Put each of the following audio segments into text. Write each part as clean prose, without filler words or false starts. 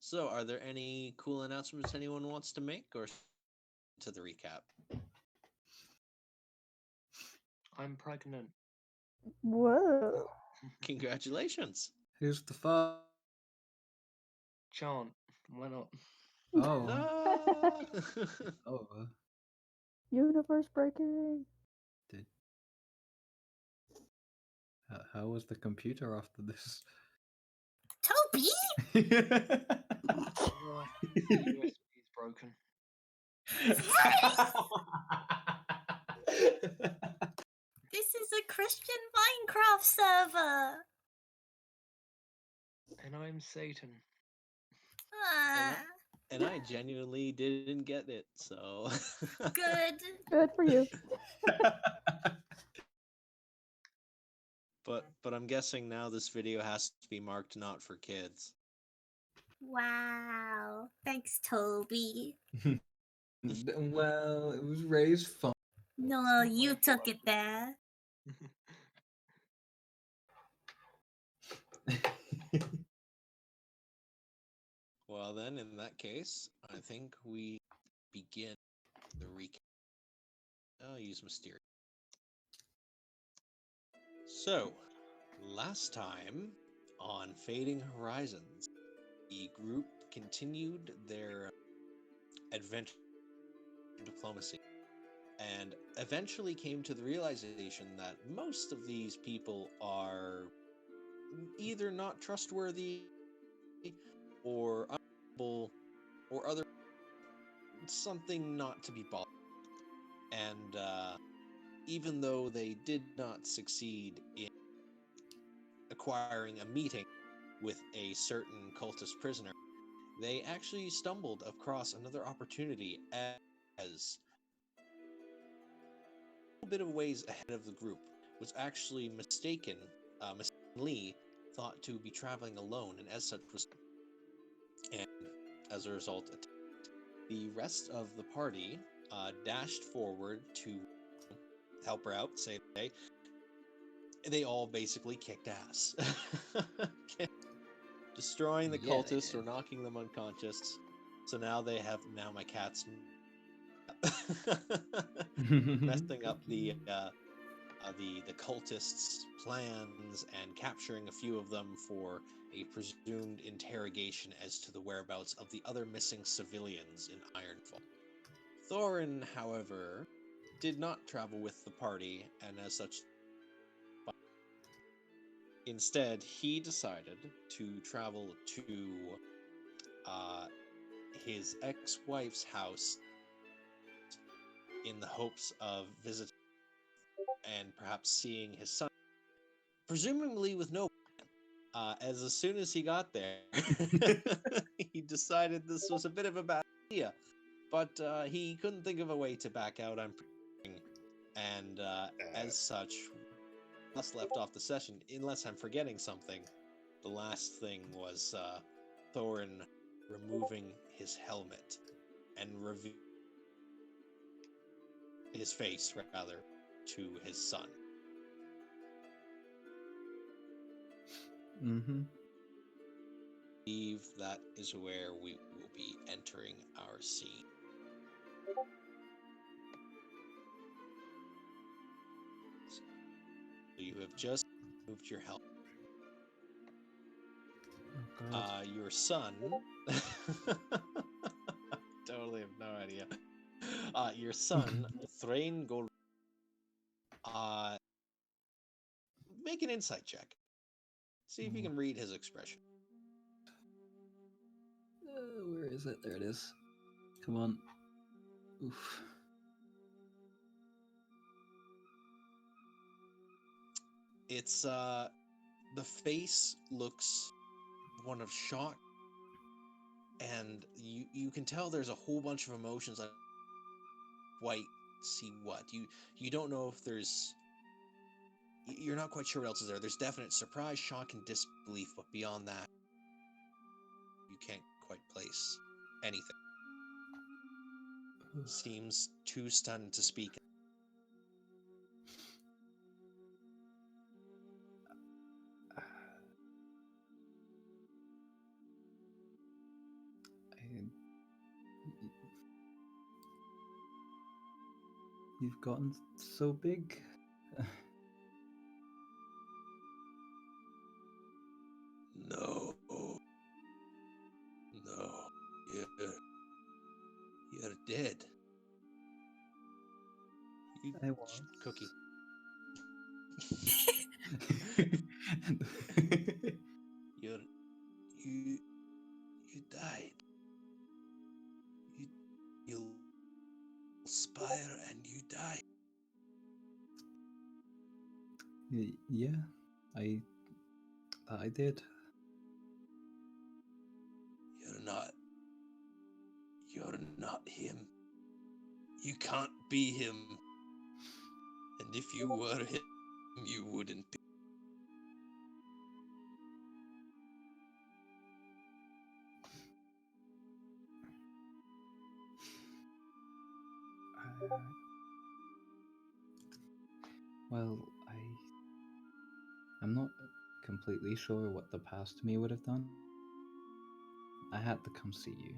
So, are there any cool announcements anyone wants to make, or to the recap? I'm pregnant. Whoa. Congratulations. Who's the father? Chant. Why not? Oh. No! Oh. Universe breaking. Did. How was the computer after this? Toby? USB's broken. This is a Christian Minecraft server. And I'm Satan. Ah, And I genuinely didn't get it, so... good. Good for you. But I'm guessing now this video has to be marked not for kids. Wow. Thanks, Toby. Well, it was Ray's fun. No, you took it there. Well then, in that case, I think we begin the recap. I'll use Mysterious. So, last time on Fading Horizons, the group continued their adventure diplomacy and eventually came to the realization that most of these people are either not trustworthy or unable or other something not to be bothered. And even though they did not succeed in acquiring a meeting with a certain cultist prisoner, they actually stumbled across another opportunity as a bit of ways ahead of the group was actually mistaken. Lee thought to be traveling alone, and as such was, and as a result, the rest of the party dashed forward to help her out. Say they all basically kicked ass, destroying the cultists or knocking them unconscious. So now they have my cat's messing up the cultists' plans and capturing a few of them for a presumed interrogation as to the whereabouts of the other missing civilians in Ironfall. Thorin, however, did not travel with the party, and as such, instead, he decided to travel to his ex-wife's house in the hopes of visiting and perhaps seeing his son, presumably with no as soon as he got there, he decided this was a bit of a bad idea, but he couldn't think of a way to back out, and as such, last left off the session, unless I'm forgetting something, the last thing was Thorin removing his helmet and his face, rather, to his son. Mm-hmm. I believe that is where we will be entering our scene. So you have just moved your helmet. Oh, Your son... totally have no idea. Your son, Thrain Gold... make an insight check. See if you can read his expression. Where is it? There it is. Come on. Oof. It's, the face looks one of shock, and you can tell there's a whole bunch of emotions on quite see what. You don't know if there's... You're not quite sure what else is there. There's definite surprise, shock, and disbelief, but beyond that, you can't quite place anything. Seems too stunned to speak. You've gotten so big. No. No. You're dead. You I was. cookie. You died. You spire and you die. Yeah, I did. You're not him. You can't be him. And if you were him, you wouldn't be. Well, I'm not completely sure what the past me would have done. I had to come see you,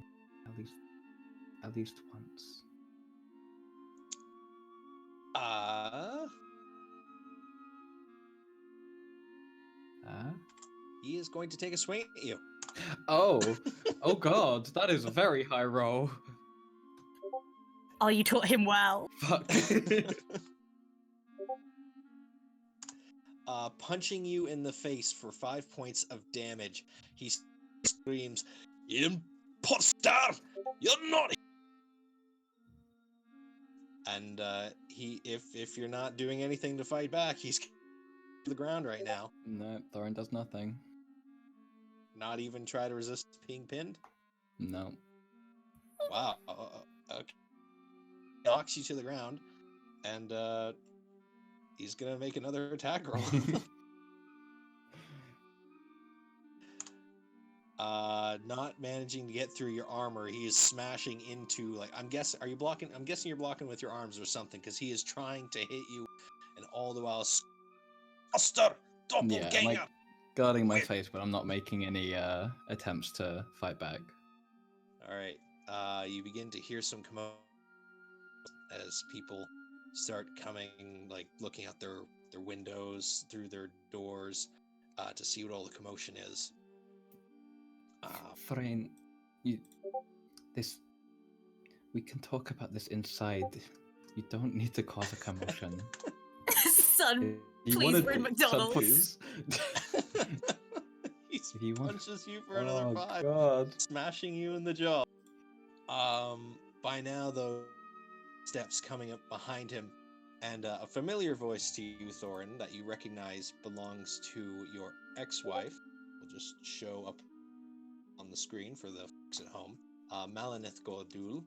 at least once. He is going to take a swing at you. Oh God, that is a very high roll. Oh, you taught him well. Fuck. Punching you in the face for 5 points of damage. He screams, "Imposter! You're not!" And if you're not doing anything to fight back, he's to the ground right now. No, Thorin does nothing. Not even try to resist being pinned. No. Wow. Okay. Knocks you to the ground, and he's gonna make another attack roll. Not managing to get through your armor, he is smashing into, like, I'm guessing you're blocking with your arms or something, because he is trying to hit you, and all the while, Yeah, I'm like guarding my face, but I'm not making any attempts to fight back. All right. You begin to hear some commotion as people start coming, like looking out their windows, through their doors, to see what all the commotion is. Thorin, we can talk about this inside. You don't need to cause a commotion. Son, You please, wanna- we're in son, McDonald's. please. He punches you for another 5, God. smashing you in the jaw. By now, though, steps coming up behind him, and a familiar voice to you, Thorin, that you recognize belongs to your ex-wife. Will just show up on the screen for the folks at home. Malanith Gordul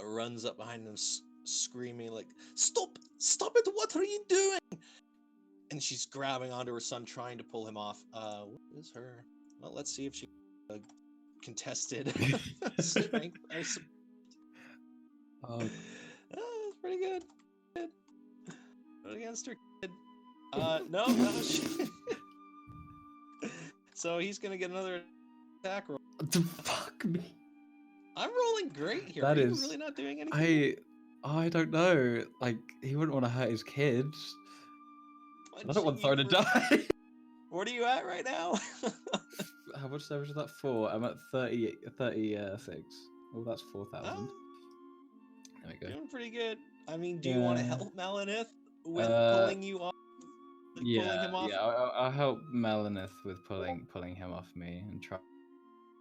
runs up behind him, screaming like, "Stop! Stop it! What are you doing?" And she's grabbing onto her son, trying to pull him off. What is her? Well, let's see if she contested strength. Oh, That's pretty good. Not against her kid. No. So he's gonna get another attack roll. fuck me. I'm rolling great here. That Are you is- really not doing anything? I don't know. Like, he wouldn't want to hurt his kids. I don't want Punching Thorin to you die. What are you at right now? How much damage is that for? I'm at 36. Oh, that's 4,000. Oh, There we go. doing pretty good. I mean, do you want to Yeah. help Malanith with Uh, pulling you off? Pulling him off? Yeah, I'll help Malanith with pulling him off me and try.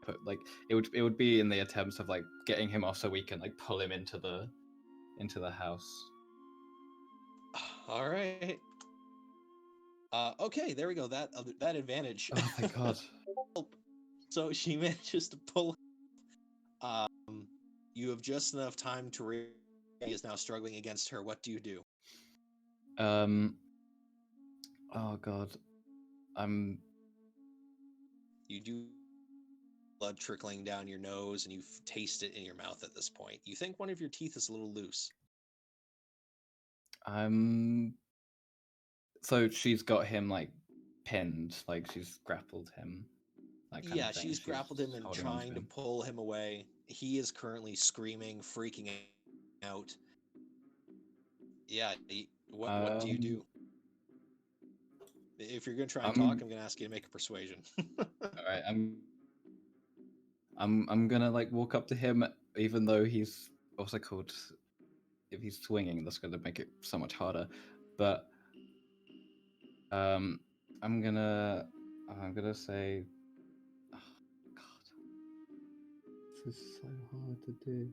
Put like it would be in the attempts of like getting him off so we can like pull him into the house. All right. Okay, there we go. That advantage. Oh my god. So she manages to pull. You have just enough time to. He is now struggling against her. What do you do? Oh god. You do blood trickling down your nose, and you taste it in your mouth at this point. You think one of your teeth is a little loose. So she's got him like pinned, like she's grappled him. That kind Yeah, of thing. she's grappled him and holding on trying to him. pull him away. he is currently screaming, freaking out. Yeah, what do you do? If you're gonna try and talk, I'm gonna ask you to make a persuasion. All right, I'm gonna like walk up to him, even though he's what's it called? If he's swinging, that's gonna make it so much harder. But I'm gonna say, oh, God, this is so hard to do.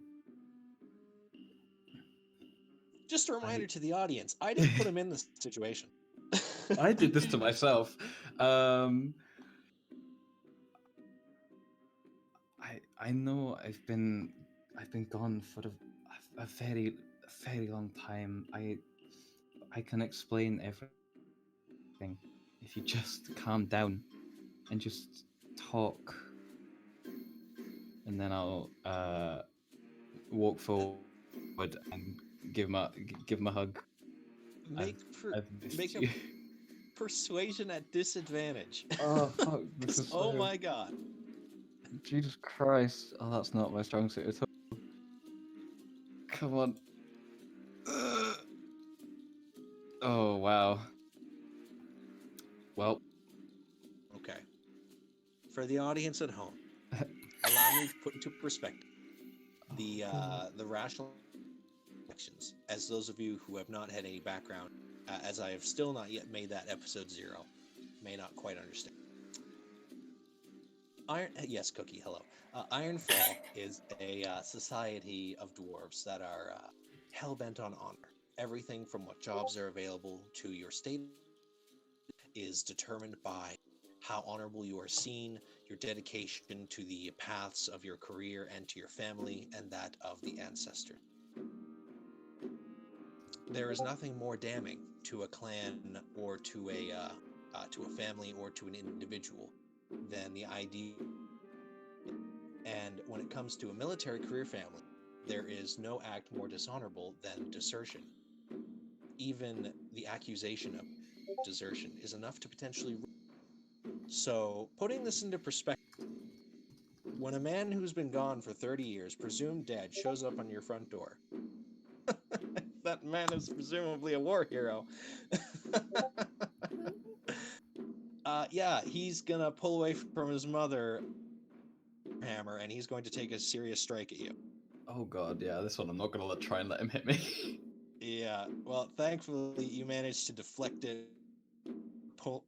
Just a reminder to the audience, I didn't put him in this situation. I did this to myself. I know I've been gone for a very long time. I can explain everything if you just calm down and just talk, and then I'll walk forward and give him a hug. Make I've a persuasion at disadvantage. Oh fuck! This is Oh my god! Jesus Christ! Oh, that's not my strong suit at all. Come on. Oh wow. Well. Okay. For the audience at home, allow me to put into perspective the rational actions, as those of you who have not had any background, as I have still not yet made that episode 0, may not quite understand. Yes, Cookie, hello. Ironfall is a society of dwarves that are hell-bent on honor. Everything from what jobs are available to your state is determined by how honorable you are seen, your dedication to the paths of your career and to your family, and that of the ancestor. There is nothing more damning to a clan or to a family or to an individual than the idea. And when it comes to a military career family, there is no act more dishonorable than desertion. Even the accusation of desertion is enough to potentially. So, putting this into perspective, when a man who's been gone for 30 years, presumed dead, shows up on your front door, that man is presumably a war hero. Yeah, he's gonna pull away from his mother hammer, and he's going to take a serious strike at you. Oh god, yeah, this one I'm not gonna try and let him hit me. Yeah, well, thankfully you managed to deflect it,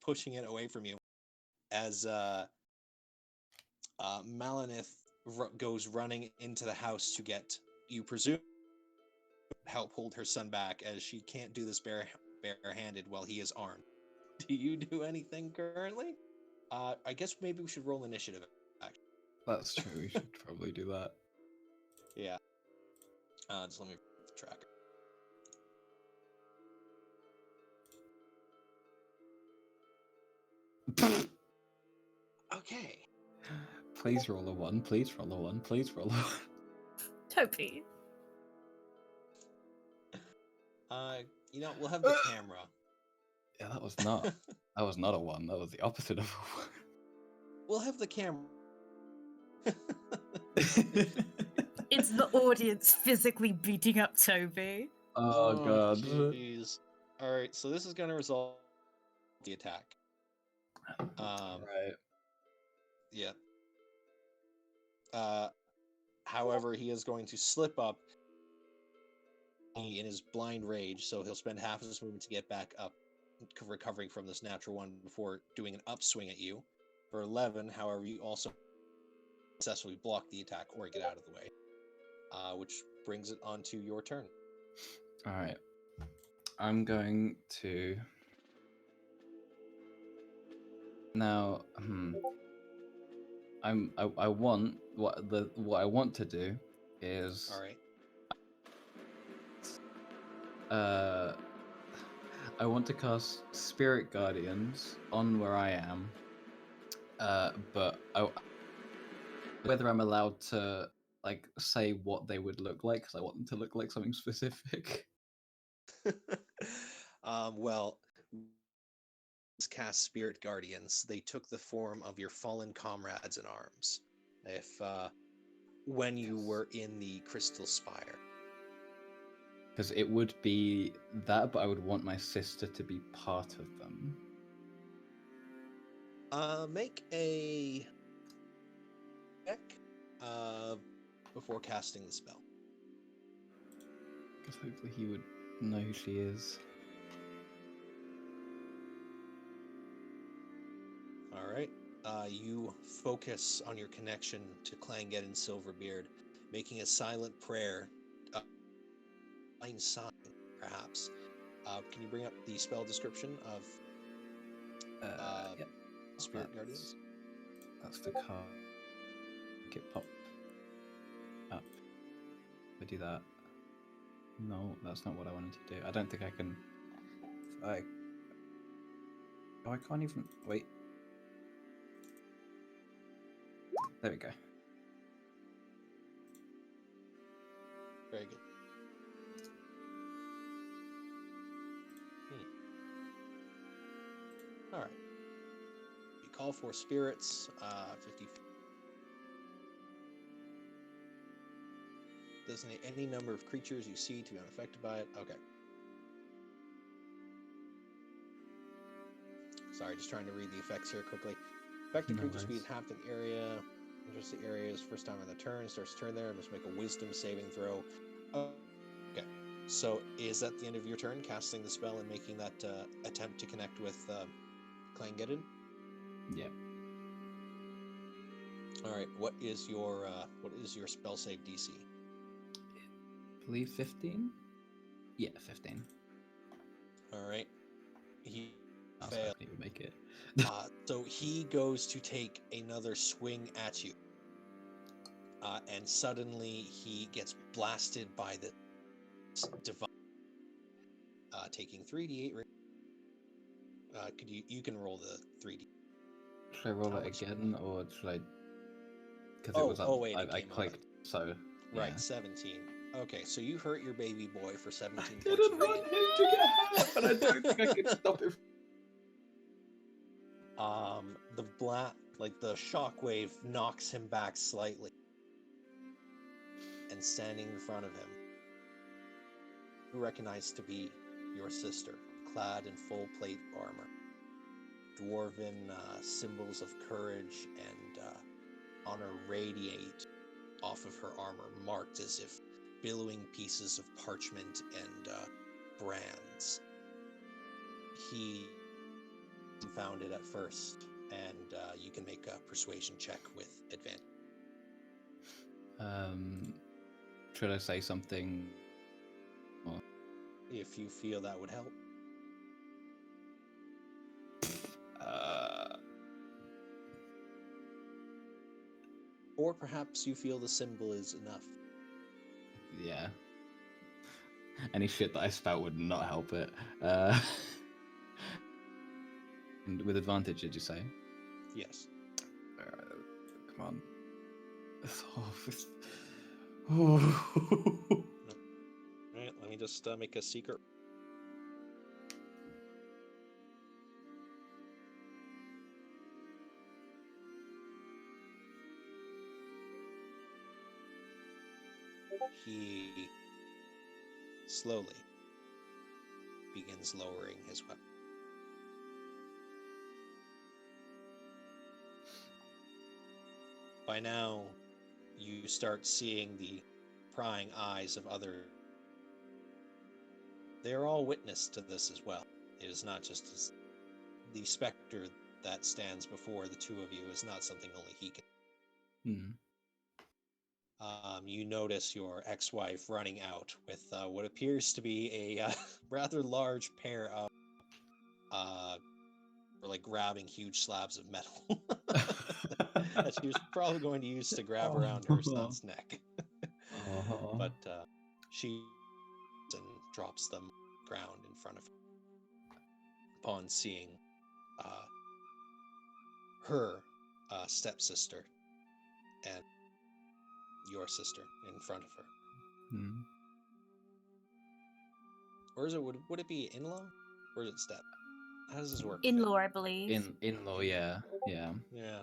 pushing it away from you, as Malinith goes running into the house to get, you presume, help hold her son back, as she can't do this barehanded while he is armed. Do you do anything currently? I guess maybe we should roll initiative. Actually. That's true. We should probably do that. Yeah. Just let me put the tracker. Okay. Please roll a 1. Please roll a 1. Please roll a 1. Toby. We'll have the camera. Yeah, that was not a 1. That was the opposite of a 1. We'll have the camera. It's the audience physically beating up Toby. Oh god. Jeez. All right, so this is going to resolve the attack. Right. Yeah. However, he is going to slip up in his blind rage, so he'll spend half of his movement to get back up, recovering from this natural one before doing an upswing at you. For 11, however, you also successfully block the attack or get out of the way, which brings it onto your turn. All right. I'm going to now. I want what I want to do is. All right. I want to cast Spirit Guardians on where I am. But whether I'm allowed to like say what they would look like, because I want them to look like something specific. Well, cast Spirit Guardians. They took the form of your fallen comrades in arms. If when you were in the Crystal Spire. Because it would be that, but I would want my sister to be part of them. Make a check before casting the spell. Because hopefully he would know who she is. All right. You focus on your connection to Clanged and Silverbeard, making a silent prayer. Fine sign, perhaps. Can you bring up the spell description of Yep. Spirit That's- Guardians? That's the card. Make it pop up. If I do that. No, that's not what I wanted to do. I don't think I can. Oh, I can't even. Wait. There we go. Very good. All right. You call for spirits. 50. Designate any number of creatures you see to be unaffected by it. Okay. Sorry, just trying to read the effects here quickly. Affected No creatures be worries. inhabited area. Enters the area is first time on the turn. Starts turn there. Must make a wisdom saving throw. Okay. So is that the end of your turn, casting the spell and making that attempt to connect with Clangedon? Yeah. All right. What is your spell save DC? I believe 15? Yeah, 15. All right. He I was failed. hoping he would make it. So he goes to take another swing at you. And suddenly he gets blasted by this device, taking 3d8. You can roll the 3d. Should I roll How it much- again, or should I? Because it was up. wait, it I came out. clicked, so. Right, Yeah. 17. Okay, so you hurt your baby boy for 17 points. Didn't of want radiant. him to get hurt, but I don't think I can stop it. The shockwave knocks him back slightly, and standing in front of him, you recognize to be your sister, clad in full plate armor, dwarven symbols of courage and honor radiate off of her armor, marked as if billowing pieces of parchment and brands. He found it at first, and you can make a persuasion check with advantage. Should I say something? If you feel that would help. Or perhaps you feel the symbol is enough. Yeah. Any shit that I spout would not help it. And with advantage, did you say? Yes. Come on. Oh. Alright, let me just make a secret. He slowly begins lowering his weapon. By now, you start seeing the prying eyes of others. They are all witness to this as well. It is not just the specter that stands before the two of you is not something only he can. You notice your ex-wife running out with what appears to be a rather large pair of, grabbing huge slabs of metal that she was probably going to use to grab around her son's neck. But she drops them on the ground in front of her upon seeing her stepsister and your sister in front of her. Or is it would it be in-law or is it step? How does this work? In-law, I believe. In-law, yeah. Yeah,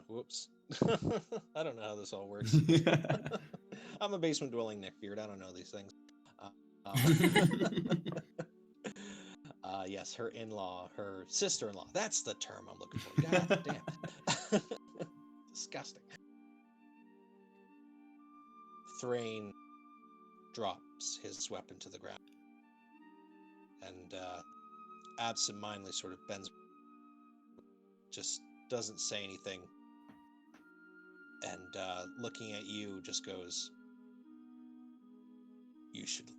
whoops. I don't know how this all works. I'm a basement dwelling neckbeard. I don't know these things. Yes, her in-law, her sister-in-law. That's the term I'm looking for. God damn. Disgusting. Thrain drops his weapon to the ground and absentmindedly sort of bends, just doesn't say anything, and looking at you just goes, "You should.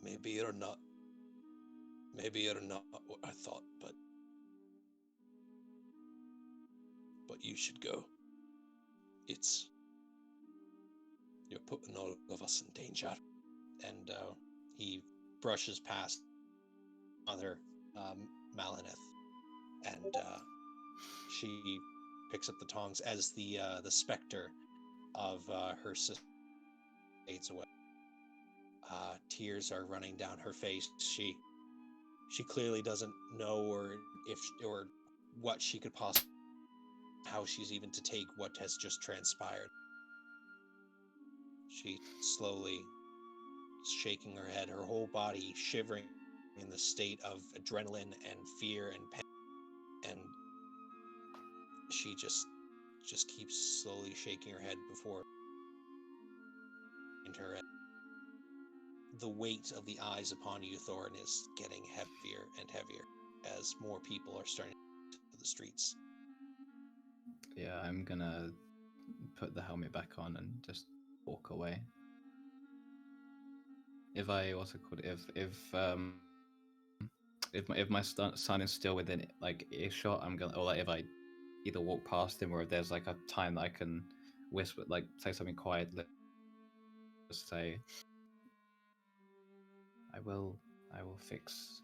Maybe you're not what I thought, but you should go. You're putting all of us in danger." And he brushes past Mother Malineth, and she picks up the tongs as the specter of her sister fades away. Tears are running down her face. She clearly doesn't know or what she could possibly, how she's even to take what has just transpired. She slowly shaking her head, her whole body shivering in the state of adrenaline and fear and pain, and she just keeps slowly shaking her head before her. The weight of the eyes upon you, Thorin, is getting heavier and heavier as more people are starting to the streets. Yeah, I'm gonna put the helmet back on and just walk away. If I what's it called? If my son is still within like earshot, I'm gonna, or like if I either walk past him or if there's like a time that I can whisper, like say something quietly, just say, I will fix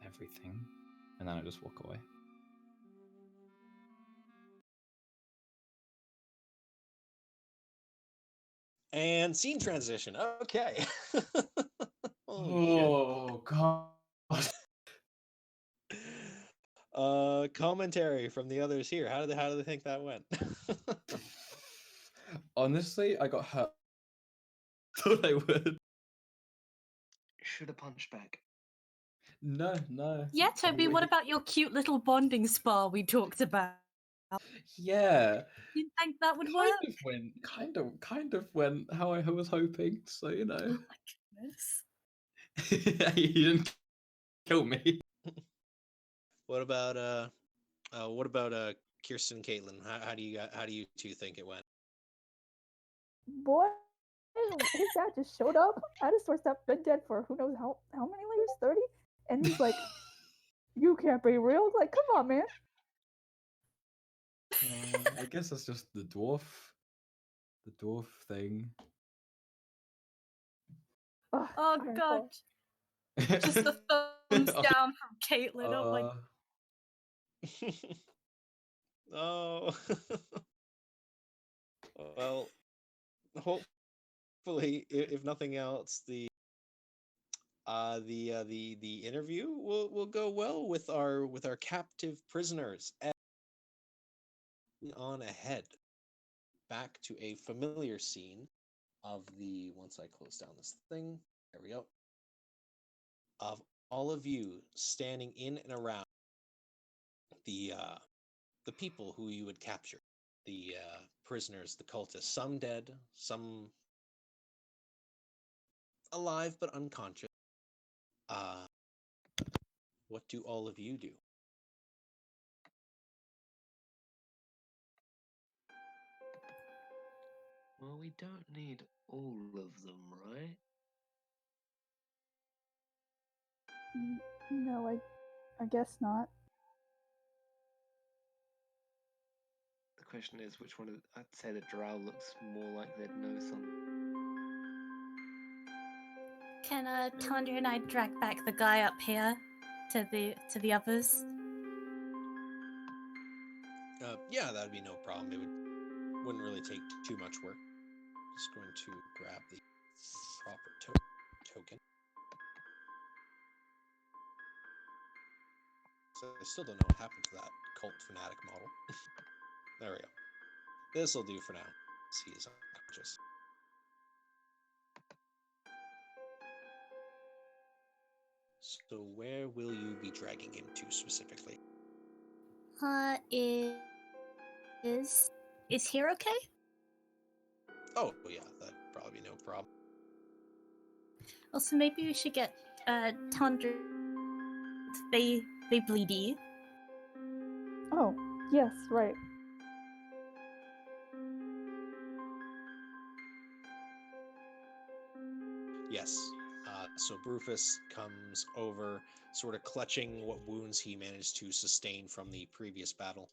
everything, and then I just walk away. And scene transition. Okay. Oh god. Commentary from the others here. How do they think that went? Honestly, I got hurt. Thought I would. Should have punched back. No. Yeah, Toby, what about your cute little bonding spar we talked about? Yeah. You think that would work? Kind of went how I was hoping. So you know. Oh my goodness. You didn't kill me. What about Kirsten and Caitlin? How do you two think it went? Boy, his dad just showed up at his doorstep, been dead for who knows how many years, 30, and he's like, "You can't be real." Like, come on, man. I guess that's just the dwarf thing. Ugh, Oh Iron god. Claw. Just a thumbs down from Caitlin. Oh my Oh. Well, hopefully, if nothing else, the interview will go well with our captive prisoners. And on ahead, back to a familiar scene of the, once I close down this thing, there we go, of all of you standing in and around the people who you would capture, the prisoners, the cultists, some dead, some alive but unconscious. What do all of you do? Well, we don't need all of them, right? No, I guess not. The question is, which one? I'd say that Drow looks more like they'd know some. Can Tandra and I drag back the guy up here to the others? Yeah, that'd be no problem. It wouldn't really take too much work. Just going to grab the proper token. So I still don't know what happened to that cult fanatic model. There we go. This'll do for now. He is unconscious. So where will you be dragging him to specifically? Is here okay? Oh yeah, that'd probably be no problem. Also, maybe we should get Tundra. They bleedy. Oh, yes, right. Yes. So Brufus comes over, sort of clutching what wounds he managed to sustain from the previous battle.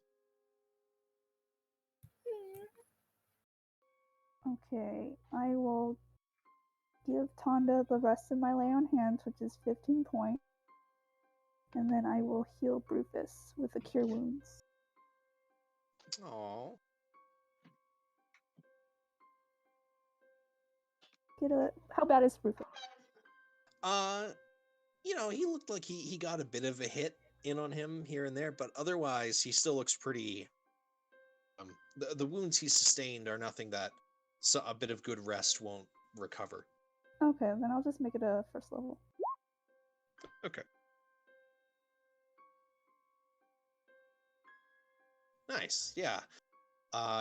Okay, I will give Tonda the rest of my lay on hands, which is 15 points. And then I will heal Brufus with the cure wounds. Aww. How bad is Brufus? He looked like he got a bit of a hit in on him here and there, but otherwise he still looks pretty. The wounds he sustained are nothing that a bit of good rest won't recover. Okay, then I'll just make it a first level. Okay. Nice, yeah.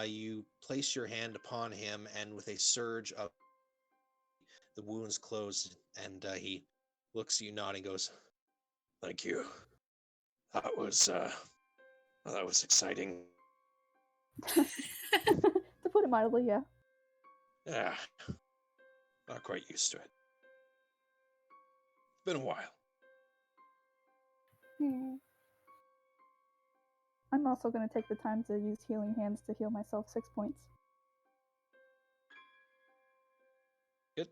You place your hand upon him, and with a surge of the wounds close, and he looks at you, nodding, goes, "Thank you. That was exciting." To put it mildly, yeah. Yeah, not quite used to it. Been a while. I'm also going to take the time to use healing hands to heal myself 6 points. Good.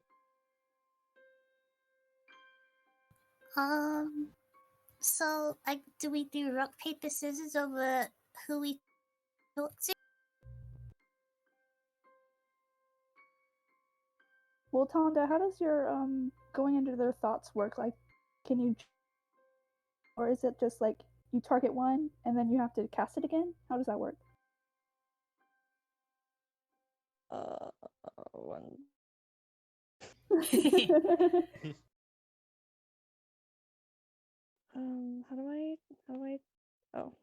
So, do we do rock, paper, scissors over who we talk to? Well, Tonda, how does your going into their thoughts work? Like, can you, or is it just like you target one and then you have to cast it again? How does that work? One. How do I? Oh.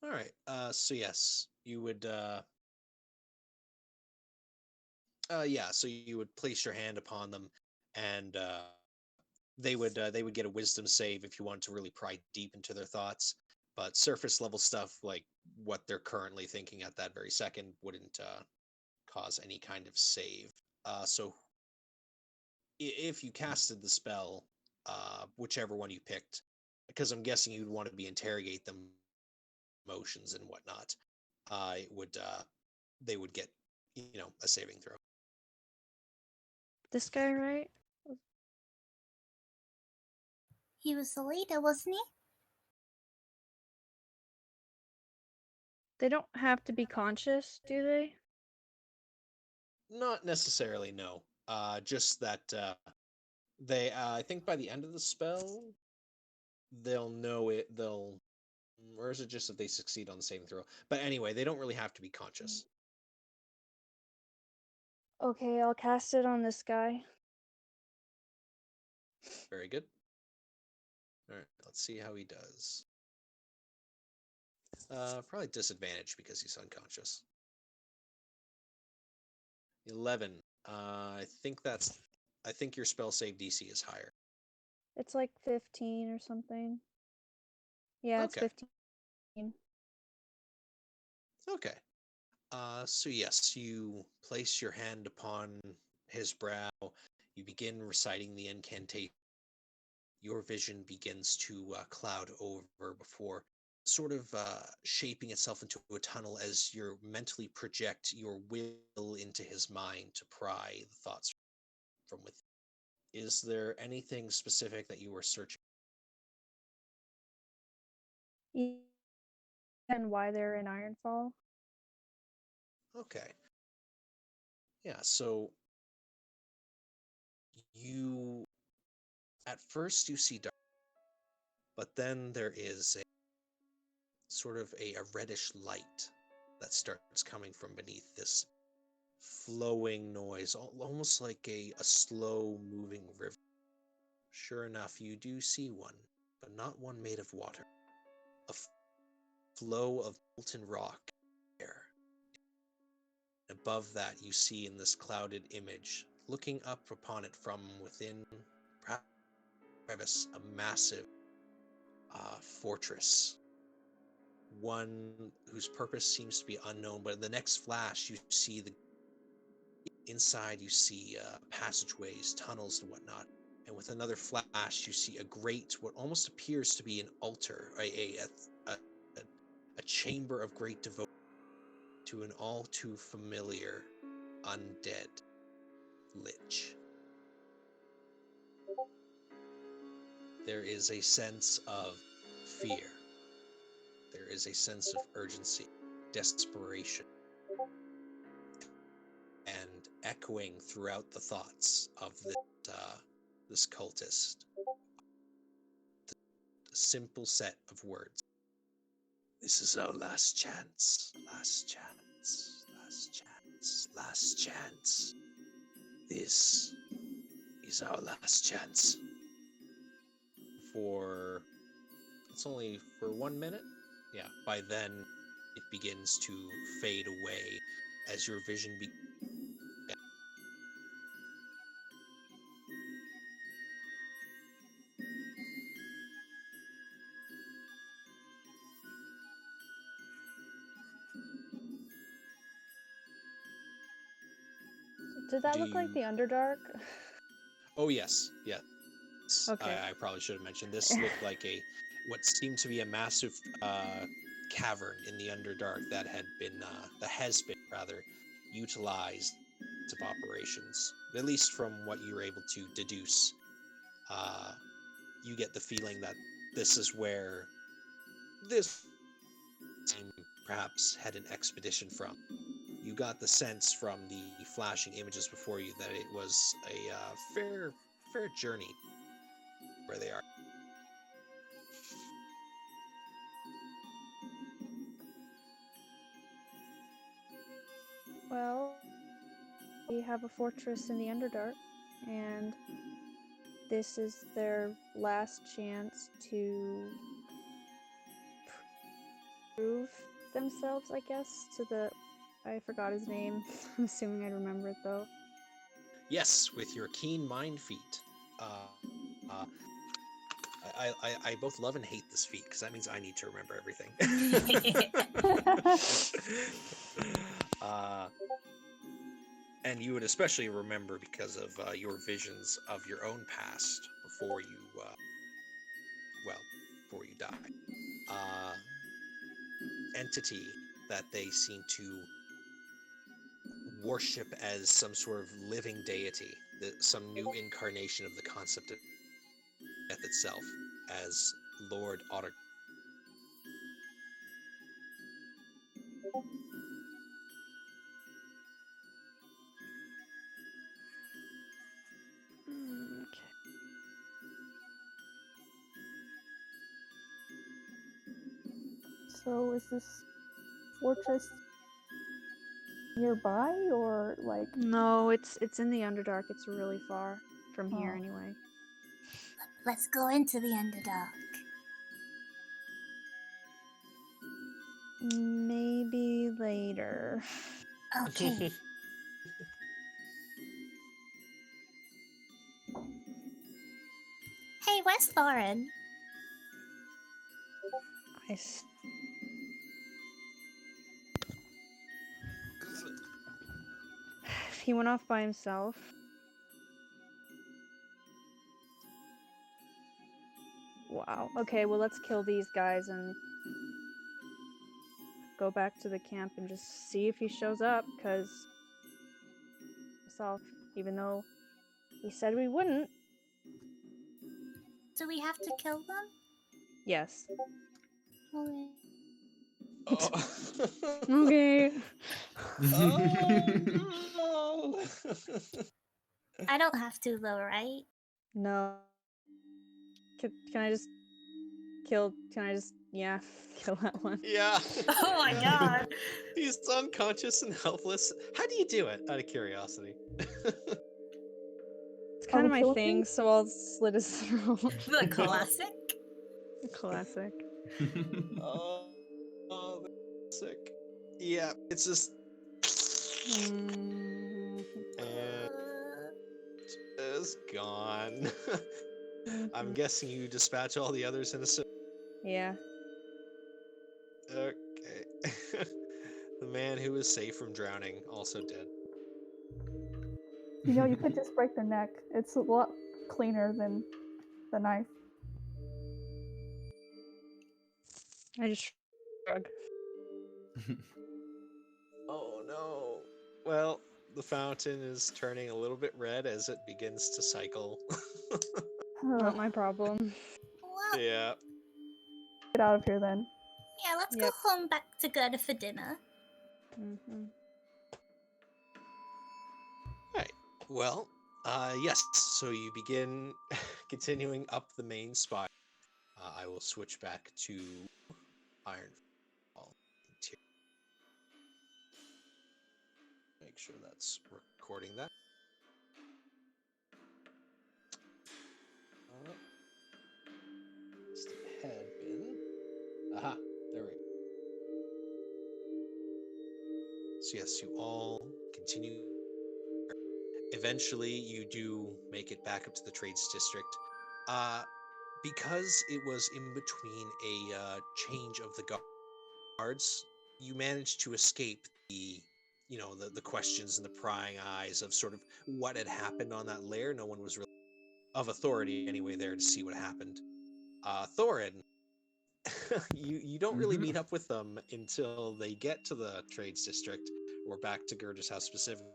All right. So yes, you would. So you would place your hand upon them, and they would get a wisdom save if you wanted to really pry deep into their thoughts. But surface level stuff, like what they're currently thinking at that very second, wouldn't cause any kind of save. So if you casted the spell, whichever one you picked, because I'm guessing you'd want to be interrogate them, emotions and whatnot, it would they would get a saving throw. This guy, right? He was the leader, wasn't he? They don't have to be conscious, do they? Not necessarily, no. Just that they, I think by the end of the spell, they'll know it. Or is it just that they succeed on the saving throw? But anyway, they don't really have to be conscious. Okay, I'll cast it on this guy. Very good. All right, let's see how he does. Probably disadvantage because he's unconscious. 11. I think your spell save DC is higher. It's like 15 or something. Yeah, it's Okay. 15. Okay. So yes, you place your hand upon his brow. You begin reciting the incantation. Your vision begins to cloud over before sort of shaping itself into a tunnel as you mentally project your will into his mind to pry the thoughts from within. Is there anything specific that you were searching? And why they're in Ironfall? Okay. Yeah, so at first you see dark, but then there is a sort of a reddish light that starts coming from beneath this flowing noise, almost like a slow moving river. Sure enough, you do see one, but not one made of water. A flow of molten rock air. Above that, you see in this clouded image, looking up upon it from within, perhaps a massive fortress. One whose purpose seems to be unknown, but in the next flash, you see inside you see passageways, tunnels, and whatnot. And with another flash, you see a great, what almost appears to be an altar, a chamber of great devotion to an all too familiar undead lich. There is a sense of fear. There is a sense of urgency, desperation, and echoing throughout the thoughts of this cultist. The simple set of words. This is our last chance, last chance, last chance, last chance. This is our last chance. It's only for 1 minute? Yeah, by then it begins to fade away as your vision Did that look like the Underdark? Oh yes, yeah. Okay. I probably should have mentioned this. Looked like what seemed to be a massive cavern in the Underdark that has been utilized of operations. At least from what you were able to deduce, you get the feeling that this is where this team perhaps had an expedition from. You got the sense from the flashing images before you that it was a fair journey where they are. Well, we have a fortress in the Underdark, and this is their last chance to prove themselves, I guess, to the... I forgot his name. I'm assuming I'd remember it, though. Yes, with your keen mind feat. I both love and hate this feat, because that means I need to remember everything. And you would especially remember because of your visions of your own past before you die. Entity that they seem to worship as some sort of living deity, some new incarnation of the concept of death itself, as Lord Otter. Okay. So is this fortress nearby, or like? No, it's in the Underdark. It's really far from here, Oh. anyway. Let's go into the Underdark. Maybe later. Okay. Hey, where's Thorin? He went off by himself. Wow. Okay, well, let's kill these guys and go back to the camp and just see if he shows up, because himself, even though he said we wouldn't. Do we have to kill them? Yes. Okay. Oh. Okay. Oh, no. I don't have to though, right? No. Can I just kill? Can I just kill that one? Yeah. Oh my god. He's unconscious and helpless. How do you do it? Out of curiosity. It's kind of we my kill thing, him? so I'll slit his throat. The classic. Classic. Oh, that's sick. Yeah, it's just. Mm, And it's gone. I'm mhm. guessing you dispatch all the others in a second. Yeah. Okay. The man who was safe from drowning, also dead. You know, you could just break the neck. It's a lot cleaner than the knife. I just shrug. Oh no. Well, the fountain is turning a little bit red as it begins to cycle. Not my problem. Well, Yeah. Get out of here then. yeah, let's Yep. go home back to Gerda for dinner. Mm-hmm. Right. Well, yes. So you begin continuing up the main spire. I will switch back to Ironfall. Make sure that's recording that. Must have had been. Aha, there we go. So yes, you all continue. Eventually, you do make it back up to the trades district. Because it was in between a change of the guards, you managed to escape the questions and the prying eyes of sort of what had happened on that lair. No one was really of authority anyway there to see what happened. Thorin, you don't really meet up with them until they get to the trades district or back to Gerda's house specifically.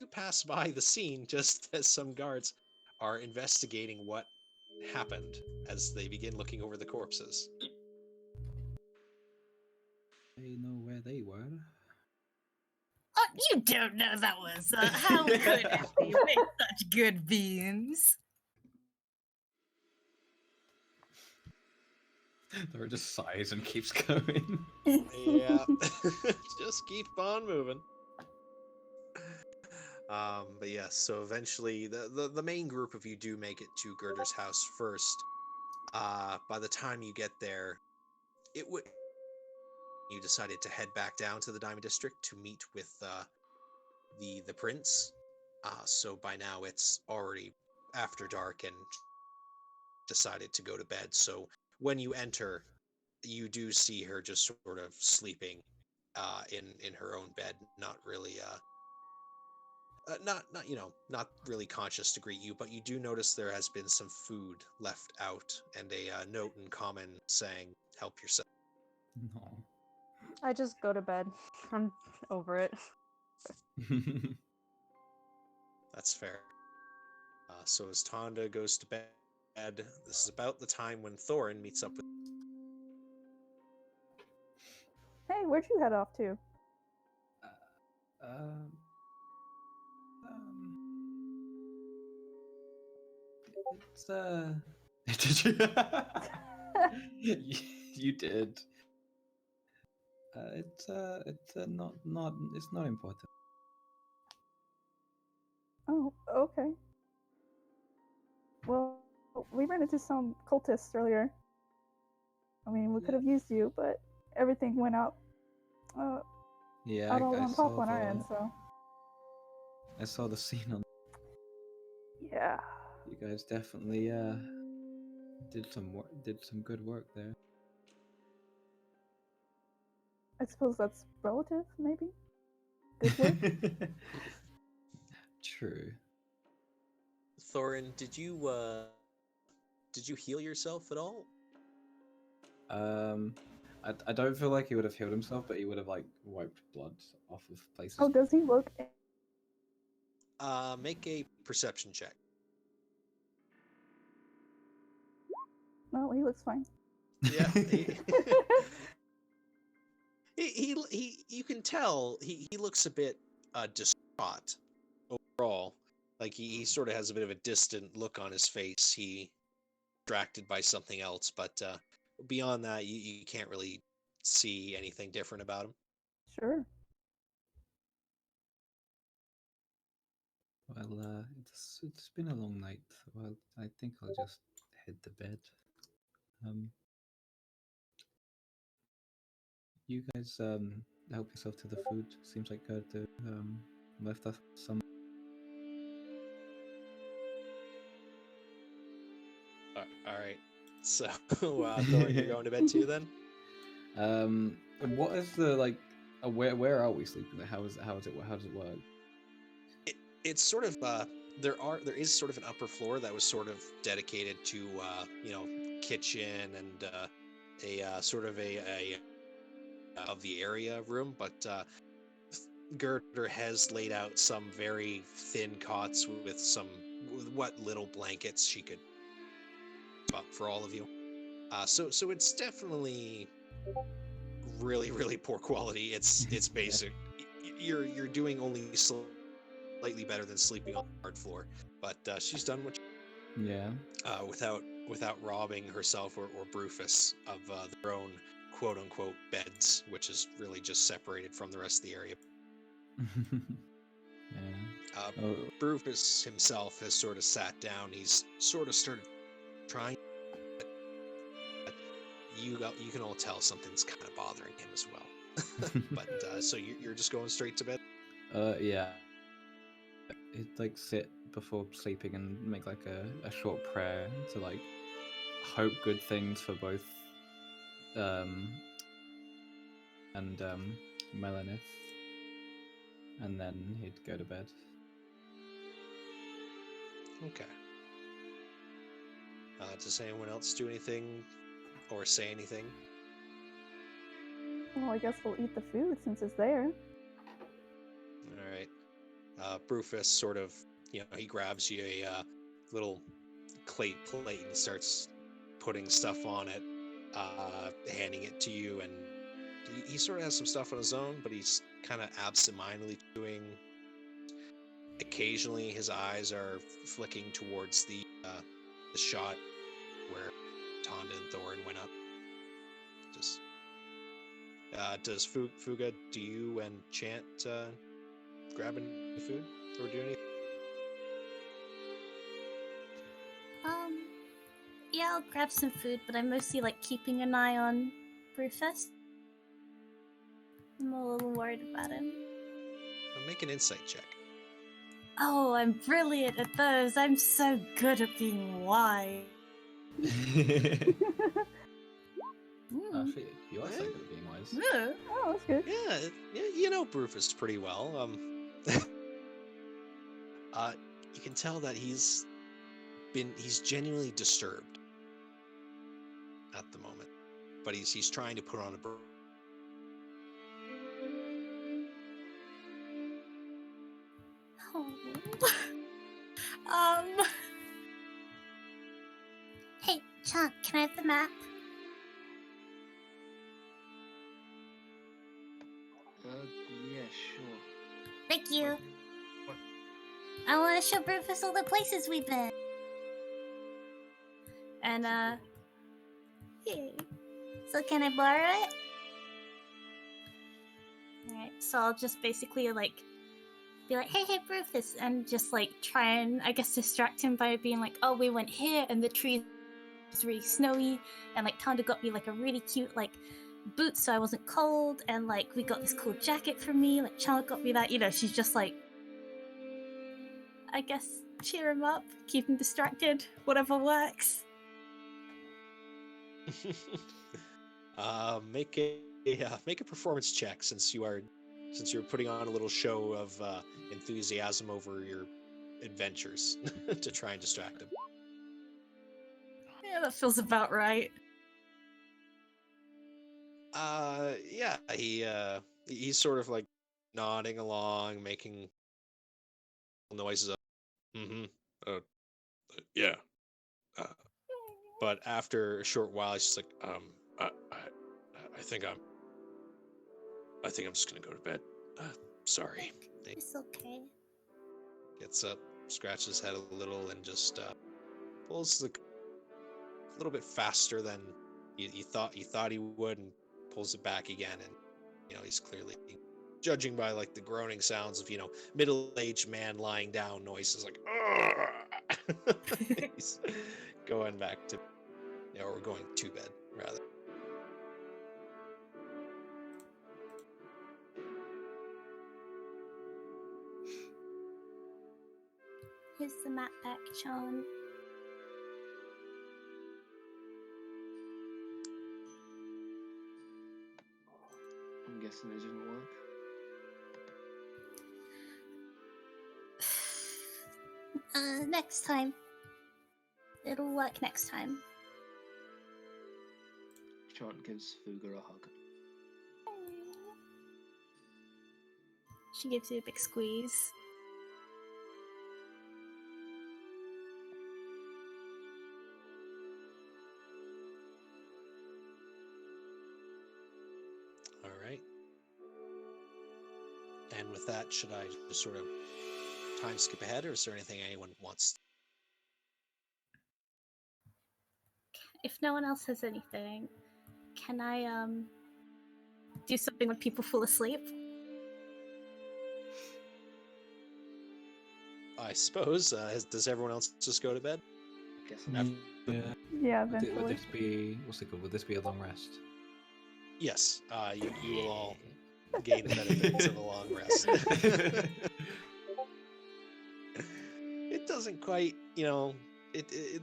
You pass by the scene just as some guards are investigating what happened as they begin looking over the corpses. They know where they were. Oh, you don't know that was. How could it be? Make such good beans. Thor just sighs and keeps going. Yeah, just keep on moving. But yes, so eventually the main group of you do make it to Gerda's house first. By the time you get there, you decided to head back down to the Diamond District to meet with the prince. So by now it's already after dark and decided to go to bed. So when you enter, you do see her just sort of sleeping in her own bed, not really not really conscious to greet you, but you do notice there has been some food left out and a note in common saying help yourself. No. I just go to bed. I'm over it. That's fair. So as Tonda goes to bed, this is about the time when Thorin meets up with. Hey, where'd you head off to? It's did you? You did. It's not important. Oh, okay. Well, we ran into some cultists earlier. I mean, we could have used you, but everything went out. Yeah, Out all I on saw top on our end, so. I saw the scene on. Yeah. You guys definitely did some good work there. I suppose that's relative, maybe? Good work? True. Thorin, did you heal yourself at all? I don't feel like he would have healed himself, but he would have like wiped blood off of places. Oh, does he look? Make a perception check. No, he looks fine. Yeah. He you can tell he looks a bit distraught overall. Like he sort of has a bit of a distant look on his face. He distracted by something else, but beyond that, you can't really see anything different about him. Sure. Well, it's been a long night. Well, I think I'll just head to bed. You guys help yourself to the food. Seems like Gerda left us some. All right. So, Thorn, you're going to bed too then? What is the like? Where are we sleeping? How does it work? It's sort of there is sort of an upper floor that was sort of dedicated to kitchen and a sort of a of the area room, but Girder has laid out some very thin cots with what little blankets she could up for all of you. So it's definitely really, really poor quality. It's basic. You're doing only slightly better than sleeping on the hard floor, but she's done what without robbing herself or Brufus of their own quote unquote beds, which is really just separated from the rest of the area. Brufus himself has sort of sat down. He's sort of started trying, but you can all tell something's kind of bothering him as well. But so you're just going straight to bed? Yeah. He'd like sit before sleeping and make like a short prayer to like hope good things for both and Melanith, and then he'd go to bed. Okay. Does anyone else do anything or say anything? Well, I guess we'll eat the food since it's there. All right. Brufus sort of, he grabs you a little plate and starts putting stuff on it, handing it to you, and he sort of has some stuff on his own, but he's kind of absentmindedly doing. Occasionally, his eyes are flicking towards the shot where Tonda and Thorn went up. Just does Fuga, do you and Chant grab any food or do anything? Yeah, I'll grab some food, but I'm mostly like keeping an eye on Brufus. I'm a little worried about him. Make an insight check. Oh, I'm brilliant at those. I'm so good at being wise. Actually, you are so good at being wise. Yeah. Oh, that's good. Yeah, you know Brufus pretty well. You can tell that he's genuinely disturbed at the moment, but he's trying to put on a Hey, Chunk, can I have the map? Yeah, sure. Thank you. What? I want to show Brufus all the places we've been. And, hey. So can I borrow it? Alright, so I'll just basically, like, be like, hey, Brufus, and just, like, try and, I guess, distract him by being like, oh, we went here, and the tree is really snowy, and, like, Tonda got me, like, a really cute, like, boots so I wasn't cold, and, like, we got this cool jacket for me, like, Charlotte got me that, she's just, like, I guess, cheer him up, keep him distracted, whatever works. Make a performance check since you're putting on a little show of enthusiasm over your adventures to try and distract him. Yeah, that feels about right. Yeah, he's sort of like nodding along, making noises of yeah. But after a short while, he's just like, I think I'm just gonna go to bed. Sorry. It's okay. Gets up, scratches his head a little, and just pulls the little bit faster than you thought he would, and pulls it back again. And he's clearly, judging by like the groaning sounds of middle-aged man lying down noises, like he's going back to or going to bed rather. Here's the map back, Sean. I'm guessing it didn't work. Next time. It'll work next time. Chant gives Fugue a hug. She gives you a big squeeze. All right. And with that, should I just sort of time skip ahead, or is there anything anyone wants? If no one else has anything, can I do something when people fall asleep? I suppose. Does everyone else just go to bed? Guess Yeah. Yeah, Would eventually. this be what's it called? Would this be a long rest? Yes. You will all gain the benefits of a long rest. It doesn't quite, the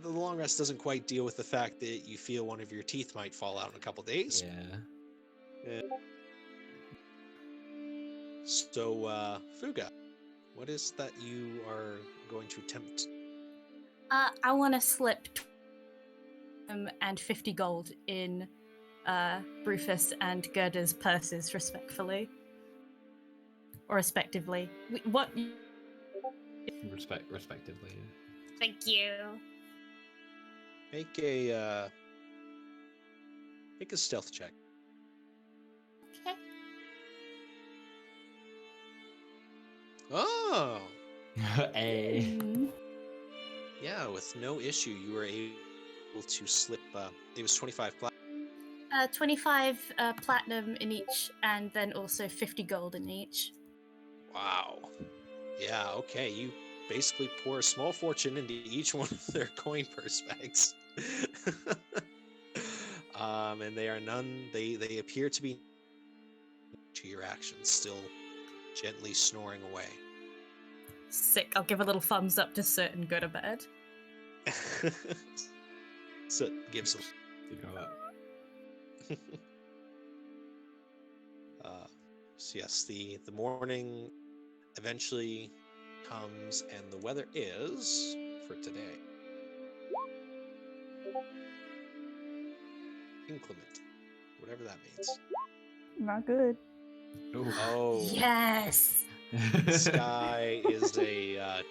long rest doesn't quite deal with the fact that you feel one of your teeth might fall out in a couple days. Yeah. So, Fuga, what is that you are going to attempt? I want to slip and 50 gold in Rufus and Gerda's purses, respectfully. Or respectively. What? Respectively. Yeah. Thank you. Make a stealth check. Okay. Oh, Hey. yeah, with no issue, you were able to slip. It was 25 plat. 25 platinum in each, and then also 50 gold in each. Wow. Yeah. Okay. You basically pour a small fortune into each one of their coin purse bags. And they are none. They appear to be to your actions, still gently snoring away. Sick. I'll give a little thumbs up to sit and go to bed. So gives them. You go up. So yes, the morning eventually comes, and the weather is for today inclement, whatever that means. Not good. Oh, Yes. the sky is a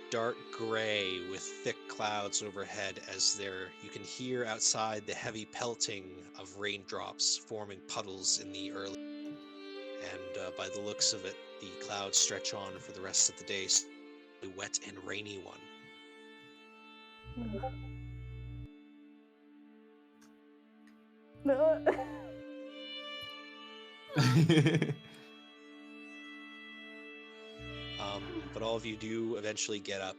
dark gray with thick clouds overhead, as you can hear outside the heavy pelting of raindrops forming puddles in the early. And by the looks of it, the clouds stretch on for the rest of the day, so a wet and rainy one. But all of you do eventually get up.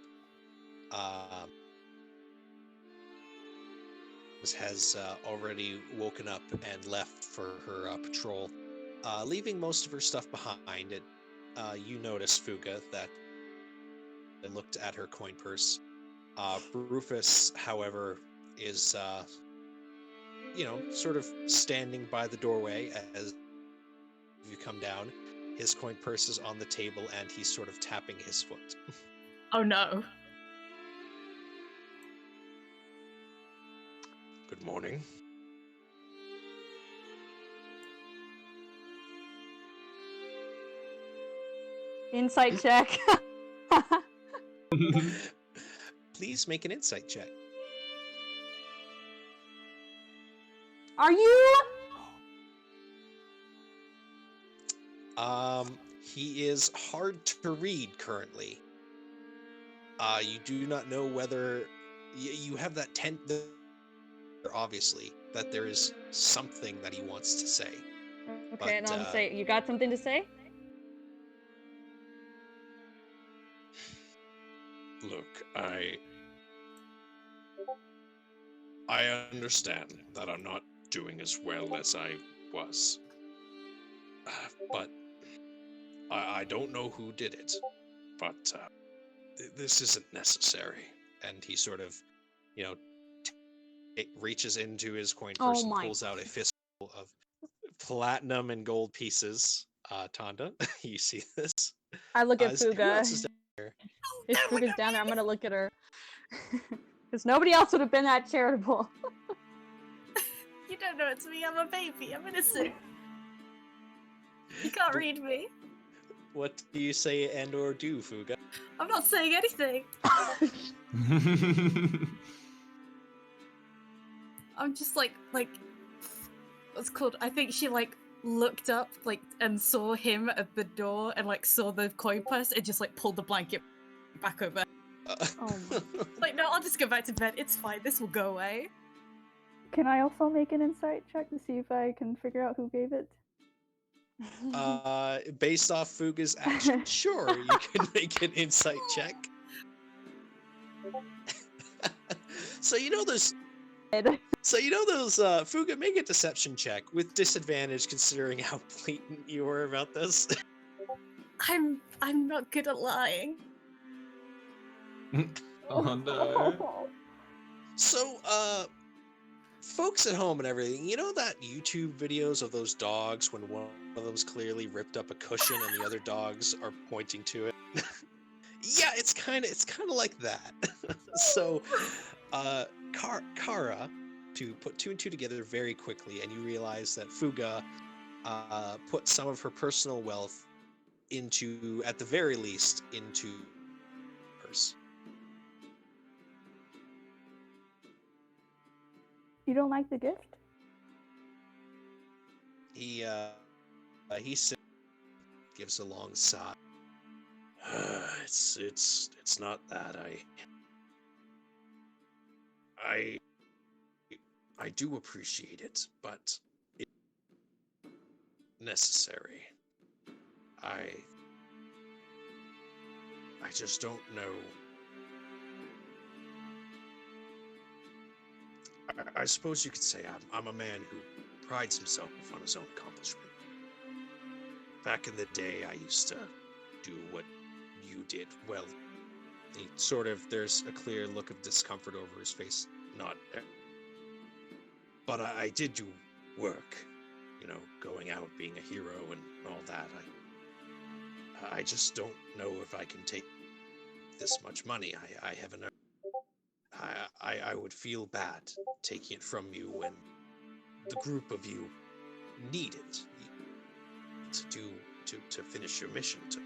Has already woken up and left for her patrol, leaving most of her stuff behind. You notice, Fuga, that I looked at her coin purse. Rufus, however, is sort of standing by the doorway as you come down. His coin purse is on the table, and he's sort of tapping his foot. Oh no. Good morning. Insight check. Please make an insight check. Are you? He is hard to read currently. You do not know whether you have that obviously, that there is something that he wants to say. Okay, and But, I'll say, you got something to say? Look, I understand that I'm not doing as well as I was. But I don't know who did it. But this isn't necessary. And he sort of, you know, it reaches into his coin Oh purse and my. pulls out a fistful of platinum and gold pieces. Tanda, you see this? I look at Who else is Fuga. down there? If Fuga's down there, I'm gonna look at her. Because nobody else would have been that charitable. You don't know it's me. I'm a baby. I'm innocent. You can't read me. What do you say and or do, Fuga? I'm not saying anything. I'm just like what's called? I think she like looked up like and saw him at the door and like saw the coin purse and just like pulled the blanket back over. Oh Like, no, I'll just go back to bed. It's fine. This will go away. Can I also make an insight check to see if I can figure out who gave it? Based off Fuga's action, sure, you can make an insight check. So you know those. Fuga, make a deception check with disadvantage, considering how blatant you were about this. I'm not good at lying. Oh no. So, folks at home and everything, you know that YouTube videos of those dogs when one of them's clearly ripped up a cushion and the other dogs are pointing to it? Yeah, it's kind of like that. So, Kara, to put two and two together very quickly, and you realize that Fuga put some of her personal wealth into, at the very least, into hers. You don't like the gift? He gives a long sigh. It's not that I do appreciate it, but it's necessary. I just don't know. I suppose you could say I'm a man who prides himself on his own accomplishment. Back in the day, I used to do what you did. Well, there's a clear look of discomfort over his face. But I did do work, going out, being a hero and all that. I just don't know if I can take this much money. I haven't. I would feel bad taking it from you when the group of you need it to finish your mission, to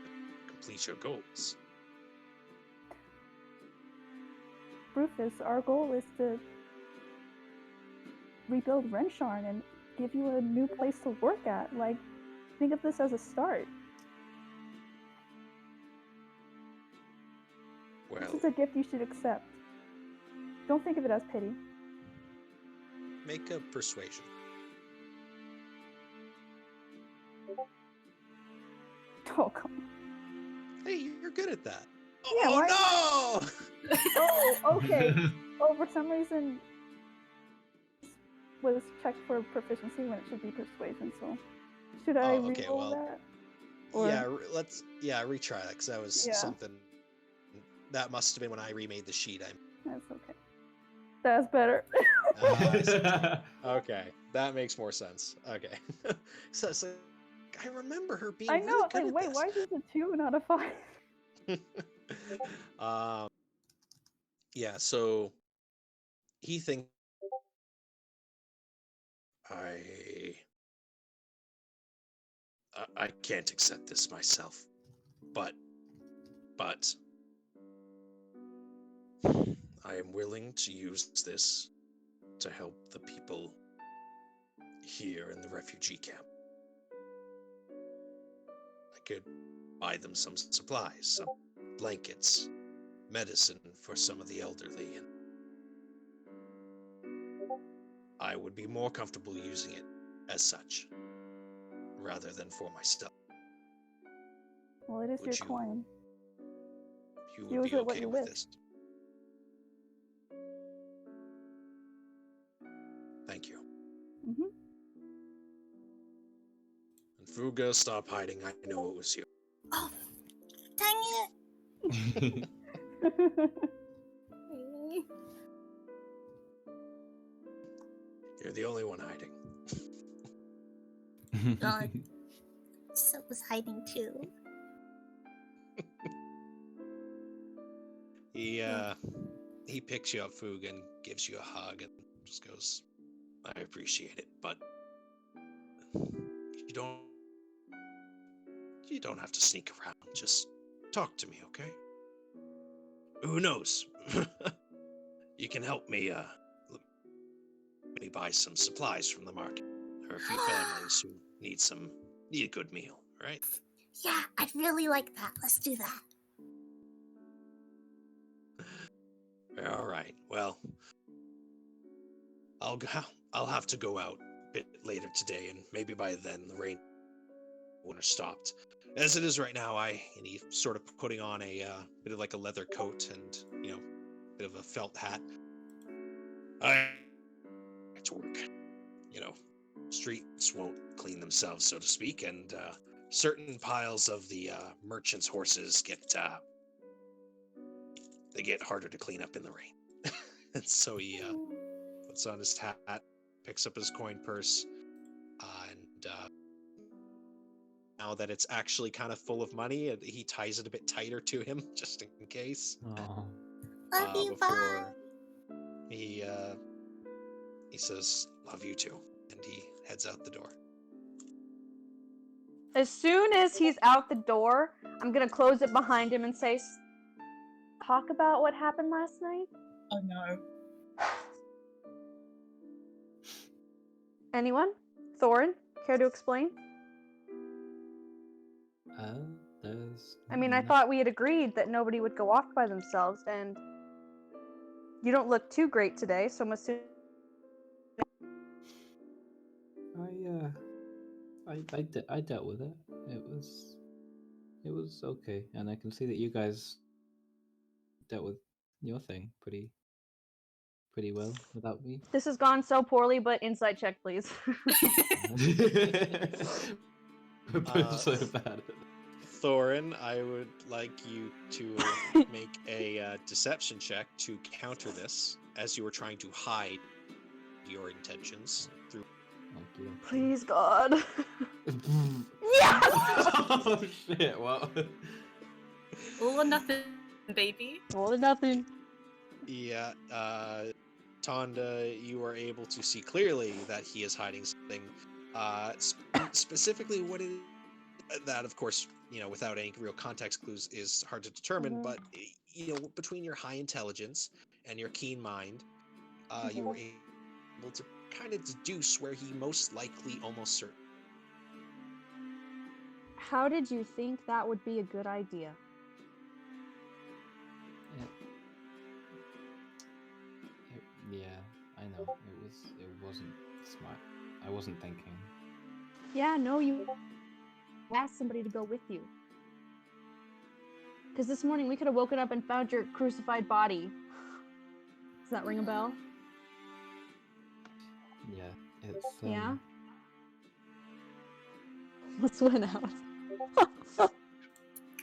complete your goals. Rufus, our goal is to rebuild Rensharn and give you a new place to work at. Like, think of this as a start. Well, This is a gift you should accept. Don't think of it as pity. Make a persuasion. Oh, come on. Hey, you're good at that. Yeah, why- Oh no! Oh, okay. Oh, for some reason, was checked for proficiency when it should be persuasion. So, should I Oh, okay, re-roll well, that? Or... Yeah, retry that, because that was Yeah. something that must have been when I remade the sheet. That's okay. That's better. I see. Okay, that makes more sense. Okay, so I remember her being. I know. Really It's like, good wait, at why is this a 2, not a 5? this. Yeah. So he thinks I can't accept this myself, but I am willing to use this to help the people here in the refugee camp. I could buy them some supplies, some blankets, medicine for some of the elderly, and I would be more comfortable using it as such, rather than for myself. Well, it is Would your you- coin. You would Use be it what okay you with wish. this. Thank you. Mm-hmm. And Fuga, stop hiding. I know it was you. Oh, dang it! You're the only one hiding. God. So was hiding too. He picks you up, Fuga, and gives you a hug, and just goes, "I appreciate it, but you don't have to sneak around. Just talk to me, okay? Who knows? You can help me. Let me buy some supplies from the market. There are a few families who need a good meal, right? Yeah, I'd really like that. Let's do that. All right. Well, I'll have to go out a bit later today, and maybe by then the rain will have stopped. As it is right now, and he's sort of putting on a bit of like a leather coat and a bit of a felt hat. I have to work. Streets won't clean themselves, so to speak, and certain piles of the merchants' horses get harder to clean up in the rain. And so he puts on his hat, picks up his coin purse, and now that it's actually kind of full of money, he ties it a bit tighter to him just in case. Oh. Love you, bye. Before he says, "Love you too," and he heads out the door. As soon as he's out the door, I'm gonna close it behind him and say, "Talk about what happened last night." Oh no. Anyone? Thorin, care to explain? There's. I mean, I thought we had agreed that nobody would go off by themselves, and you don't look too great today, so I'm assuming. I dealt with it. It was okay, and I can see that you guys dealt with your thing pretty well without me. This has gone so poorly, but insight check, please. So bad. Thorin, I would like you to make a deception check to counter this, as you were trying to hide your intentions through. Please, God. Yes! Oh shit! Wow. All or nothing, baby. All or nothing. Yeah, Tonda, you are able to see clearly that he is hiding something. Specifically, what it is, that, of course, without any real context clues, is hard to determine. But between your high intelligence and your keen mind, you were able to kind of deduce where he most likely, almost certain. How did you think that would be a good idea? Yeah, I know. It wasn't smart. I wasn't thinking. Yeah, no, you asked somebody to go with you. Because this morning we could have woken up and found your crucified body. Does that ring a bell? Yeah, it's Yeah? Let's win out.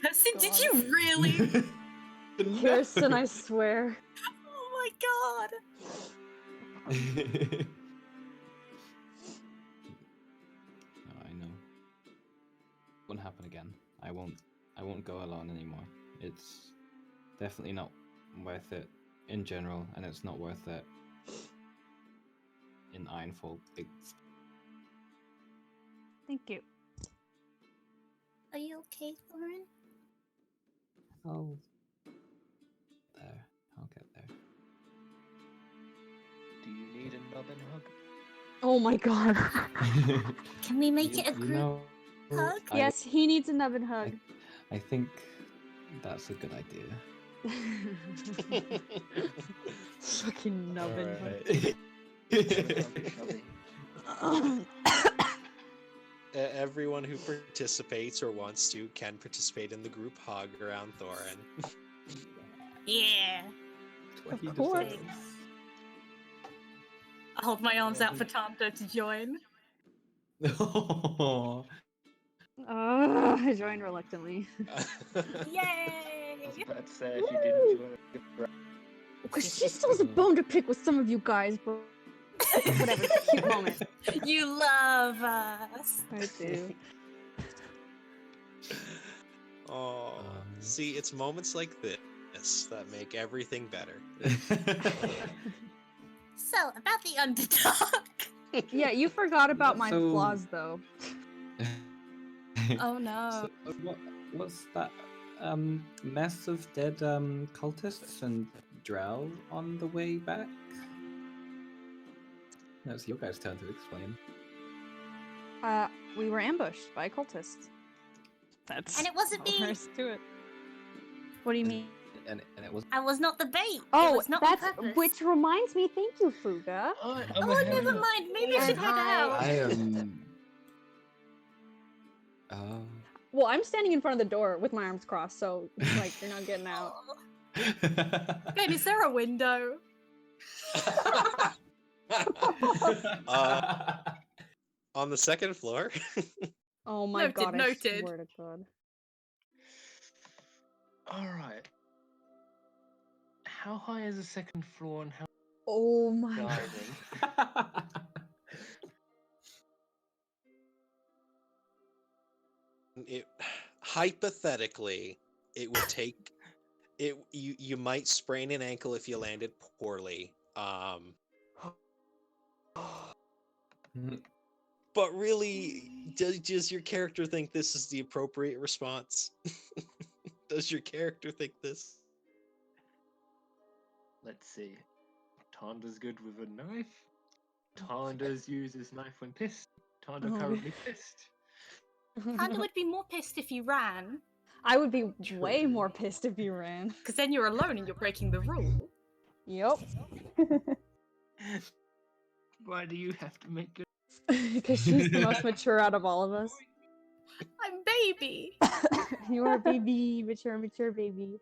Kirsten, did God. you really? Kirsten, I swear. Oh my god. No, I know. Won't happen again. I won't go alone anymore. It's definitely not worth it in general, and it's not worth it in Ironfall. Thank you. Are you okay, Thorin? I'll get there. Do you need a nubbin hug? Oh my god. Can we make it a group hug? Yes, he needs a nubbin hug. I think that's a good idea. Fucking nubbin hug. Alright. Everyone who participates or wants to can participate in the group hug around Thorin. Yeah. What he Of course. deserves. I hold my arms out for Tanta to join. Oh. I joined reluctantly. Yay! I was about to say, if you didn't join, Because she still has a bone to pick with some of you guys, but whatever, it's a cute moment. You love us. I do. Oh, see, it's moments like this that make everything better. So, about the Underdark. Yeah, you forgot about my So- flaws, though. Oh no. So, what's that mess of dead cultists and drow on the way back? No, it's your guys' turn to explain. We were ambushed by cultists. That's And it wasn't all there me. is to it. What do you mean? And it was I was not the bait. It Oh, was not on that's purpose. which reminds me. Thank you, Fuga. Oh, never mind. Maybe I should head out. I am. Oh. Well, I'm standing in front of the door with my arms crossed, so like you're not getting out. Ben, is there a window? On the second floor. Oh my Noted, god! I noted. swear to God. all right. How high is the second floor and how Oh my god. diving? Hypothetically, it would take it. You might sprain an ankle if you landed poorly. But really, does your character think this is the appropriate response? Does your character think this? Let's see. Tanda's good with a knife. Tanda's uses knife when pissed. Tanda Oh. currently pissed. Tanda would be more pissed if you ran, I would be way True. more pissed if you ran. because then you're alone and you're breaking the rule. Yep. Why do you have to make it? Because she's the most mature out of all of us. I'm baby. You are a baby, mature baby.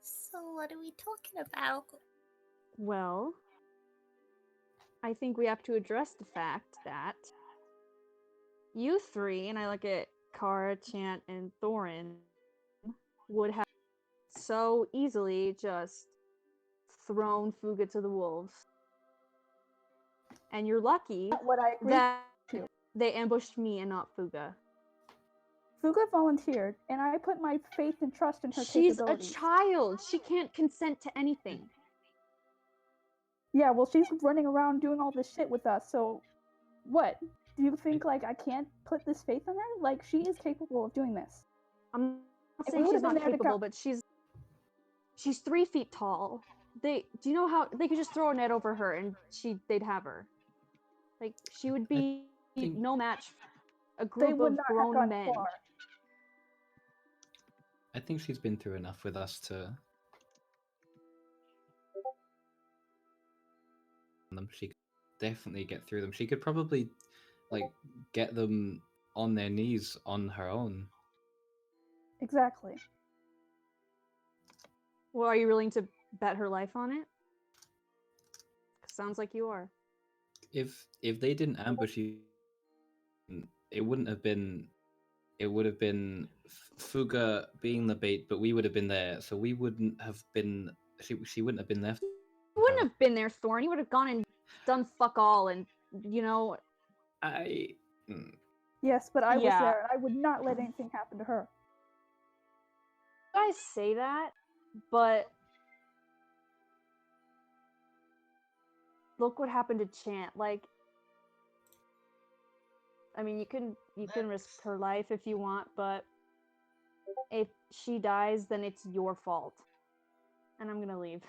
So what are we talking about? Well, I think we have to address the fact that you three, and I look at Kara, Chant, and Thorin, would have so easily just thrown Fuga to the wolves. And you're lucky What I agree that to. they ambushed me and not Fuga. Fuga volunteered, and I put my faith and trust in her She's a capabilities. child. She can't consent to anything. Yeah, well, she's running around doing all this shit with us, so what? Do you think, like, I can't put this faith in her? Like, she is capable of doing this. I'm not If we saying would've she's been not there to capable, co- but she's 3 feet tall. Do you know how they could just throw a net over her and they'd have her? Like she would be think- no match. A They group would of not have grown gone men. far. I think she's been through enough with us to. She could definitely get through them. She could probably, like, get them on their knees on her own. Exactly. Well, are you willing to bet her life on it? Sounds like you are. If they didn't ambush you, it wouldn't have been. It would have been Fuga being the bait, but we would have been there, so we wouldn't have been. She wouldn't have been left. You wouldn't have been there, Thorn. You would have gone and done fuck all, and you know. Yes, but I was Yeah. there, and I would not let anything happen to her. You guys say that, but look what happened to Chant. Like, I mean, you can risk her life if you want, but if she dies, then it's your fault. And I'm gonna leave.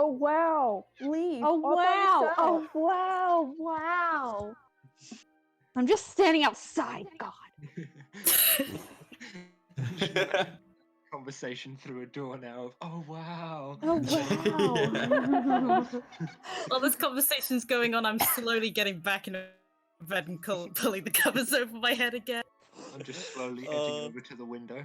Oh, wow. Leave. Oh all by wow! yourself. Oh wow! Wow! I'm just standing outside. God. Conversation through a door now of, oh wow. Oh wow. While this conversation's going on, I'm slowly getting back in bed and pulling the covers over my head again. I'm just slowly edging over to the window.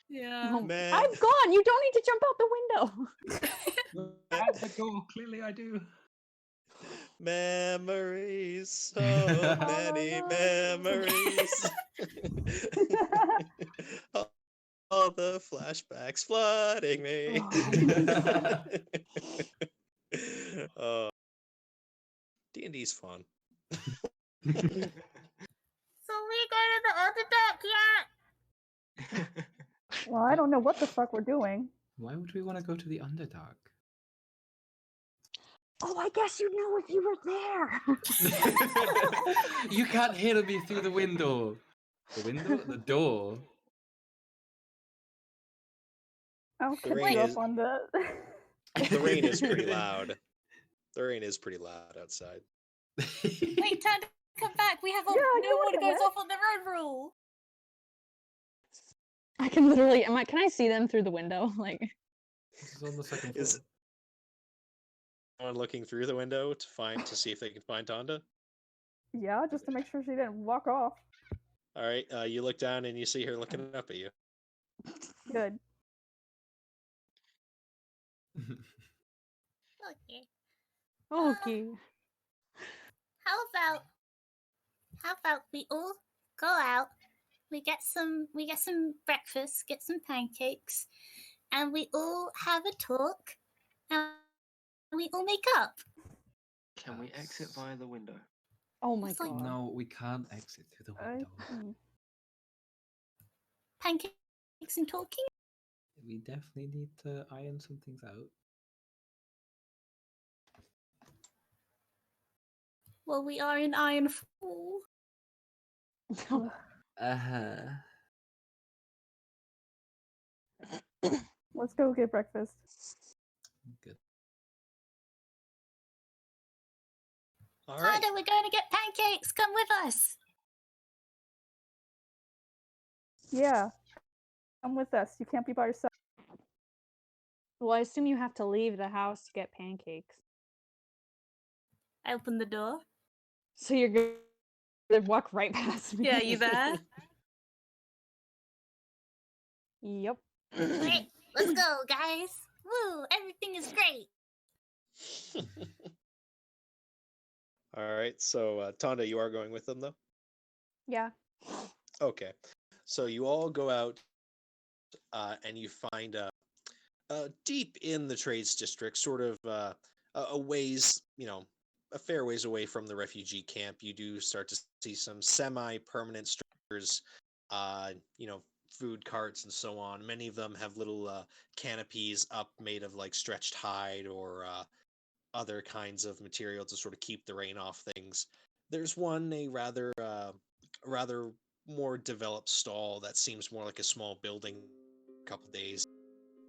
Yeah. Oh, Man. I'm gone. You don't need to jump out the window. At the door, clearly I do. Memories, so many memories. All the flashbacks flooding me. D&D's fun. So we go to the Underdark yet? Well, I don't know what the fuck we're doing. Why would we want to go to the Underdark? Oh, I guess you'd know if you were there. You can't hear me through the window. The window? The door. I'll The catch rain you is- up on the. The rain is pretty loud. The rain is pretty loud outside. Wait, time to come back. We have a Yeah, new you one wanna goes go? off on the road rule. I can literally. Can I see them through the window? Like. This is on the second floor. Is someone looking through the window to see if they can find Tonda? Yeah, just to make sure she didn't walk off. All right, you look down and you see her looking up at you. Good. Okay. Okay. How about we all go out, we get some breakfast, get some pancakes, and we all have a talk, and we all make up. Can we exit via the window? Oh my It's like- god. No, we can't exit through the I window. see. Pancakes and talking? We definitely need to iron some things out. Well, we are in Iron Fall. Uh-huh. Let's go get breakfast. Good. All right. Tada, we're going to get pancakes. Come with us. Yeah. Come with us. You can't be by yourself. Well, I assume you have to leave the house to get pancakes. I open the door. So you're gonna walk right past me. Yeah, you there? Yep. Wait, let's go, guys. Woo, everything is great. All right, so Tonda, you are going with them though? Yeah. Okay, so you all go out and you find deep in the trades district, sort of a ways, a fair ways away from the refugee camp. You do start to see some semi-permanent structures, food carts and so on. Many of them have little canopies up made of like stretched hide or other kinds of material to sort of keep the rain off things. There's one, a rather more developed stall that seems more like a small building, a couple days,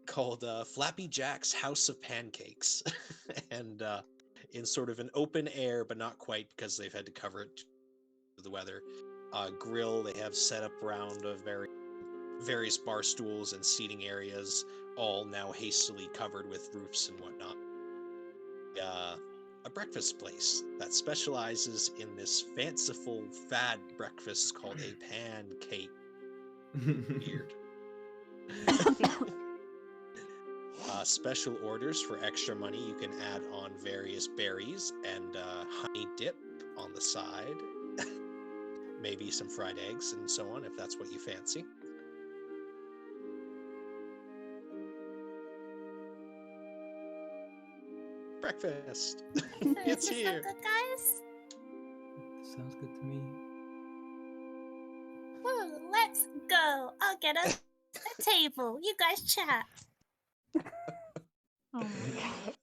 called Flappy Jack's House of Pancakes. And in sort of an open air, but not quite because they've had to cover it with the weather, grill they have set up around various bar stools and seating areas, all now hastily covered with roofs and whatnot. A breakfast place that specializes in this fanciful fad breakfast called a pancake. Weird. Special orders for extra money. You can add on various berries and honey dip on the side. Maybe some fried eggs and so on, if that's what you fancy. Breakfast. It's Is this here. good, guys? Sounds good to me. Woo, let's go. I'll get a table. You guys chat. Oh my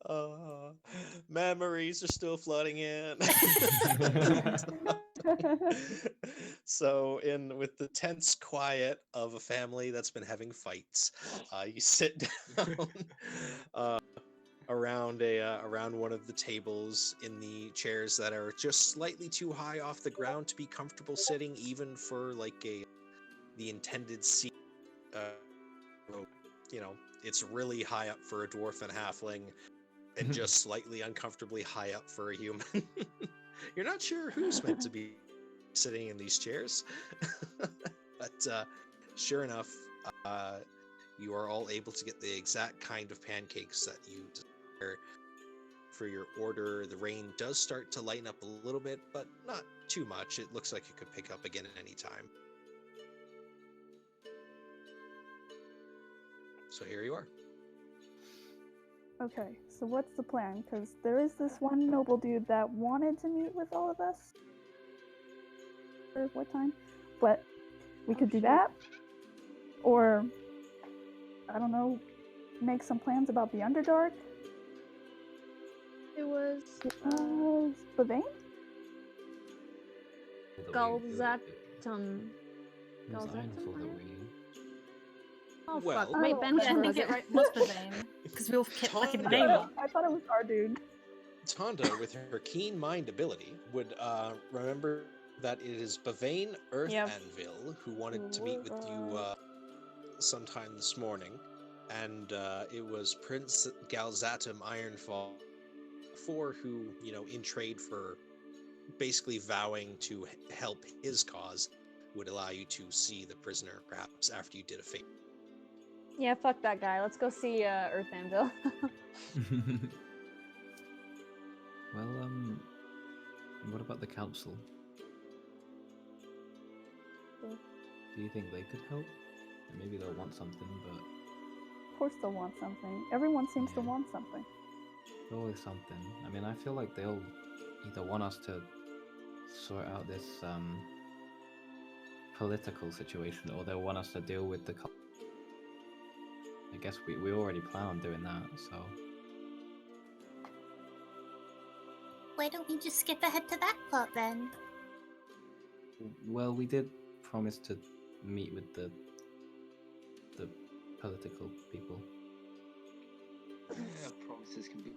god. Memories are still flooding in. So, with the tense quiet of a family that's been having fights, you sit down around one of the tables in the chairs that are just slightly too high off the ground to be comfortable sitting, even for like the intended seat it's really high up for a dwarf and halfling, and just slightly uncomfortably high up for a human. You're not sure who's meant to be sitting in these chairs. But sure enough, you are all able to get the exact kind of pancakes that you desire for your order. The rain does start to lighten up a little bit, but not too much. It looks like it could pick up again at any time. So here you are. Okay, so what's the plan? Because there is this one noble dude that wanted to meet with all of us. Or what time? But we could do that. Or, I don't know, make some plans about the Underdark. It was Bavane? Galzatum. Oh Well- fuck! Wait, Ben Yeah, I can think it it right was Bavane. Because we all kept looking the name up. I thought it was our dude. Tonda, with her keen mind ability, would remember that it is Bavane Earth Yep. Anvil who wanted to meet with you sometime this morning, and it was Prince Galzatum Ironfall IV who, in trade for basically vowing to help his cause, would allow you to see the prisoner perhaps after you did a favor. Yeah, fuck that guy. Let's go see Earth Anvil. Well, what about the council? Do you think they could help? Maybe they'll want something, but Of course they'll want something. Everyone seems to Yeah. want something. always something. I mean, I feel like they'll either want us to sort out this political situation, or they'll want us to deal with the. I guess we already plan on doing that, so. Why don't we just skip ahead to that plot then? Well, we did promise to meet with the political people. Yeah, promises can be.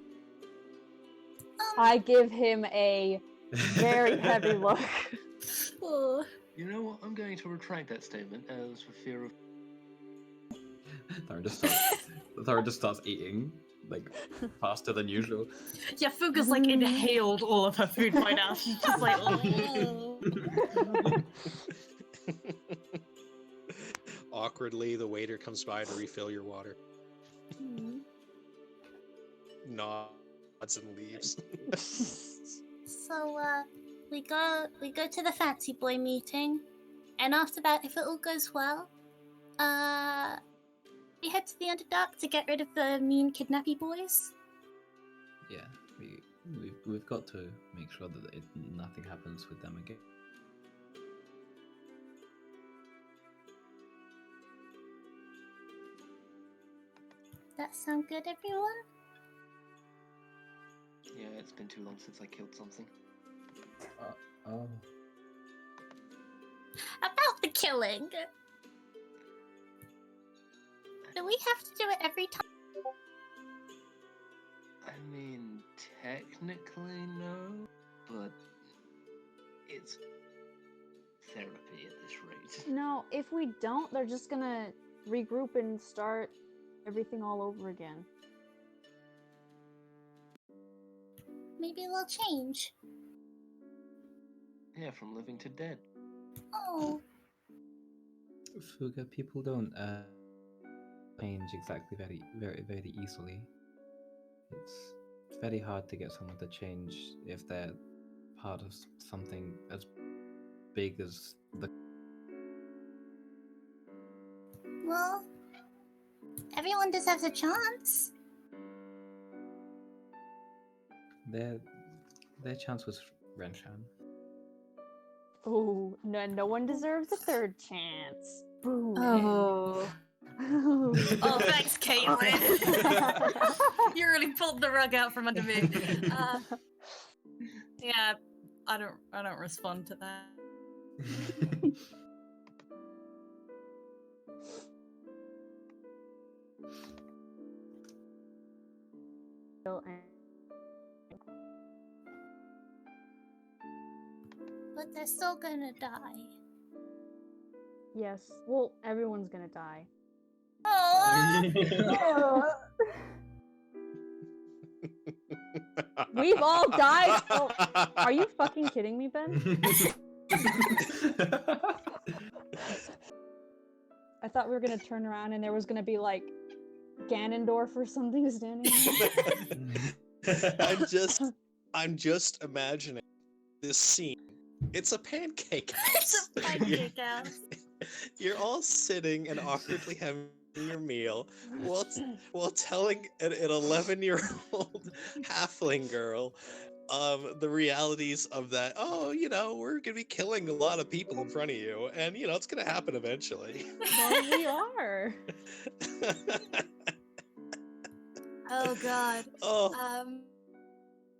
I give him a very heavy look. Oh. You know what? I'm going to retract that statement as for fear of. Thor just starts eating like faster than usual. Yeah, Fugue's like inhaled all of her food by now. She's just like, oh. Awkwardly, the waiter comes by to refill your water. Nods and leaves. So, we go to the fancy boy meeting, and after that, if it all goes well, we head to the Underdark to get rid of the mean kidnappy boys. Yeah, we've got to make sure that nothing happens with them again. That sound good, everyone? Yeah, it's been too long since I killed something. Oh. About the killing. Do we have to do it every time? I mean, technically no, but it's therapy at this rate. No, if we don't, they're just gonna regroup and start everything all over again. Maybe they'll change. Yeah, from living to dead. Oh. Fuga, people don't change exactly very easily. It's very hard to get someone to change if they're part of something as big as the. Well, everyone deserves a chance. Their chance was Renshan. Oh, no one deserves a third chance. Boo. Oh. Oh, thanks, Caitlin. You really pulled the rug out from under me. Yeah, I don't respond to that. But they're still gonna die. Yes. Well, everyone's gonna die. Oh. Oh, We've all died. Oh, are you fucking kidding me, Ben? I thought we were gonna turn around and there was gonna be like Ganondorf or something standing there. I'm just imagining this scene. It's a pancake house. It's a pancake house. You're all sitting and awkwardly having your meal while telling an 11-year-old halfling girl the realities of that. Oh, we're gonna be killing a lot of people in front of you, and it's gonna happen eventually. Well, we are. Oh god. Oh.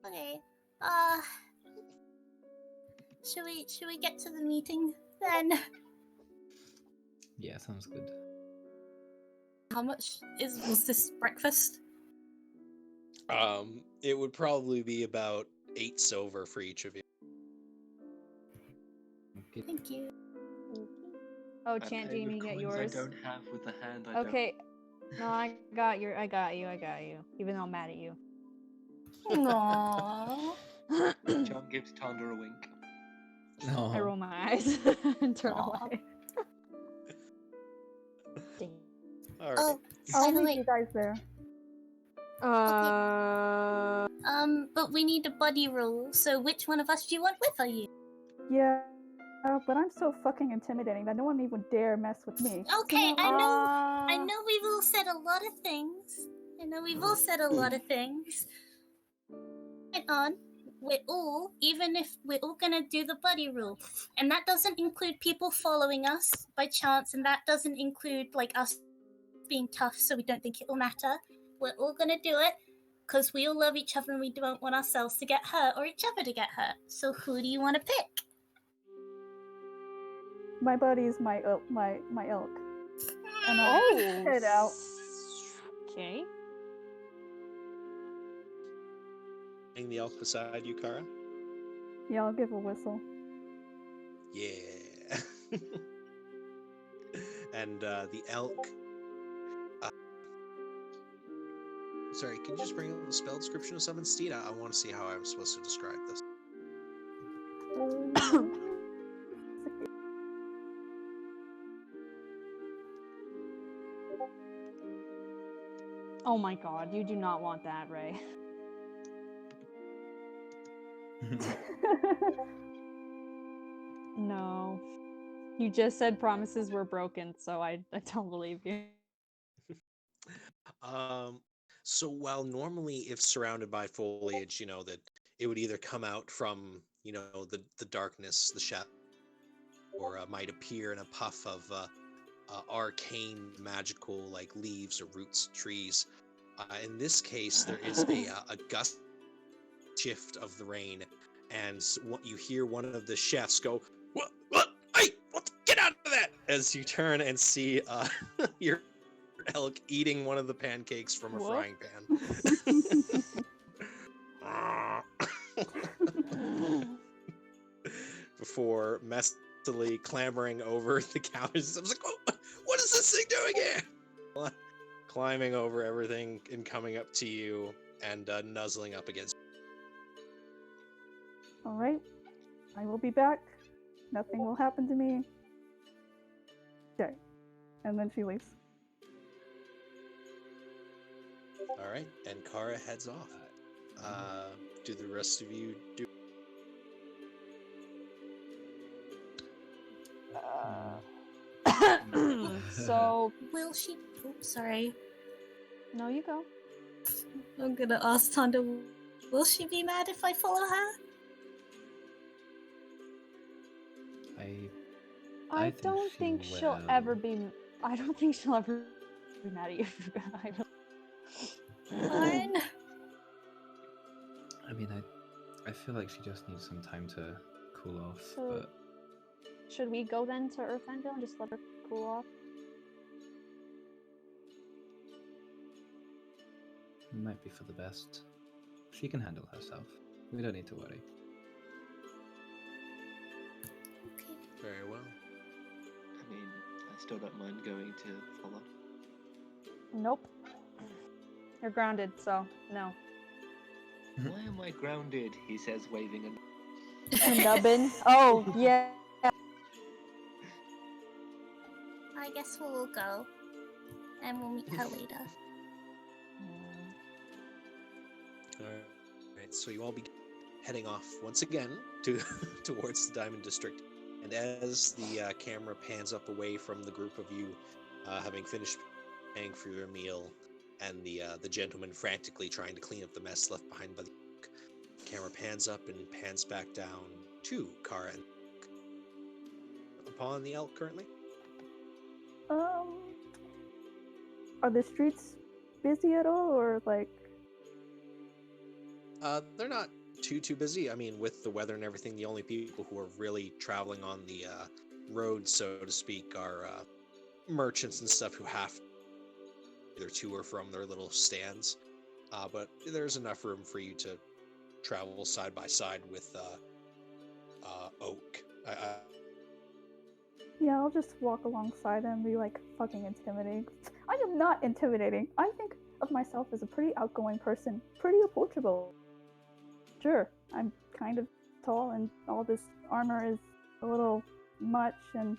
Okay. Should we get to the meeting then? Yeah, sounds good. How much was this breakfast? It would probably be about 8 silver for each of you. Okay. Thank you. Oh, I Chant pay with Jamie, get coins yours. I don't have with the hand I Okay. No, I got you. Even though I'm mad at you. Aww. don't. John gives Tanda a wink. No. I roll my eyes and turn Aw. away. Dang. All right. Oh, I'll by the meet way, you guys there. but we need a buddy rule. So which one of us do you want with you? Yeah, but I'm so fucking intimidating that no one even dare mess with me. Okay, I know. I Uh, know we've all said a lot of things. Right on. We're all, even if we're all gonna do the buddy rule, and that doesn't include people following us by chance, and that doesn't include like us being tough, so we don't think it'll matter. We're all gonna do it because we all love each other and we don't want ourselves to get hurt or each other to get hurt. So who do you want to pick? My buddy is my ilk, and I'll head out. Okay. The elk beside you, Kara. Yeah, I'll give a whistle. Yeah. And the elk. Sorry, can you just bring up the spell description of Summon Steed? I want to see how I'm supposed to describe this. Oh my god, you do not want that, Ray. No. You just said promises were broken, so I don't believe you. So while normally if surrounded by foliage, that it would either come out from, the darkness, the shadow, or might appear in a puff of arcane magical like leaves or roots, trees. In this case, there is a gust shift of the rain, and you hear one of the chefs go, "What? Hey, get out of that!" As you turn and see your elk eating one of the pancakes from a frying pan. Before messily clambering over the couch. I was like, "Oh, what is this thing doing here?" Climbing over everything and coming up to you and nuzzling up against you. Alright, I will be back. Nothing will happen to me. Okay. And then she leaves. Alright, and Kara heads off. Do the rest of you do? So, Will she? Oops, sorry. no, you go. I'm gonna ask Tanda, will she be mad if I follow her? I don't think she'll ever be. I don't think she'll ever be mad at you. Fine. I mean, I feel like she just needs some time to cool off, So- but Should we go then to Earth Anvil and just let her cool off? it might be for the best. She can handle herself. We don't need to worry. Very well. I mean, I still don't mind going to follow. Nope. You're grounded, so no. Why am I grounded? He says, waving a. Nubbin. Oh, yeah. I guess we'll go. And we'll meet her later. Alright, so you all be heading off once again towards the Diamond District. And as the camera pans up away from the group of you, having finished paying for your meal, and the gentleman frantically trying to clean up the mess left behind by the camera pans up and pans back down to Kara and upon the elk currently. Are the streets busy at all, or like? They're not too busy. I mean, with the weather and everything, the only people who are really traveling on the road, so to speak, are merchants and stuff who have either to or from their little stands. But there's enough room for you to travel side by side with Oak. Yeah, I'll just walk alongside him and be like fucking intimidating. I am not intimidating. I think of myself as a pretty outgoing person, pretty approachable. Sure, I'm kind of tall and all this armor is a little much and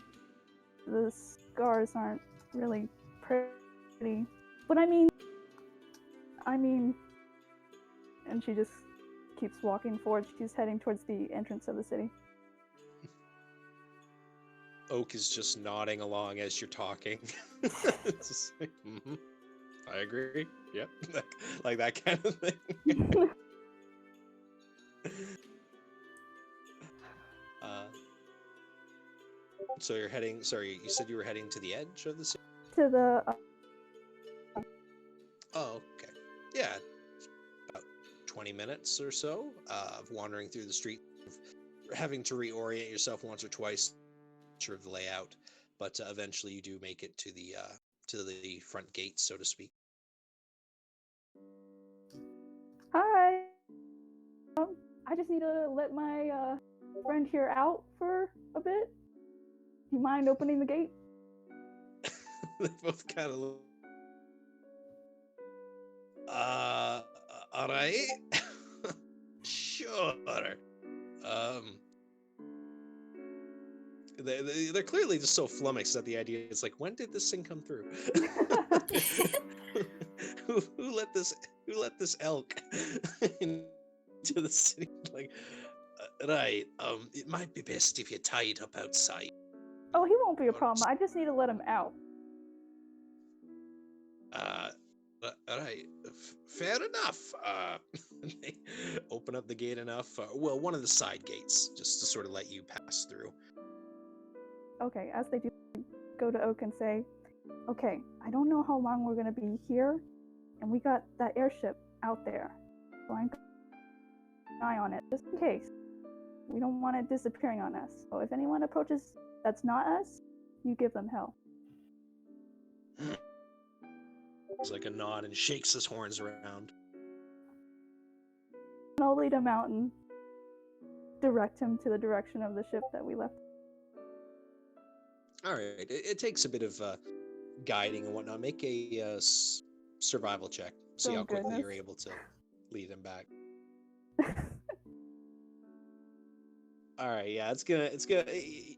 the scars aren't really pretty. But I mean, and she just keeps walking forward. She's heading towards the entrance of the city. Oak is just nodding along as you're talking. It's just like, I agree. Yep. Like that kind of thing. So you're heading, sorry, you said you were heading to the edge of the city? To the... Oh, okay. Yeah. About 20 minutes or so of wandering through the street, having to reorient yourself once or twice, sure of the layout, but eventually you do make it to the front gate, so to speak. Hi! I just need to let my friend here out for a bit. You mind opening the gate? They both kind of look... alright. Sure. They're clearly just so flummoxed at the idea. It's like, when did this thing come through? who let this elk into the city? Like, right. It might be best if you tied up outside. Oh, he won't be a problem. I just need to let him out. Alright. Fair enough. They open up the gate enough. Well, one of the side gates, just to sort of let you pass through. Okay, as they do, go to Oak and say, okay, I don't know how long we're going to be here, and we got that airship out there, so I'm keeping an eye on it, just in case. We don't want it disappearing on us. So if anyone approaches that's not us, you give them hell. It's like a nod and shakes his horns around. And I'll lead him out and direct him to the direction of the ship that we left. All right, it takes a bit of guiding and whatnot. Make a survival check. See how quickly you're able to lead him back. All right, yeah, it's gonna.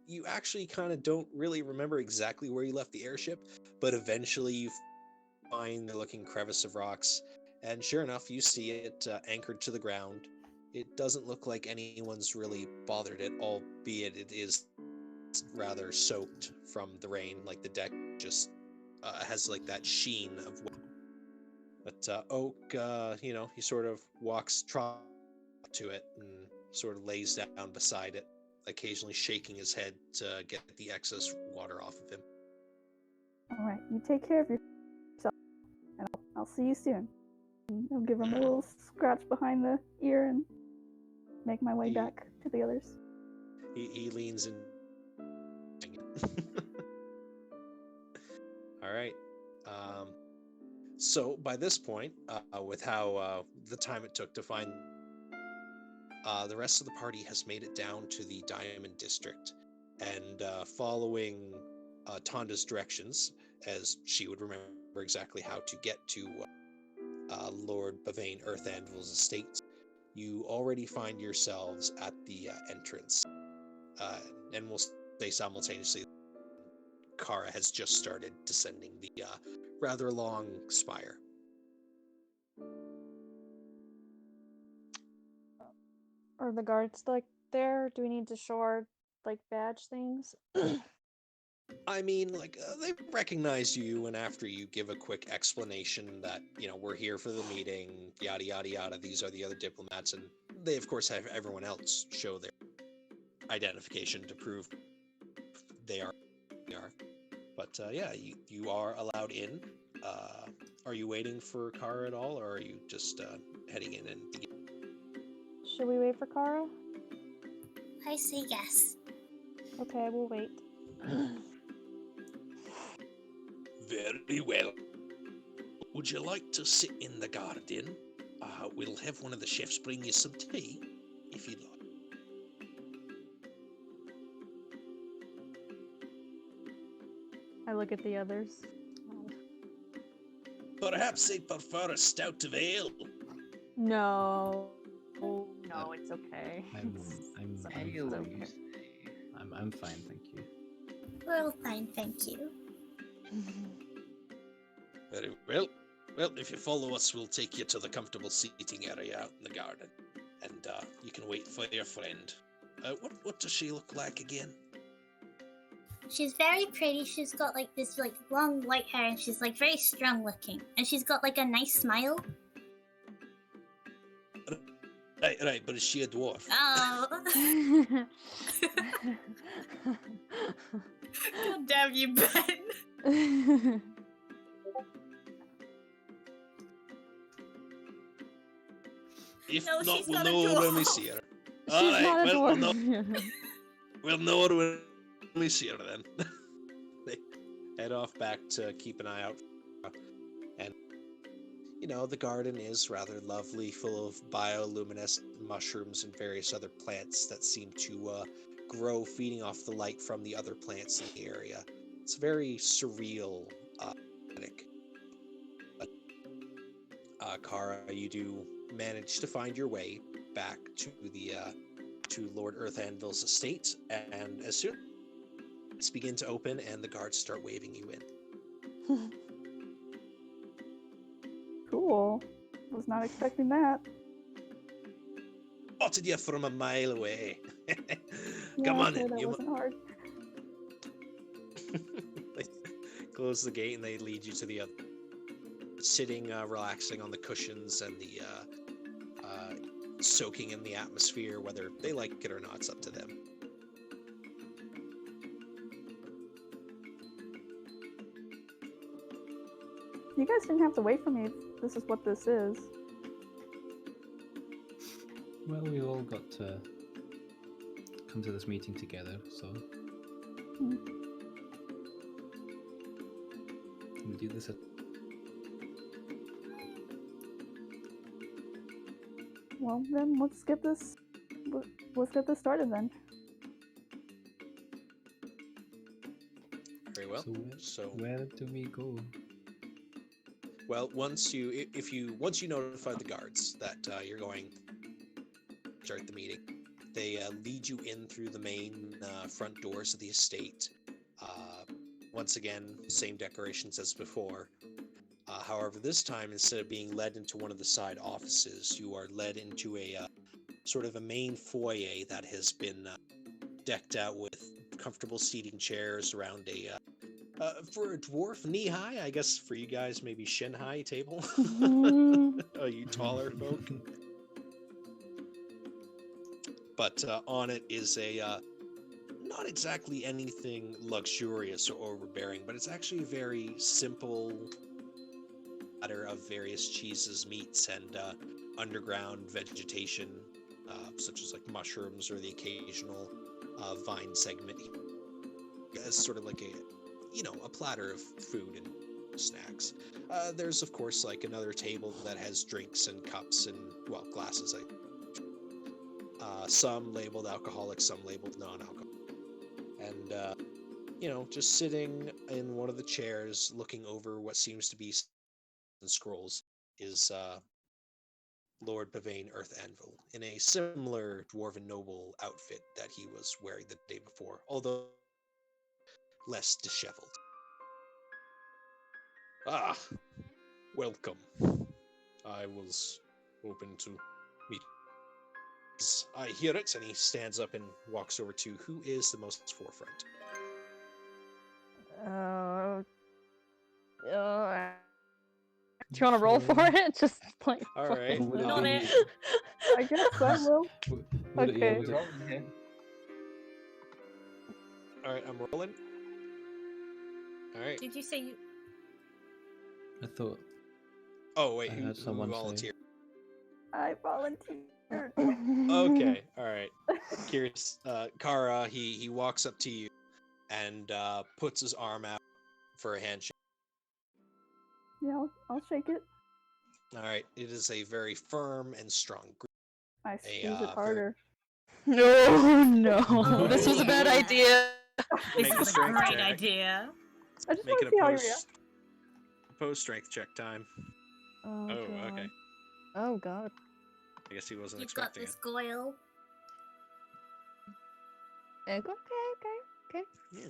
You actually kind of don't really remember exactly where you left the airship, but eventually you find the looking crevice of rocks, and sure enough, you see it anchored to the ground. It doesn't look like anyone's really bothered it, albeit it is rather soaked from the rain. Like the deck just has like that sheen of wet. But Oak, he sort of walks to it and sort of lays down beside it, occasionally shaking his head to get the excess water off of him. All right, you take care of yourself, and I'll see you soon. And I'll give him a little scratch behind the ear and make my way back to the others. He leans in. All right. So by this point, with how the time it took to find, the rest of the party has made it down to the Diamond District, and following Tonda's directions, as she would remember exactly how to get to Lord Bavane Earth Anvil's estate, you already find yourselves at the entrance. And we'll say simultaneously, Kara has just started descending the rather long spire. Are the guards like there? Do we need to show our like badge things? I mean, like, they recognize you, and after you give a quick explanation that, we're here for the meeting, yada, yada, yada, these are the other diplomats, and they, of course, have everyone else show their identification to prove they are. But, yeah, you are allowed in. Are you waiting for Kara at all, or are you just heading in and beginning? Should we wait for Kara? I say yes. Okay, we'll wait. Very well. Would you like to sit in the garden? We'll have one of the chefs bring you some tea, if you'd like. I look at the others. Perhaps they'd prefer a stout of ale. No. Oh, no, it's okay. I'm It's fine, thank you. We're all fine, thank you. Very well. Well, if you follow us, we'll take you to the comfortable seating area out in the garden. And you can wait for your friend. What does she look like again? She's very pretty. She's got like this like long white hair, and she's like very strong looking. And she's got like a nice smile. Right, but is she a dwarf? Oh. God damn you, Ben. If No, not, she's we'll not a know when we dwarf. see her. She's Alright, not a well, dwarf. we'll know her when we see her then. They head off back to keep an eye out. And, the garden is rather lovely, full of bioluminescent mushrooms and various other plants that seem to grow, feeding off the light from the other plants in the area. It's very surreal, aesthetic. But, Kara, you do manage to find your way back to the to Lord Earth Anvil's estate, and as soon as it's begin to open and the guards start waving you in. Cool. Was not expecting that. Spotted you from a mile away. Yeah, Come on okay, in. that wasn't hard. They close the gate and they lead you to the other, sitting, relaxing on the cushions and the soaking in the atmosphere. Whether they like it or not, it's up to them. You guys didn't have to wait for me if this is what this is. Well, we all got to come to this meeting together, so we do this at Well, then let's get this started then. Very well. So where do we go? Well, once you notify the guards that you're going to start the meeting, they lead you in through the main front doors of the estate. Once again, same decorations as before. However, this time, instead of being led into one of the side offices, you are led into a sort of a main foyer that has been decked out with comfortable seating chairs around a for a dwarf, knee-high, I guess for you guys, maybe shin-high table. Oh, you taller folk. But on it is a, not exactly anything luxurious or overbearing, but it's actually a very simple platter of various cheeses, meats, and underground vegetation, such as like mushrooms or the occasional vine segment, as sort of like a platter of food and snacks. There's of course like another table that has drinks and cups and glasses. Some labeled alcoholic, some labeled non-alcoholic, and just sitting in one of the chairs, looking over what seems to be scrolls, is Lord Bavane Earth Anvil in a similar dwarven noble outfit that he was wearing the day before, although less disheveled. Ah, welcome. I was hoping to meet. I hear it, and he stands up and walks over to who is the most forefront. Do you want to roll for it? Just like. All right. Would it Not be- it. I guess I will. would it- yeah, Okay. would it- All right, I'm rolling. All right. Did you say you? I thought Oh wait, I who had someone say- volunteered? I volunteered. Okay, all right. Curious, Kara, he walks up to you and puts his arm out for a handshake. Yeah, I'll shake it. All right, it is a very firm and strong grip. I squeeze it very- harder. No, no. Oh, This was a bad yeah. idea. This Make a is a strength great check. idea. I just Make want it to see a how you react. post strength check time. Oh, Oh, God. okay. Oh, God. I guess he wasn't You've got expecting this, Goyle. Okay. it. Yeah.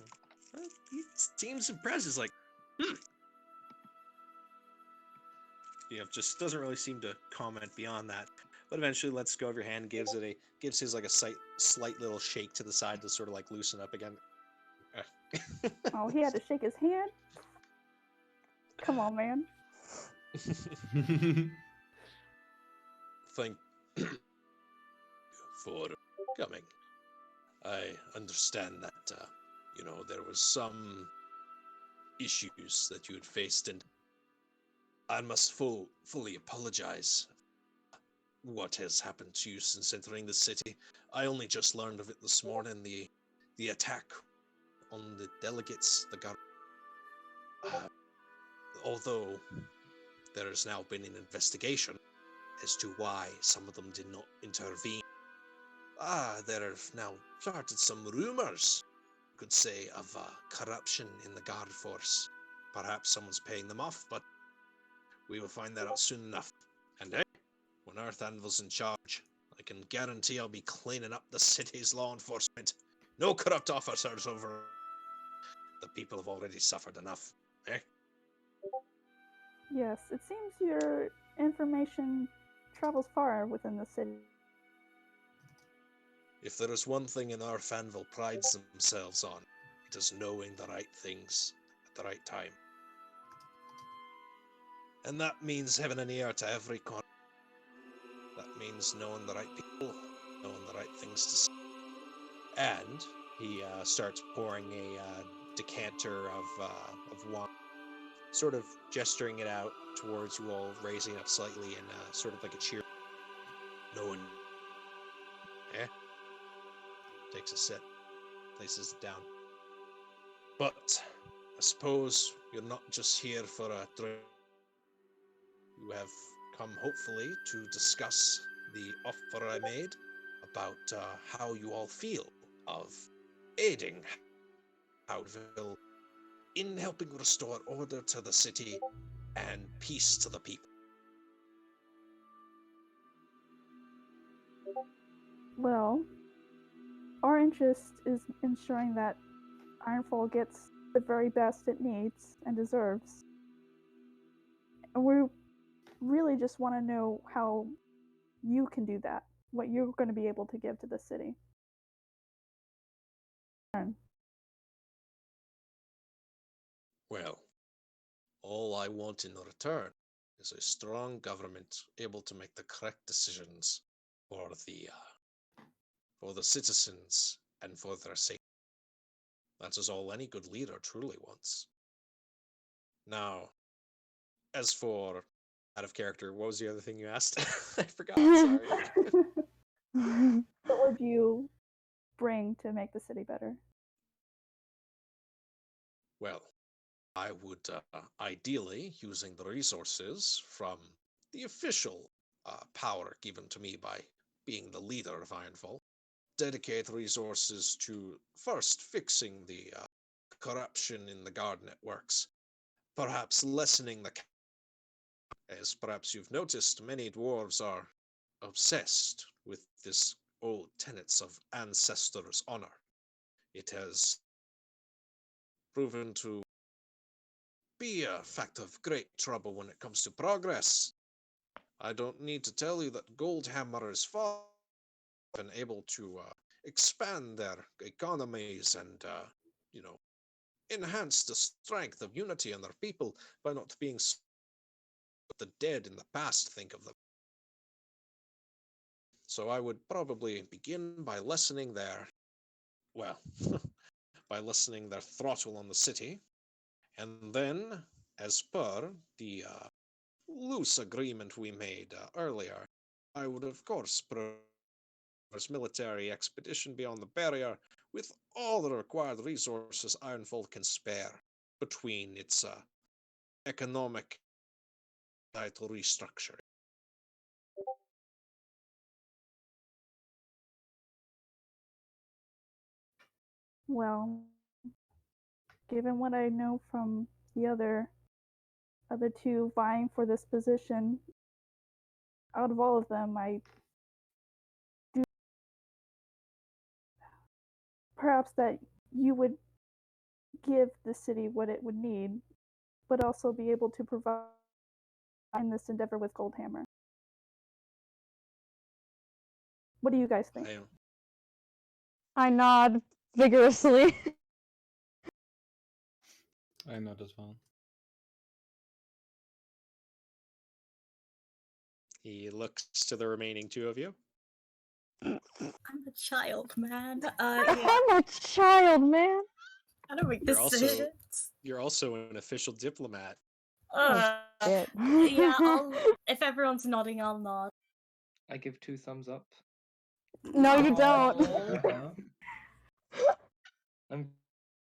Well, he seems impressed. He's like, just doesn't really seem to comment beyond that. But eventually lets go of your hand, gives his like a slight little shake to the side to sort of like loosen up again. Oh, he had to shake his hand? Come on, man. Thank you for coming. I understand that, there was some issues that you had faced, and I must fully apologize what has happened to you since entering the city. I only just learned of it this morning, the attack on the delegates, the guard. Although there has now been an investigation as to why some of them did not intervene. There have now started some rumors, you could say, of corruption in the guard force. Perhaps someone's paying them off, but we will find that out soon enough. And hey, when Earth Anvil's in charge, I can guarantee I'll be cleaning up the city's law enforcement. No corrupt officers over. The people have already suffered enough. Eh? Yes, it seems your information travels far within the city. If there is one thing an Earth Anvil prides themselves on, it is knowing the right things at the right time. And that means having an ear to every corner. That means knowing the right people, knowing the right things to say. And he starts pouring a decanter of wine, sort of gesturing it out towards you all, raising up slightly and sort of like a cheer. Knowing Takes a sip, places it down. But I suppose you're not just here for a drink. You have come, hopefully, to discuss the offer I made about how you all feel of aiding Howdville in helping restore order to the city and peace to the people. Well, our interest is ensuring that Ironfall gets the very best it needs and deserves. And we really just want to know how you can do that, what you're going to be able to give to the city. Well, all I want in return is a strong government able to make the correct decisions for the citizens and for their safety. That is all any good leader truly wants. Now, as for out of character, what was the other thing you asked? I forgot. Sorry. What would you bring to make the city better? Well, I would ideally, using the resources from the official power given to me by being the leader of Ironfall, dedicate resources to first fixing the corruption in the guard networks, perhaps lessening the as perhaps you've noticed, many dwarves are obsessed with this old tenets of ancestors' honor. It has proven to be a fact of great trouble when it comes to progress. I don't need to tell you that Goldhammer is far been able to expand their economies and, enhance the strength of unity in their people by not being the dead in the past think of them. So I would probably begin by lessening their, well, by lessening their throttle on the city, and then, as per the loose agreement we made earlier, I would of course military expedition beyond the barrier with all the required resources Ironfold can spare between its economic title restructuring. Well, given what I know from the other two vying for this position, out of all of them, I do perhaps that you would give the city what it would need, but also be able to provide in this endeavor with Goldhammer. What do you guys think? I nod vigorously. I nod as well. He looks to the remaining two of you. I'm a child, man. Yeah. I'm a child, man. I don't make decisions. You're also an official diplomat. Yeah, if everyone's nodding, I'll nod. I give 2 thumbs up. No, you don't. I'm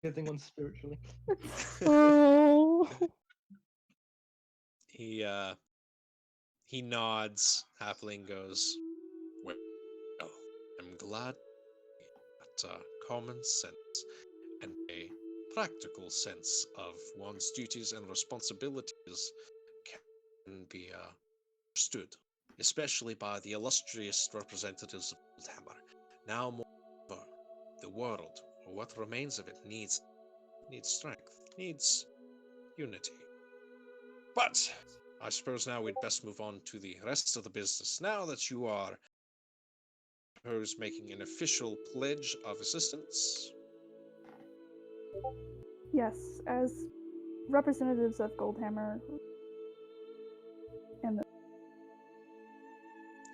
giving one spiritually. Oh. He nods happily and goes, well, I'm glad that common sense and a practical sense of one's duties and responsibilities can be understood, especially by the illustrious representatives of Goldhammer. Now more than ever, the world, or what remains of it, needs strength, needs unity. But I suppose now we'd best move on to the rest of the business. Now that you are, suppose, making an official pledge of assistance. Yes, as representatives of Goldhammer. And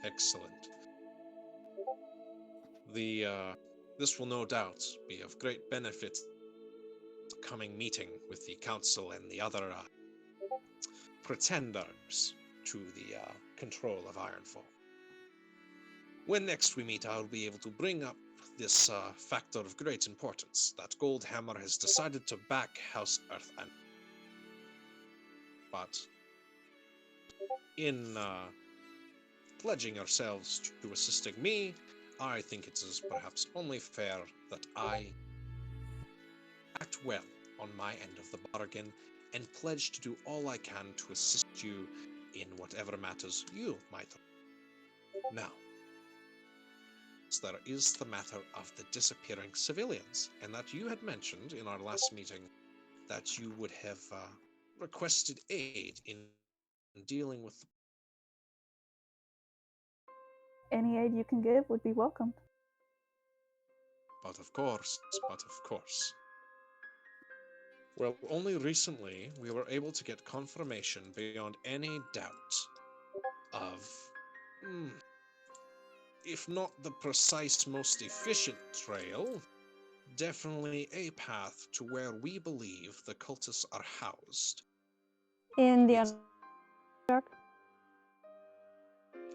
Excellent. This will no doubt be of great benefit to the coming meeting with the council and the other pretenders to the control of Ironfall. When next we meet, I'll be able to bring up this factor of great importance, that Goldhammer has decided to back House Earth and but in pledging yourselves to assisting me, I think it is perhaps only fair that I act well on my end of the bargain and pledge to do all I can to assist you in whatever matters you might. Now, there is the matter of the disappearing civilians, and that you had mentioned in our last meeting that you would have requested aid in dealing with. any aid you can give would be welcomed. But of course. Well, only recently we were able to get confirmation beyond any doubt of, if not the precise most efficient trail, definitely a path to where we believe the cultists are housed. In the Underdark.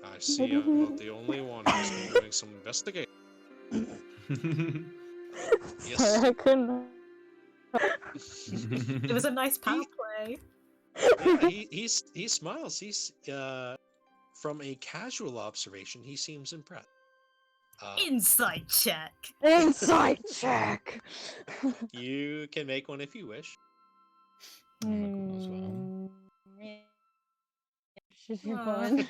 I see I'm not the only one who's been doing some investigating. Yes. Sorry, I couldn't. It was a nice power play. Yeah, he smiles. He's from a casual observation, he seems impressed. Insight check. Insight check. You can make one if you wish. I'll make one as well. Yeah. Should be Aw. fun.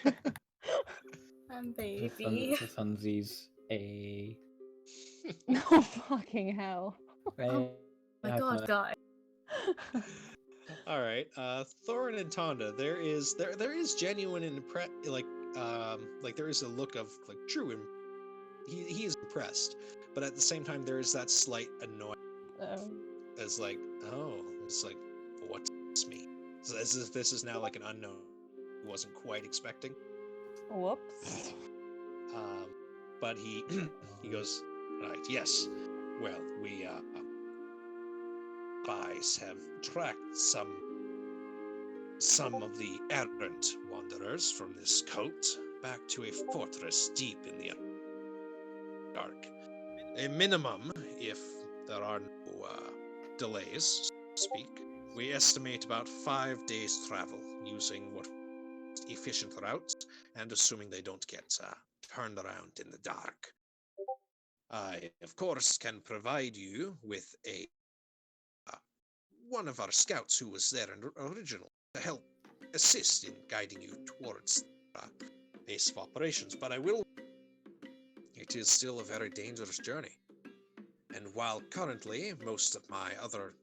Baby. For funsies, a. No fucking hell. Oh my god, guys. All right, Thorin and Tonda, there is genuine like there is a look of like true. He is impressed, but at the same time there is that slight annoyance. As like, oh, it's like, what's me? So as if this is now like an unknown he wasn't quite expecting. Whoops. But he he goes, right, yes. Well, we spies have tracked some of the errant wanderers from this coast back to a fortress deep in the Underdark. A minimum, if there are no delays, so to speak. We estimate about 5 days' travel using what efficient routes, and assuming they don't get turned around in the dark. I, of course, can provide you with a one of our scouts who was there originally to help assist in guiding you towards base of operations, but it is still a very dangerous journey. And while currently most of my other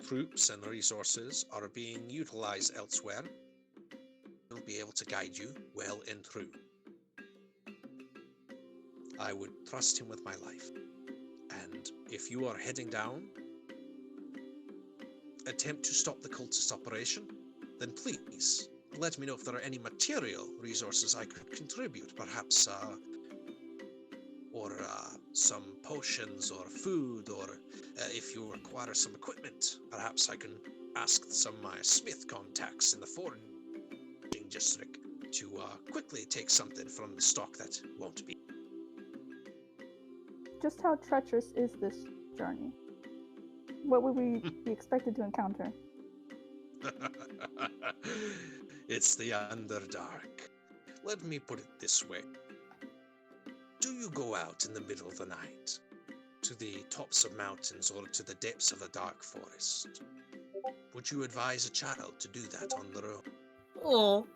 troops and resources are being utilized elsewhere, I'll be able to guide you well and through. I would trust him with my life. And if you are heading down, attempt to stop the cultist operation, then please let me know if there are any material resources I could contribute, perhaps some potions or food, or if you require some equipment, perhaps I can ask some of my smith contacts in the foraging district to quickly take something from the stock that won't be. Just how treacherous is this journey? What would we be expected to encounter? It's the Underdark. Let me put it this way. Do you go out in the middle of the night, to the tops of mountains or to the depths of a dark forest? Would you advise a child to do that on their own? Oh.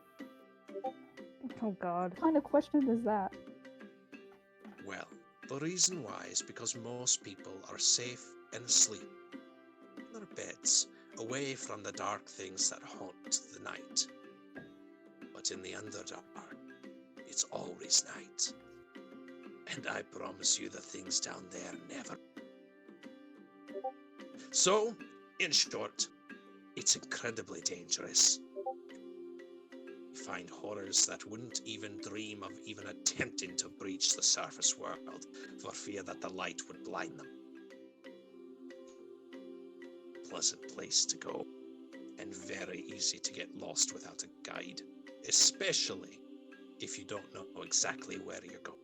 Oh god. What kind of question is that? Well, the reason why is because most people are safe and asleep in their beds, away from the dark things that haunt the night. But in the Underdark, it's always night. And I promise you the things down there never. So, in short, it's incredibly dangerous. You find horrors that wouldn't even dream of even attempting to breach the surface world for fear that the light would blind them. Pleasant place to go, and very easy to get lost without a guide, especially if you don't know exactly where you're going.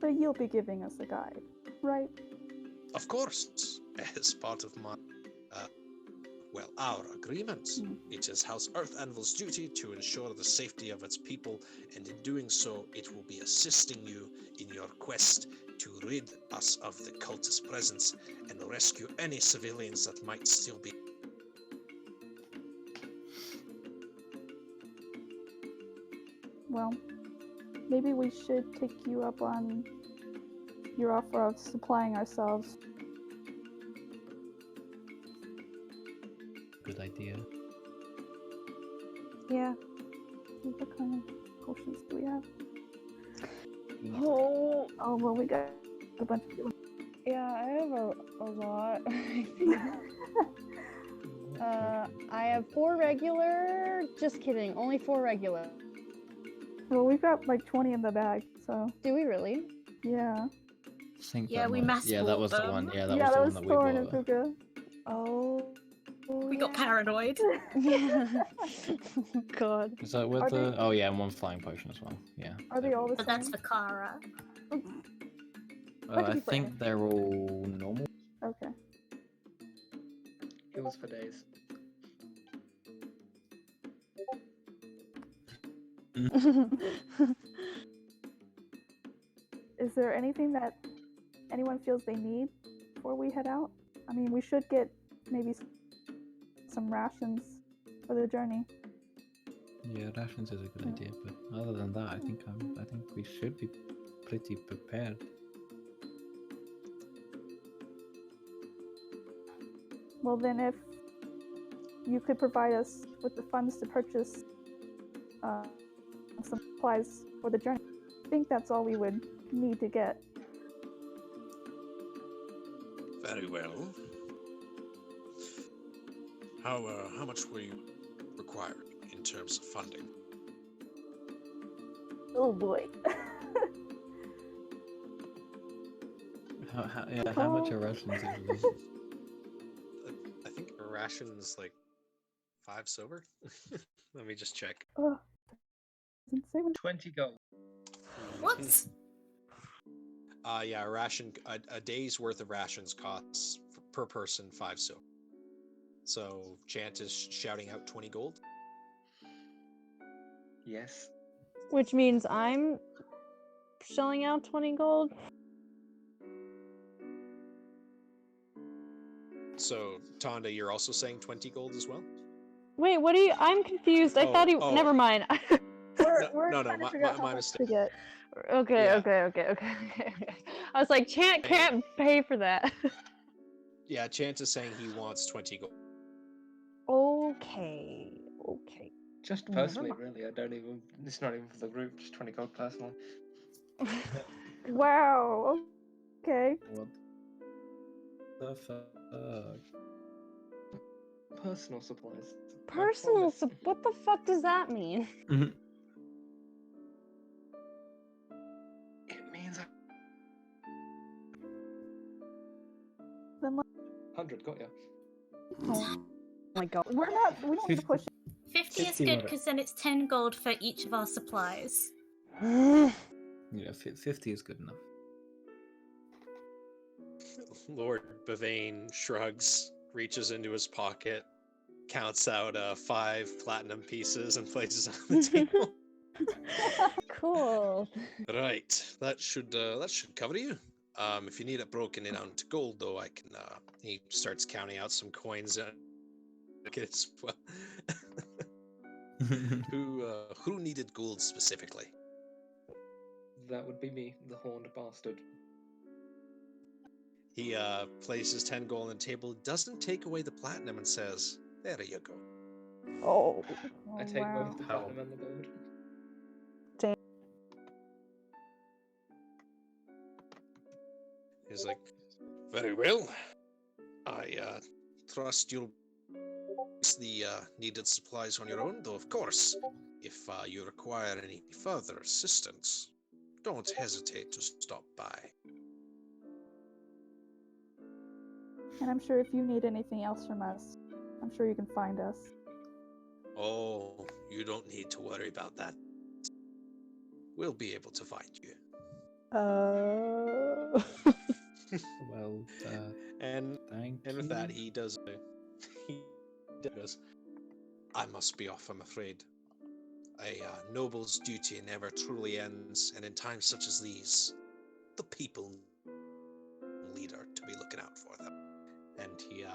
But you'll be giving us a guide, right? Of course, as part of my, our agreement. It is House Earth Anvil's duty to ensure the safety of its people, and in doing so, it will be assisting you in your quest to rid us of the cultist presence and rescue any civilians that might still be. Well, maybe we should take you up on your offer of supplying ourselves. Good idea. Yeah. What kind of potions do we have? Oh, Well, we got a bunch of people. yeah, I have a lot. I have 4 regular. Just kidding, only 4 regular. Well, we've got like 20 in the bag, so Do we really? yeah. Think Yeah, that we might- mass Yeah, that was the bought one. them. Yeah, that Yeah, was the that one was that we Thorin and bought. Fuga. Oh. We got paranoid. Yeah. God. Is that with Are the? they- Oh yeah, and 1 flying potion as well. Yeah. Are they all the But same? that's for Kara. That could I be for think any- they're all normal. Okay. It was for days. Is there anything that anyone feels they need before we head out? I mean, we should get maybe some rations for the journey. Yeah, rations is a good idea, but other than that, I think we should be pretty prepared. Well, then, if you could provide us with the funds to purchase some supplies for the journey, I think that's all we would need to get. Very well. How much will you require in terms of funding? Oh boy. How much are rations usually? I think a ration's like 5 silver. Let me just check. Oh, doesn't say what- 20 gold. What? Yeah, a day's worth of rations costs per person 5 silver. So Chant is shouting out 20 gold. Yes. Which means I'm shelling out 20 gold. So Tonda, you're also saying 20 gold as well? Wait, what do you? I'm confused. I thought he. Oh. Never mind. We're No, trying to figure out how my much mistake. to get. Okay, Yeah. okay. I was like, Chant can't pay for that. Yeah, Chant is saying he wants 20 gold. Okay. Just Never personally, mind. really. I don't even. It's not even for the group. Just 20 gold personally. Wow. Okay. What the fuck? Personal supplies. I Personal. promise. What the fuck does that mean? It means Then 100. Got ya. Oh my god. we don't need to push it. 50 is 50 good more. because then it's 10 gold for each of our supplies. Yeah, 50 is good enough. Lord Bavane shrugs, reaches into his pocket, counts out 5 platinum pieces and places on the table. Cool. Right, that should cover you. If you need it broken down to gold, though, I can. He starts counting out some coins as well. Who needed gold specifically? That would be me, the horned bastard. He places 10 gold on the table, doesn't take away the platinum, and says, "There you go." Oh. I take wow. both the How? platinum and the gold. He's like, "Very well. I trust you'll use the needed supplies on your own, though, of course, if you require any further assistance, don't hesitate to stop by." And I'm sure if you need anything else from us, I'm sure you can find us. Oh, you don't need to worry about that. We'll be able to find you. Well, And thank with you. that, he does. "I must be off, I'm afraid. A noble's duty never truly ends, and in times such as these, the people need a leader to be looking out for them." And he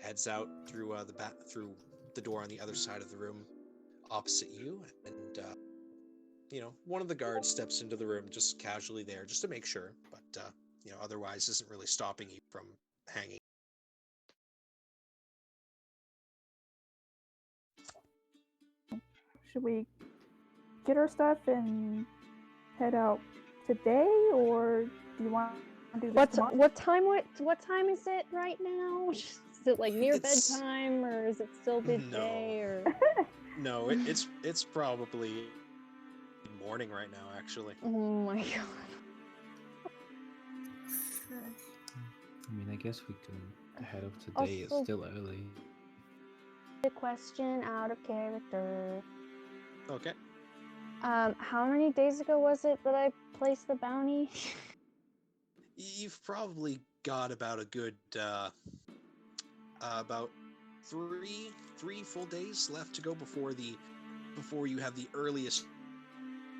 heads out through through the door on the other side of the room, opposite you. And one of the guards steps into the room just casually there, just to make sure, but otherwise isn't really stopping you from hanging. Should we get our stuff and head out today, or do you want to do this tomorrow? What time is it right now? Is it like near It's- bedtime, or is it still midday? Or No, it's probably morning right now, actually. oh my god. I mean, I guess we can head up today. It's Also- still early. A question out of character. Okay. How many days ago was it that I placed the bounty? You've probably got about a good about three full days left to go before you have the earliest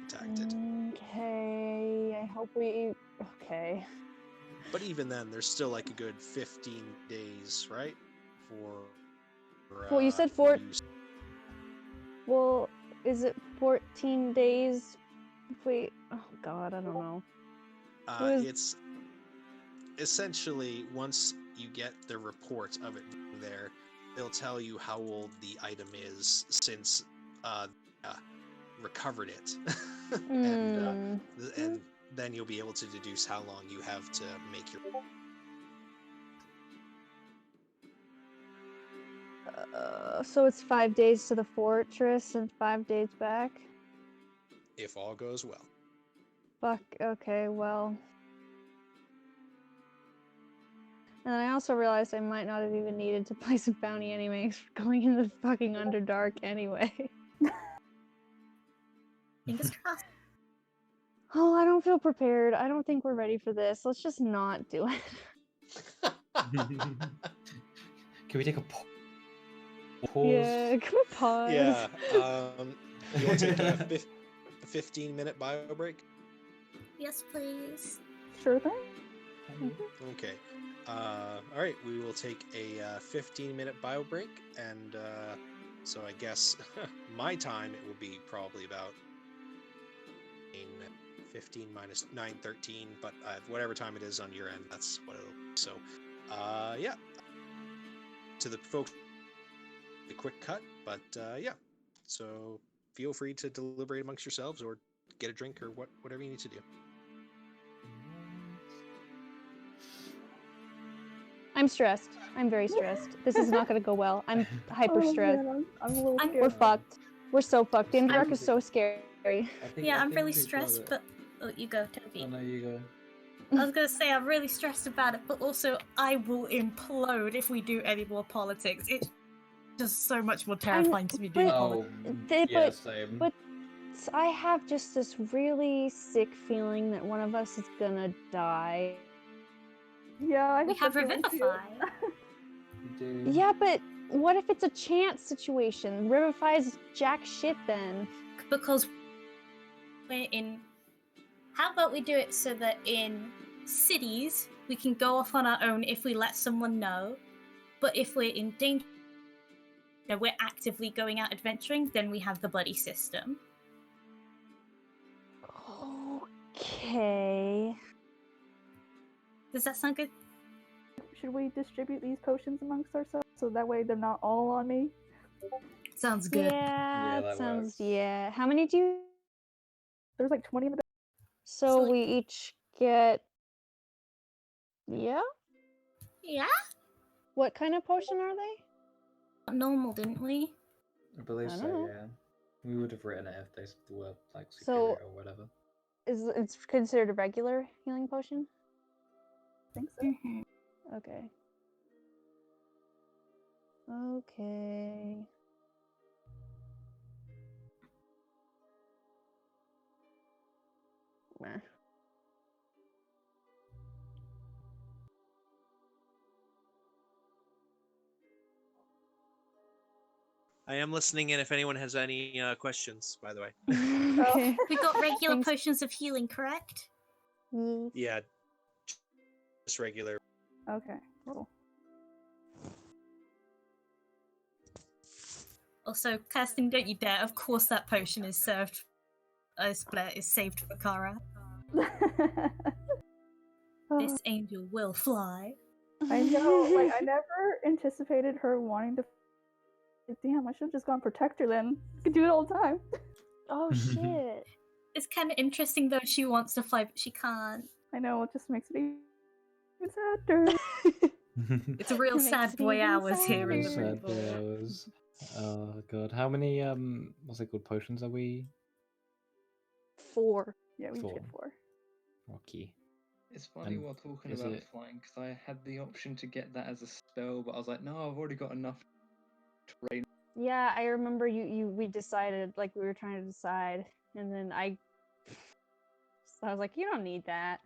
contacted. Okay, I hope we. Okay. But even then, there's still like a good 15 days, right? Well, you said for Well, is it 14 days? Wait. Oh God, I don't know. It's essentially once you get the report of it there, they'll tell you how old the item is since recovered it, and then you'll be able to deduce how long you have to make your. So it's 5 days to the fortress and 5 days back? If all goes well. Fuck, okay, well. And I also realized I might not have even needed to place a bounty anyways for going into the fucking Underdark anyway. Fingers crossed. Oh, I don't feel prepared. I don't think we're ready for this. Let's just not do it. Can we take a pause? Yeah, can we pause? Yeah. You want to take a 15-minute bio break? Yes, please. Sure thing. Okay. All right. We will take a 15-minute bio break, and so I guess my time it will be probably about 15 minus 9:13, but whatever time it is on your end, that's what it'll be. So, yeah. To the folks, a quick cut, but yeah. So feel free to deliberate amongst yourselves or get a drink or whatever you need to do. I'm stressed. I'm very stressed. This is not going to go well. I'm hyper stressed. Man, I'm a little scared. We're fucked. We're so fucked. Underdark is so scary. Yeah, I'm really stressed, but oh, you go, Toby. Oh no, you go. I was gonna say I'm really stressed about it, but also I will implode if we do any more politics. It's just so much more terrifying to be doing politics. Yeah, same. But I have just this really sick feeling that one of us is gonna die. Yeah, I We have that feeling too. Revivify. You do. Yeah, but what if it's a chance situation? Revivify's jack shit then. Because we're in. How about we do it so that in cities we can go off on our own if we let someone know, but if we're in danger, we're actively going out adventuring, then we have the buddy system. Okay. Does that sound good? Should we distribute these potions amongst ourselves so that way they're not all on me? Sounds good. Yeah, Yeah, that that sounds. works. Yeah. How many do you? There's like 20 in the bag. So like- we each get. Yeah. Yeah. What kind of potion are they? Normal, didn't we? I believe I so, don't know. yeah. We would have written it if they were like So- superior or whatever. It's considered a regular healing potion? I think so. Mm-hmm. Okay. Okay. Meh. I am listening in if anyone has any questions, by the way. Okay. We got regular Thanks. potions of healing, correct? Yes. Yeah, just regular. Okay, cool. Also, casting, don't you dare! Of course, that potion is served. Is saved for Kara. This angel will fly. I know, like, I never anticipated her wanting to. Damn, I should have just gone protector then. I could do it all the time. Oh shit. It's kind of interesting though. She wants to fly, but she can't. I know, it just makes it even sadder. It's a real Makes sad it boy even hours here in the sadder. Sad room. boy hours. Oh god, how many what's it called, potions are we? 4. Yeah, we each get 4. 4. Rocky. It's funny And while talking is about it- flying because I had the option to get that as a spell, but I was like, no, I've already got enough terrain. Yeah, I remember we decided, like, we were trying to decide, and then I was like, you don't need that.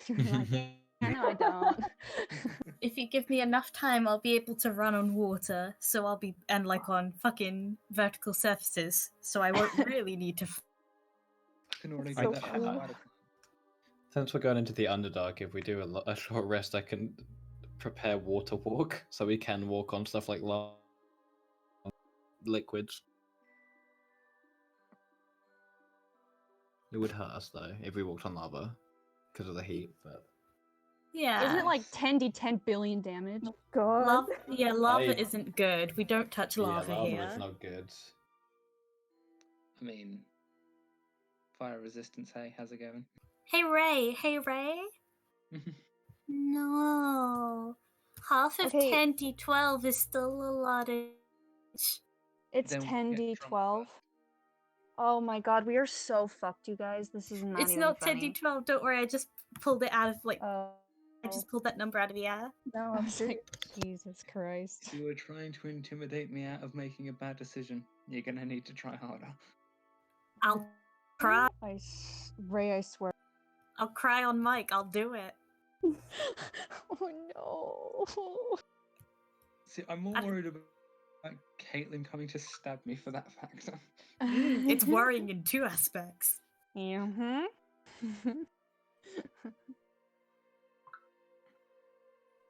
You were like, yeah, no, I don't. If you give me enough time, I'll be able to run on water. So I'll be like on fucking vertical surfaces. So I won't really need to. Can already So do that. cool. Since we're going into the Underdark, if we do a short rest, I can prepare water walk so we can walk on stuff like liquids. It would hurt us though if we walked on lava because of the heat, but Yeah. Isn't it like 10d10 billion damage? Oh, God. Lava I- isn't good. We don't touch lava lava here. is not good. I mean, fire resistance. Hey, how's it going? Hey Ray. No. Half of Okay. 10d12 is still a lot of. It's Then we get drunk 10d12. Oh my god, we are so fucked, you guys. This is not It's even not funny. 10d12. Don't worry. I just pulled it out of Oh. I just pulled that number out of the air. No, I I'm was serious. like, Jesus Christ. You were trying to intimidate me out of making a bad decision. You're gonna need to try harder. I'll cry. Ray, I swear. I'll cry on mic. I'll do it. Oh no. See, I'm more worried about Caitlin coming to stab me for that factor. It's worrying in two aspects. Mm-hmm.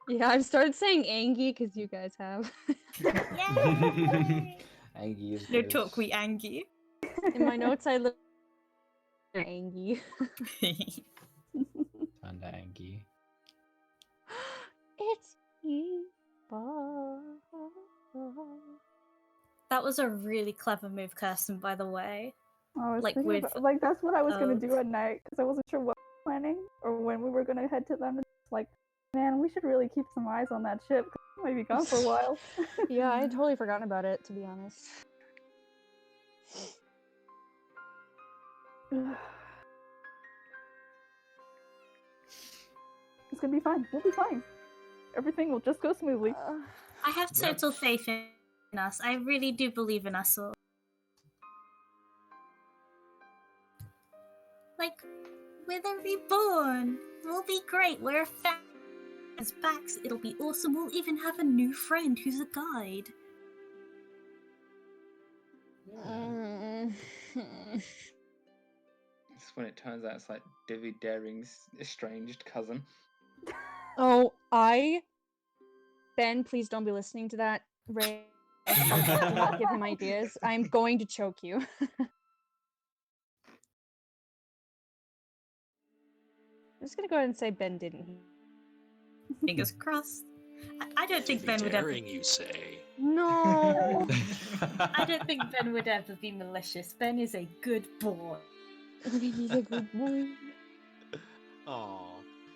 Yeah, I've started saying Angie because you guys have. Yay! Angie is No good. talk, we Angie. In my notes, I look Angie. And Angie. It's Eva. That was a really clever move, Kirsten, by the way. I was Like, thinking with- about, like that's what I was gonna Oh. do at night because I wasn't sure what we were planning or when we were gonna head to them. It's like, man, we should really keep some eyes on that ship. 'Cause it might be gone for a while. Yeah, I had totally forgotten about it, to be honest. It's gonna be fine. We'll be fine. Everything will just go smoothly. I have total faith in us. I really do believe in us all. Like, we're the reborn. We'll be great. We're a as backs. It'll be awesome. We'll even have a new friend who's a guide. It's when it turns out it's like Divvy Daring's estranged cousin. Oh, Ben, please don't be listening to that. Ray, do not give him ideas. I'm going to choke you. I'm just gonna go ahead and say Ben didn't. Fingers crossed. I don't think Ben would ever. Daring, you say? No. I don't think Ben would ever be malicious. Ben is a good boy. He's a good boy. Aw.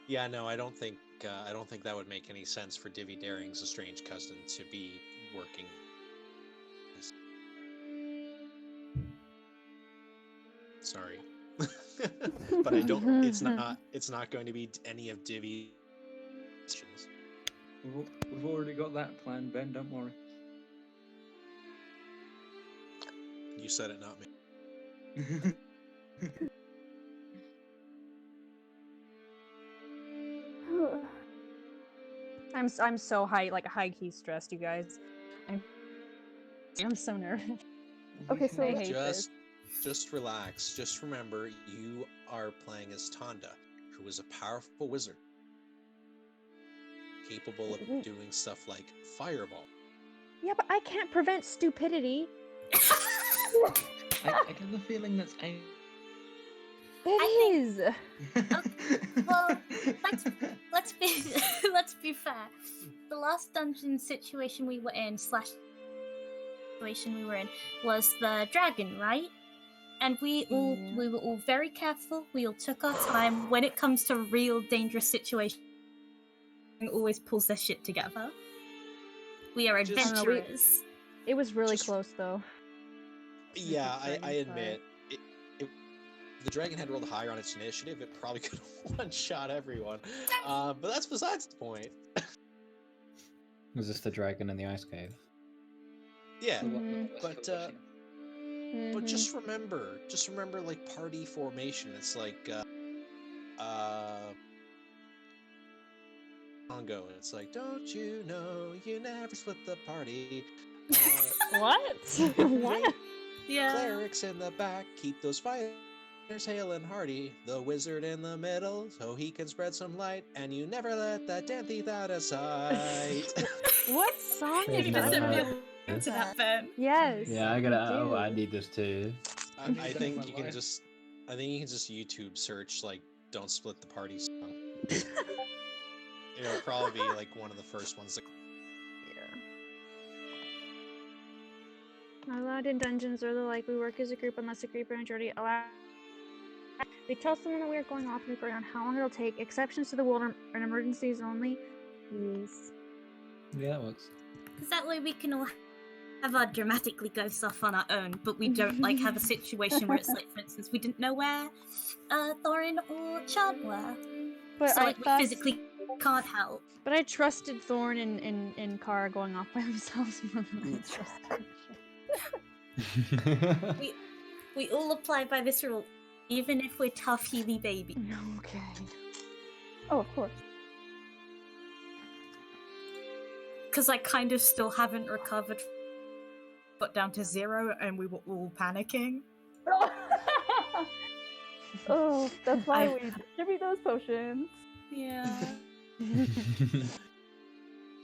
Yeah, no, I don't think that would make any sense for Divvy Daring's estranged cousin to be working. Sorry. But I don't it's not going to be any of Divvy's. We've already got that plan, Ben, don't worry. You said it, not me. I'm so high key stressed, you guys. I'm so nervous. Okay, so I hate this. Just relax. Just remember, you are playing as Tonda, who is a powerful wizard, capable of doing stuff like fireball. Yeah, but I can't prevent stupidity. I get the feeling that's a. I It is. Well, let's be let's be fair. The last dungeon situation we were in / situation we were in was the dragon, right? And we were all very careful. We all took our time. When it comes to real dangerous situations, always pulls their shit together. We are Just- adventurers. It was really Just- close though. Yeah, I Dragon's admit. If the dragon had rolled higher on its initiative, it probably could have one-shot everyone. But that's besides the point. Was this the dragon in the ice cave? Yeah, Mhm. but Mhm. just remember, like party formation. It's like Congo. It's like, don't you know you never split the party? What? What? Yeah. Clerics in the back, keep those fire There's Hale and Hardy, the wizard in the middle, so he can spread some light, and you never let that damn thief out of sight. What song Wait, is You never just that? heard appeal this. to that, Ben. Yes. Yeah, I gotta. do. Oh, I need this too. I That's think my you can life. just. I think you can just YouTube search like "Don't Split the Party" song. It'll probably be like one of the first ones. That... Not allowed in dungeons or the like. We work as a group unless a group majority allow. They tell someone that we are going off and on how long it'll take. Exceptions to the rule and emergencies only. Yes. Yeah, that works. Because that way we can all have our dramatically ghosts off on our own, but we don't like have a situation where it's like, for instance, we didn't know where Thorin or Chad were. But So I like, we thought, physically can't help. but I trusted Thorn and Kara going off by themselves more than I trusted. We all apply by this rule, even if we're tough Healy babies. Okay. Oh, of course. Because I kind of still haven't recovered, got down to 0, and we were all panicking. Oh, that's why I- we distribute those potions. Yeah.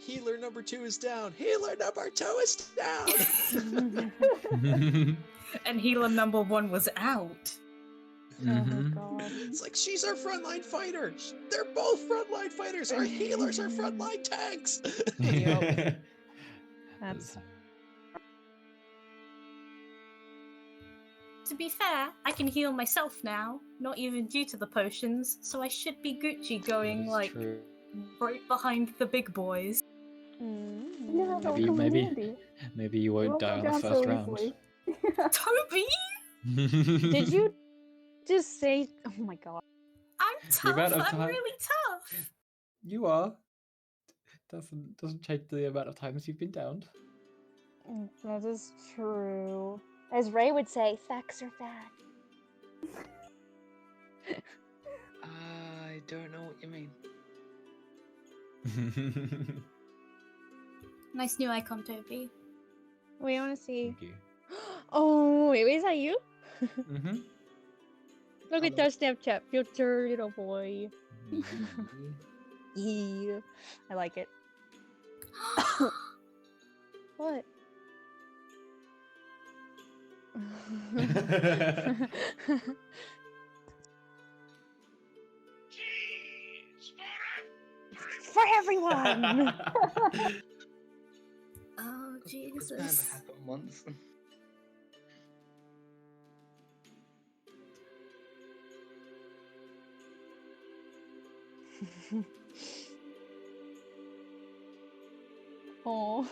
Healer number 2 is down. Healer number 2 is down. And healer number 1 was out. Oh my Mhm. god. It's like she's our frontline fighter. They're both frontline fighters. Our healers are frontline tanks. That's To be fair, I can heal myself now, not even due to the potions, so I should be Gucci going, That's like, true. right behind the big boys. Yeah, that Maybe- would come in maybe- handy. Maybe you You won't won't die go on the down first so round. easily. Toby! Did you just say? Oh my god. I'm tough, amount of I'm time- really tough! You are. Doesn't change the amount of times you've been downed. That is true. As Ray would say, facts are facts. I don't know what you mean. Nice new icon, Toby. Wait, I want to see. Thank you. Oh, wait, is that you? Mm-hmm. Look at that Snapchat filter, little boy. Yeah, I like it. What? For everyone. Oh, It's bound Jesus. to happen once. Oh.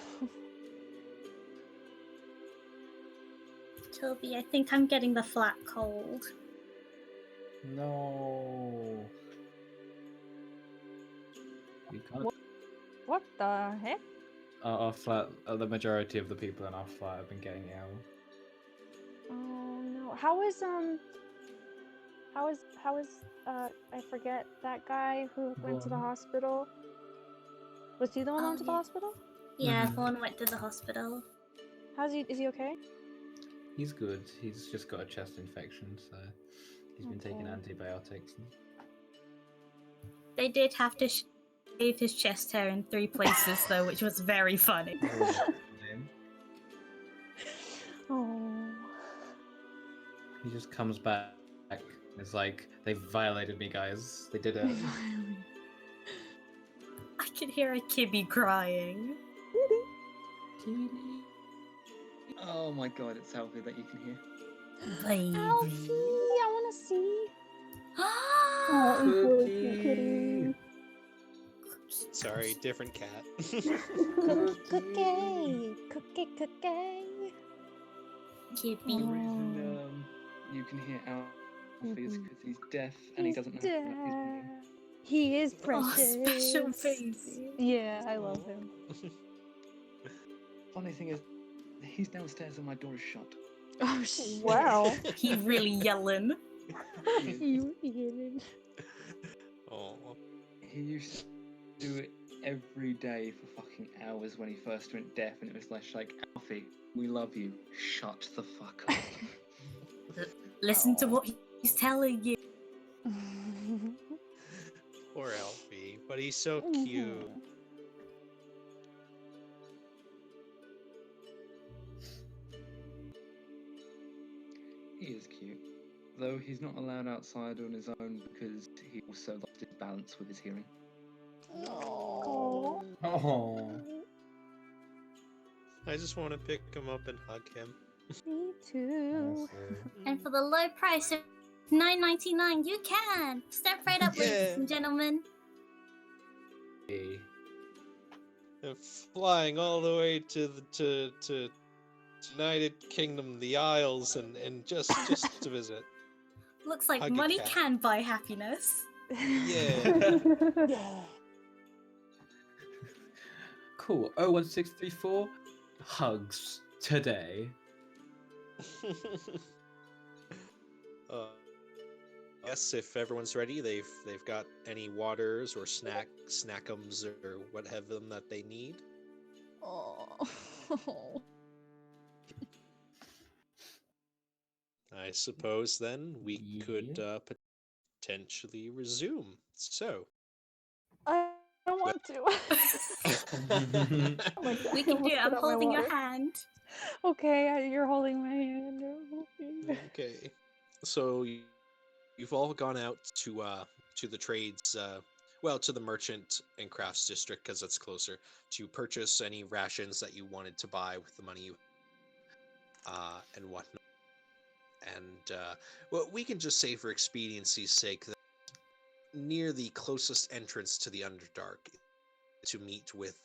Toby, I think I'm getting the flat cold. No. We can't. What the heck? Our flat. The majority of the people in our flat have been getting ill. Oh no. How is I forget that guy who went to the Vaughn. hospital? Was he the one Oh, who went to the yeah. hospital? Yeah, Mhm. Vaughn went to the hospital. Is he okay? He's good. He's just got a chest infection, so he's been taking Okay. antibiotics. They did have to shave his chest hair in 3 places, though, which was very funny. Oh. He just comes back. It's like, they violated me, guys. They did it. I could hear a kibby crying. Oh my god, it's Alfie that you can hear. Baby. Alfie, I want to see. Oh, equally cute kitty. Sorry, different cat. Cookie. Kibby. The reason you can hear Alfie is because he's deaf and he doesn't know how to pronounce his name. He is Oh, precious. special baby. Yeah, I love him. Funny thing is, he's downstairs and my door is shut. Oh shit. Wow. He really yelling. You hidden. Oh, He used to do it every day for fucking hours when he first went deaf, and it was like, Alfie, we love you. Shut the fuck up. Listen to Aw. what He's telling you. Poor Elfie, but he's so cute. He is cute. Though he's not allowed outside on his own because he also lost his balance with his hearing. Oh. Oh. I just want to pick him up and hug him. Me too. And for the low price of $9.99, you can step right up, ladies Yeah. and gentlemen. Hey. And flying all the way to the to United Kingdom, the Isles, and just to visit. Looks like Hug a money cat. can buy happiness. Yeah. Cool. 01634 hugs today. Yes, if everyone's ready, they've got any waters or snackums or what have them that they need. Oh. I suppose then we could Yeah. potentially resume. So I don't want to. We can do it. I'm holding your hand. Okay, you're holding my hand. okay, so you've all gone out to the trades, well, to the merchant and crafts district because it's closer, to purchase any rations that you wanted to buy with the money you and whatnot. And well, we can just say for expediency's sake that near the closest entrance to the Underdark to meet with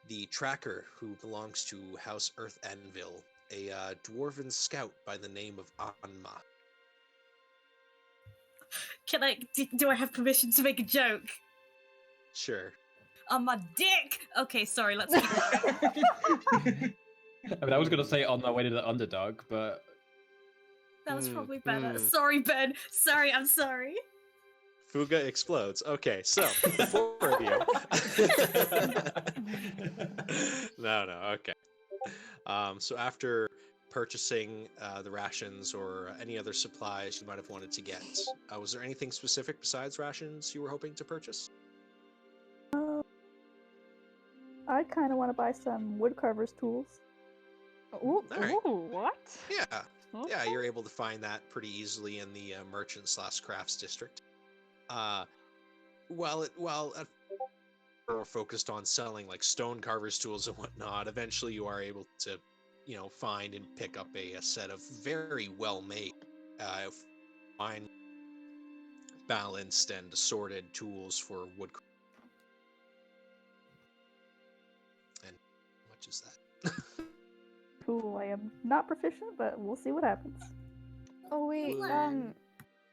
the tracker who belongs to House Earth Anvil, a dwarven scout by the name of Anma. Can I? Do I have permission to make a joke? Sure. On my dick. Okay, sorry. Let's keep going. I mean, I was gonna say on my way to the Underdark, but That was probably better. Sorry, Ben. Sorry, I'm sorry. Fuga explodes. Okay, so the four of you. No, okay. So after purchasing the rations or any other supplies you might have wanted to get, was there anything specific besides rations you were hoping to purchase? I kind of want to buy some woodcarver's tools. Ooh, Alright. ooh, what? Yeah, yeah, Okay. you're able to find that pretty easily in the merchant/crafts district. While we're focused on selling like stone carvers tools and whatnot, eventually you are able to, find and pick up a set of very well made, fine, balanced and assorted tools for wood. And how much is that? Tool. I am not proficient, but we'll see what happens. Oh wait, What?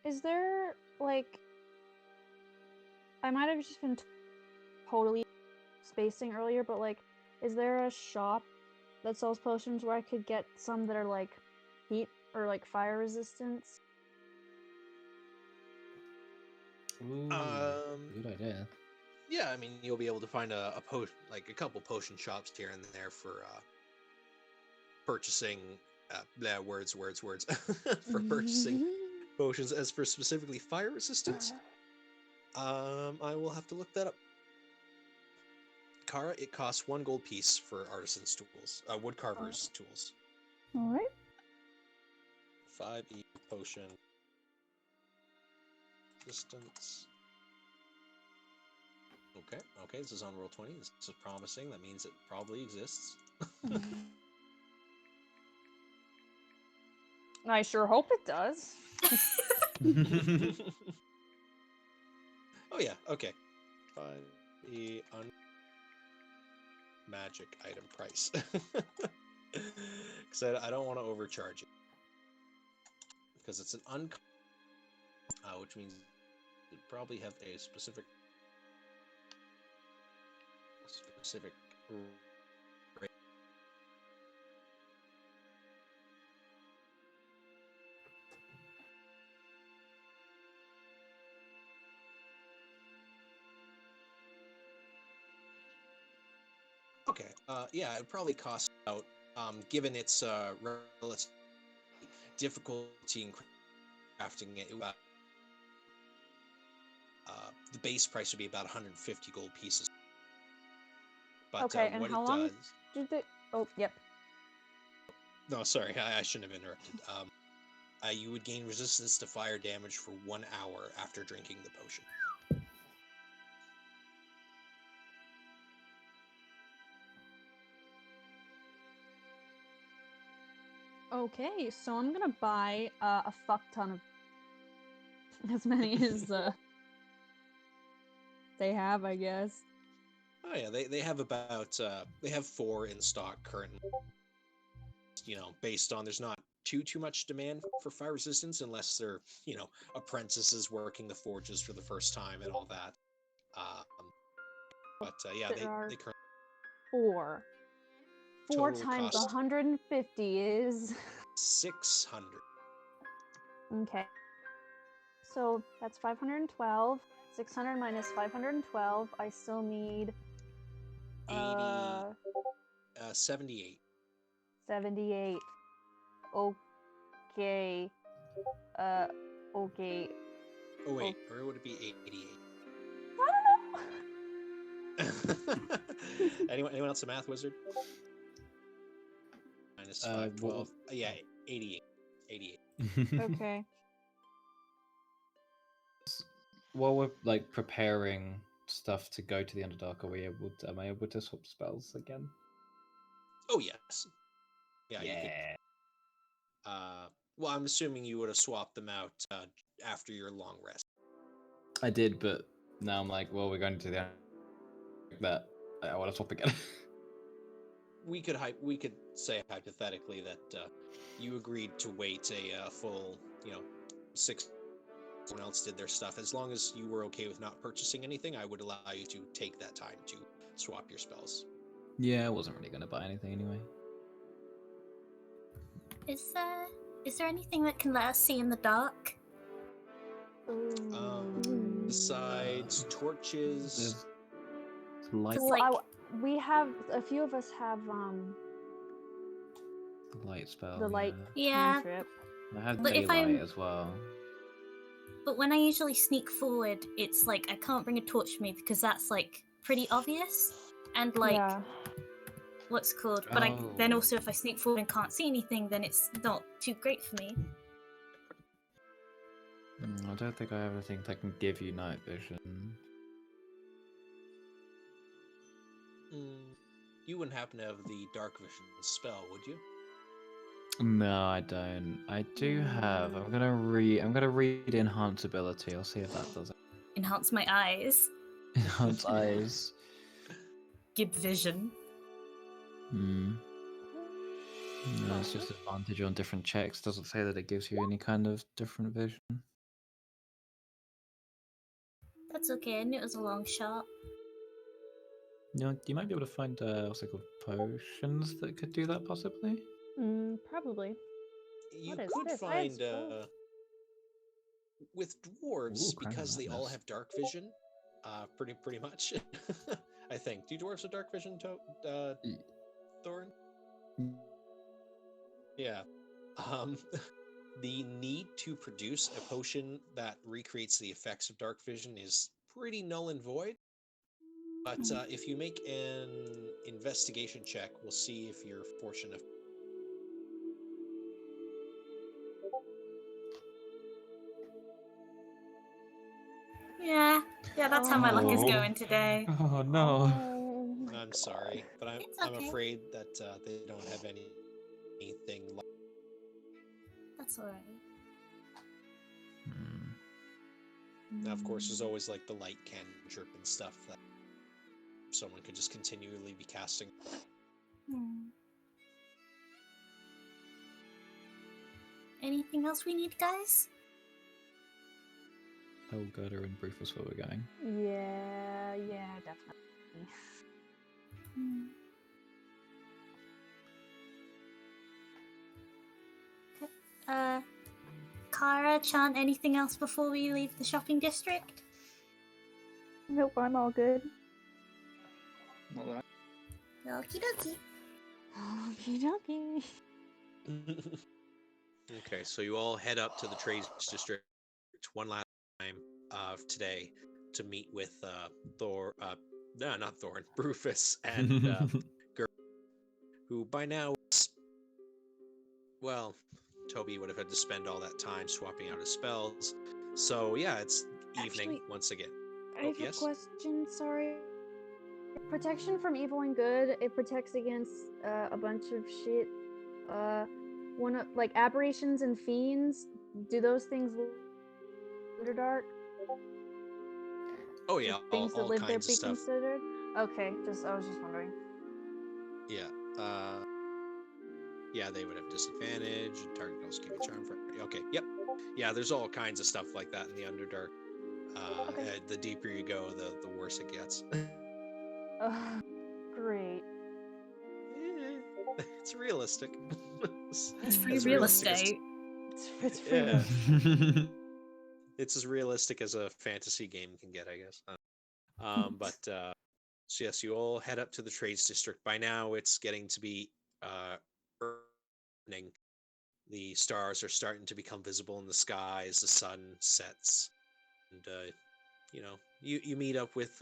is there like I might have just been totally spacing earlier, but like, is there a shop that sells potions where I could get some that are like heat or like fire resistance? ooh, good idea. Yeah, I mean you'll be able to find a couple potion shops here and there for purchasing words for purchasing potions. As for specifically fire resistance, I will have to look that up. Kara, it costs 1 gold piece for artisan's tools, wood carver's tools. All right. 5e potion resistance. Okay, this is on roll 20. This is promising. That means it probably exists. I sure hope it does. Oh yeah, okay. 5e magic item price. Because I don't want to overcharge it. Because it's an which means it probably have a specific rate. Okay, yeah, it probably costs about, given its relative difficulty in crafting it, the base price would be about 150 gold pieces. But Okay, and what how it long does... did the... Oh, yep. No, sorry, I shouldn't have interrupted. You would gain resistance to fire damage for 1 hour after drinking the potion. Okay, so I'm gonna buy a fuck ton of... as many as they have, I guess. Oh yeah, they have about they have 4 in stock currently. You know, based on there's not too much demand for fire resistance unless they're, you know, apprentices working the forges for the first time and all that. But yeah, There are they currently 4. 4 total times cost 150 is... 600. Okay. So that's 512. 600 minus 512. I still need 78. 78. Okay. Okay. Oh wait, or would it be 88? I don't know. Anyone else a math wizard? Minus 512. Yeah, 88. 88. Okay. While we're like preparing stuff to go to the Underdark, am I able to swap spells again? Oh yes. Yeah. Yeah. You could, well, I'm assuming you would have swapped them out after your long rest. I did, but now I'm like, well, we're going to the Underdark. That I want to swap again. We could say hypothetically that you agreed to wait a full, 6. Someone else did their stuff. As long as you were okay with not purchasing anything, I would allow you to take that time to swap your spells. Yeah, I wasn't really going to buy anything anyway. Is there anything that can let us see in the dark? Besides torches, light. Well, we have a few of us have The light spell. the light Yeah. cantrip. I have But if daylight I'm- as well. But when I usually sneak forward, it's like I can't bring a torch with me because that's like pretty obvious. And like, Yeah. what's called? But then Oh. also if I sneak forward and can't see anything, then it's not too great for me. I don't think I have anything that can give you night vision. you wouldn't happen to have the dark vision spell, would you? No, I don't. I do have. I'm gonna read enhance ability. I'll see if that does it. Enhance my eyes. Enhance eyes. Give vision. No, it's just advantage on different checks. Doesn't say that it gives you any kind of different vision. That's okay. I knew it was a long shot. You might be able to find what's it called, potions that could do that possibly. Probably. You What is could this? I had find with dwarves, Ooh, crap, because they all madness. have dark vision, pretty much. I think. Do dwarves have dark vision, Thorin? Yeah. The need to produce a potion that recreates the effects of dark vision is pretty null and void. But if you make an investigation check, we'll see if you're fortunate. Yeah, that's how my luck is Oh. going today. Oh no. Oh my I'm sorry, but It's I'm okay. afraid that they don't have anything like. That's alright. Now, of course, there's always like the light cantrip and stuff that someone could just continually be casting. Anything else we need, guys? Tell Gerda and Rufus where we're going. Yeah, definitely. Kara, Chan, anything else before we leave the shopping district? Nope, I'm all good. Not that Okie dokie. Okie dokie. Okay, so you all head up to the trades district one last time today to meet with not Thorn, Rufus, and who by now is, well, Toby would have had to spend all that time swapping out his spells. So yeah, it's evening Actually, once again. I have yes? a question, sorry. Protection from evil and good, it protects against a bunch of shit. Like aberrations and fiends, do those things live in Underdark? Oh yeah, Do things that all live there kinds be of stuff. considered? Okay, I was just wondering. Yeah. Yeah, they would have disadvantage. Target can also give you charm for. Okay. Yep. Yeah, there's all kinds of stuff like that in the Underdark. Okay. The deeper you go, the worse it gets. Great. It's realistic. It's free As real realistic as- estate. It's free. Yeah. It's as realistic as a fantasy game can get, I guess. So yes, you all head up to the trades district. By now, it's getting to be evening. The stars are starting to become visible in the sky as the sun sets, and you meet up with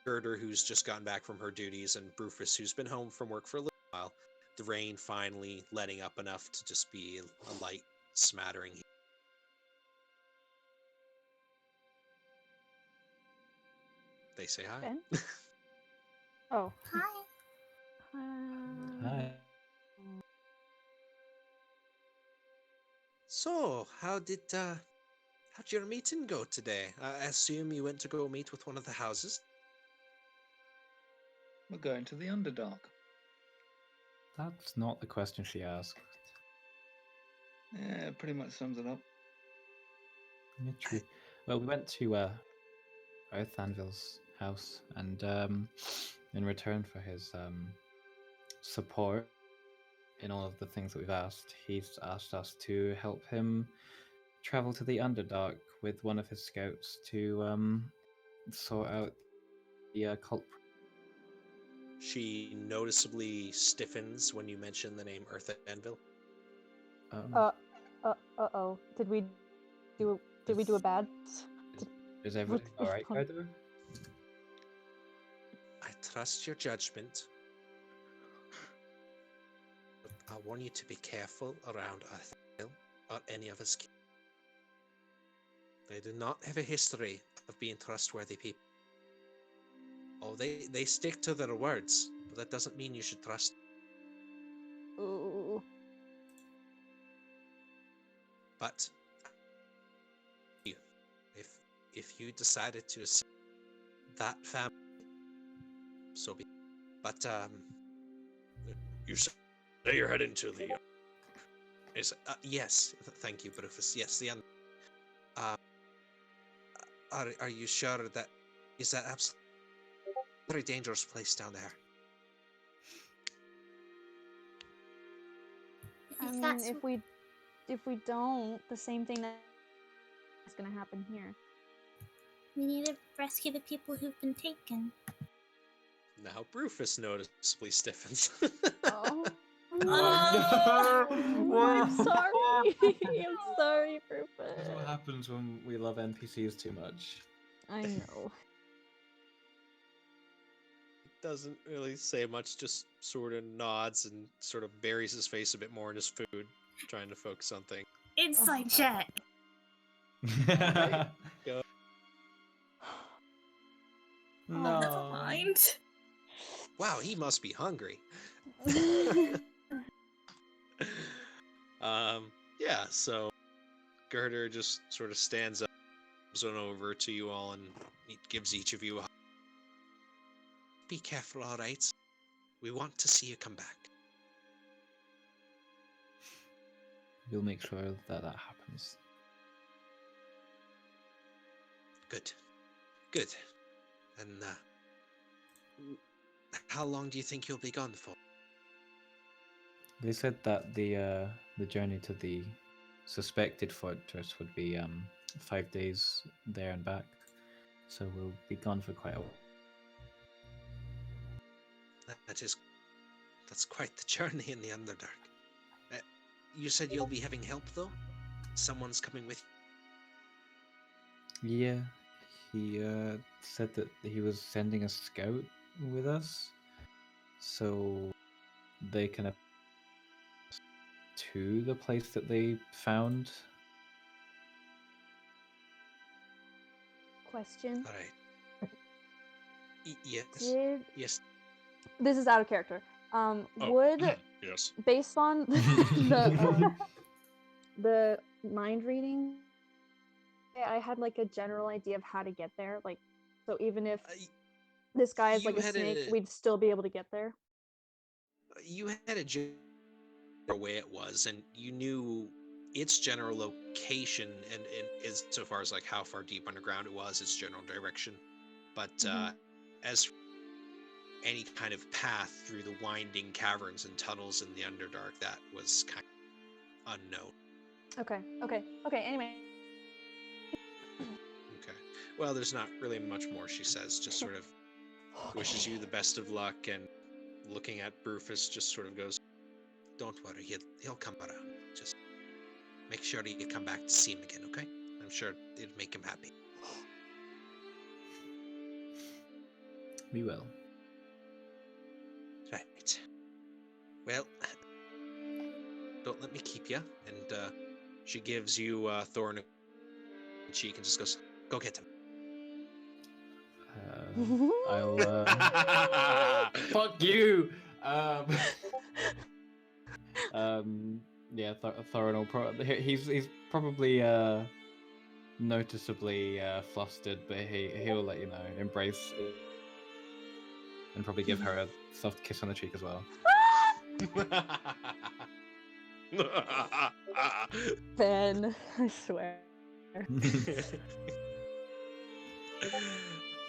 Gerder, who's just gotten back from her duties, and Rufus, who's been home from work for a little while. The rain finally letting up enough to just be a light smattering. They say hi. Ben? Oh. Hi. Hi. So, how'd your meeting go today? I assume you went to go meet with one of the houses. We're going to the Underdark. That's not the question she asked. Yeah, it pretty much sums it up. Literally. Well, we went to Earth Anvil's house, and in return for his support in all of the things that we've asked, he's asked us to help him travel to the Underdark with one of his scouts to sort out the cult. She noticeably stiffens when you mention the name Earth Anvil. Uh-oh. Did we do a bad? Is everything alright, Ryder? I trust your judgment. But I want you to be careful around Earth Anvil or any of his. They do not have a history of being trustworthy people. Oh, they stick to their words, but that doesn't mean you should trust. Ooh. But if you decided to assist that family, so be. But you say you're heading to the. Yes, thank you, Rufus. Yes, the. Are you sure that is that absolutely very dangerous place down there? I mean, if we don't, the same thing that's gonna happen here. We need to rescue the people who've been taken. Now Rufus noticeably stiffens. Oh. Wow. I'm sorry. I'm sorry, This is what Rufus. happens when we love NPCs too much. I know. Doesn't really say much, just sort of nods and sort of buries his face a bit more in his food, trying to focus on things. Inside check. Go. No. Never mind. Wow, he must be hungry. Yeah, so Gerder just sort of stands up, comes on over to you all, and he gives each of you a hug. Be careful, all right? We want to see you come back. We'll make sure that happens. Good. Good. And how long do you think you'll be gone for? They said that the journey to the suspected fortress would be 5 days there and back, so we'll be gone for quite a while. That's quite the journey in the Underdark. You said you'll be having help, though? Someone's coming with Yeah, he said that he was sending a scout with us, so they can to the place that they found. Question. All right. Yes. Did Yes. this is out of character? Oh. Would Yes. based on the mind reading, I had like a general idea of how to get there. Like, so even if this guy is like you a had snake, a- we'd still be able to get there. You had a general way it was, and you knew its general location, and as so far as like how far deep underground it was, its general direction. But as any kind of path through the winding caverns and tunnels in the Underdark, that was kind of unknown. Okay. Anyway. Okay. Well, there's not really much more she says, just sort of wishes you the best of luck, and looking at Rufus just sort of goes, "Don't worry, he'll come around. Just make sure you come back to see him again, okay? I'm sure it'll make him happy." We will. Right. Well, don't let me keep you. And she gives you Thorn a cheek and just goes, "Go get him." I'll fuck you. Yeah, Thorin will he's probably noticeably flustered, but he'll let you know, embrace it, and probably give her a soft kiss on the cheek as well. Ben, I swear.